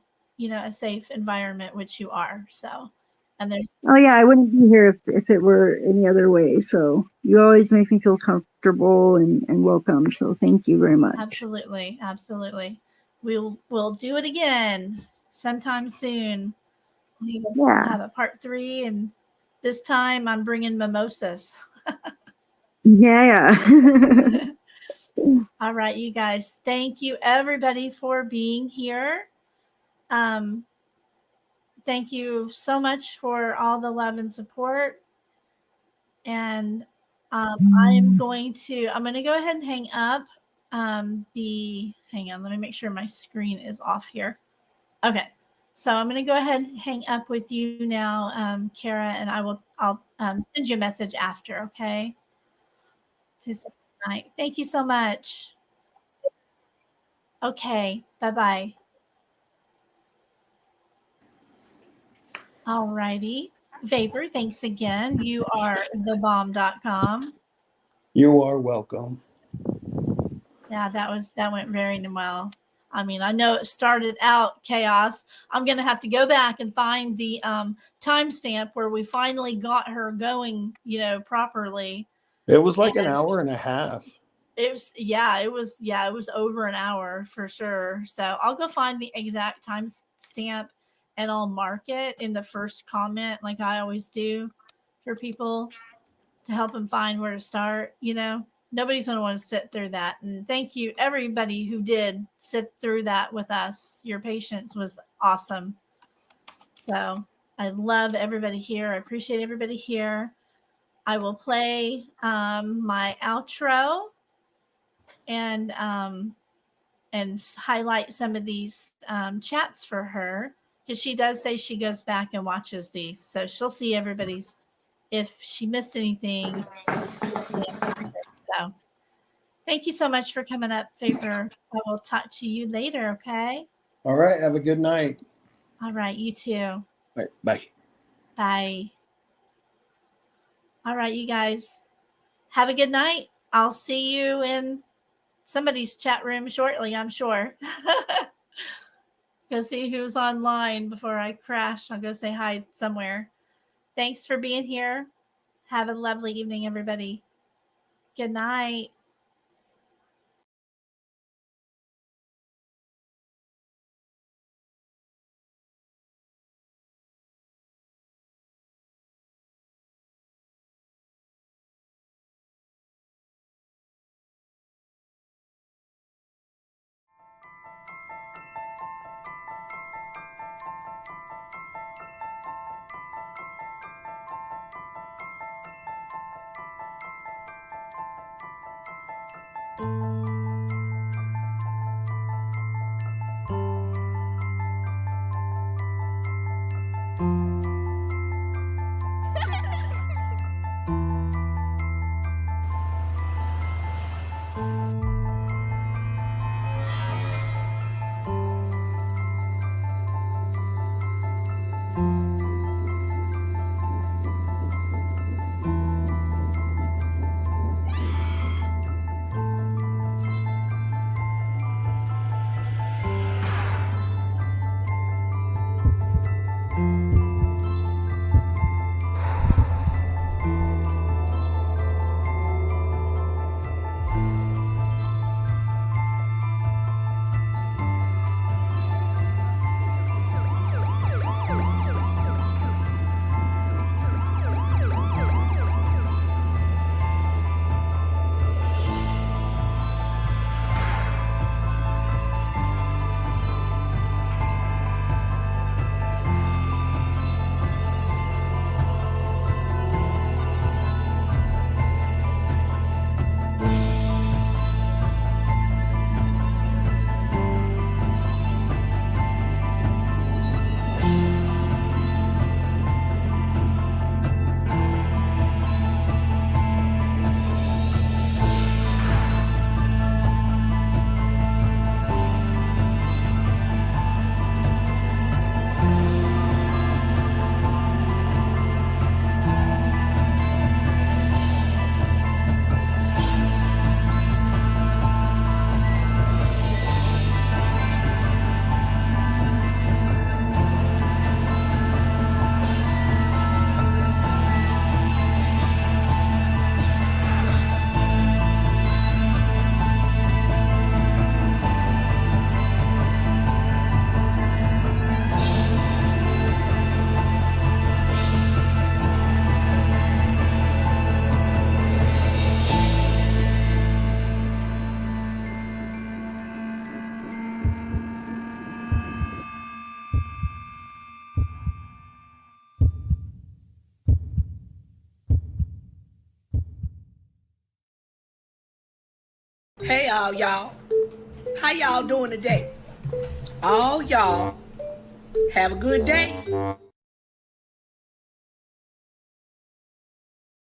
a safe environment, which you are. So, and there's I wouldn't be here if it were any other way. So you always make me feel comfortable and welcome. So thank you very much. Absolutely. We'll do it again sometime soon. We'll have a part 3, and this time I'm bringing mimosas. Yeah. All right, you guys. Thank you, everybody, for being here. Thank you so much for all the love and support. And I'm going to go ahead and hang up. Hang on, let me make sure my screen is off here. Okay. So I'm going to go ahead and hang up with you now, Cara, and I'll send you a message after, okay? To say good night. Thank you so much. Okay. Bye-bye. All righty. Vapor, thanks again. You are thebomb.com. You are welcome. Yeah, that went very well. I mean, I know it started out chaos. I'm going to have to go back and find the timestamp where we finally got her going, properly. It was like an hour and a half. It was over an hour for sure. So I'll go find the exact timestamp and I'll mark it in the first comment like I always do for people to help them find where to start, Nobody's going to want to sit through that. And thank you, everybody who did sit through that with us. Your patience was awesome. So I love everybody here. I appreciate everybody here. I will play my outro and highlight some of these chats for her, because she does say she goes back and watches these. So she'll see everybody's. If she missed anything, so thank you so much for coming up, Vapor. I will talk to you later, okay? All right. Have a good night. All right. You too. All right, bye. Bye. All right, you guys. have a good night. I'll see you in somebody's chat room shortly, I'm sure. Go see who's online before I crash. I'll go say hi somewhere. Thanks for being here. Have a lovely evening, everybody. Good night. Hey all y'all, how y'all doing today? All y'all have a good day.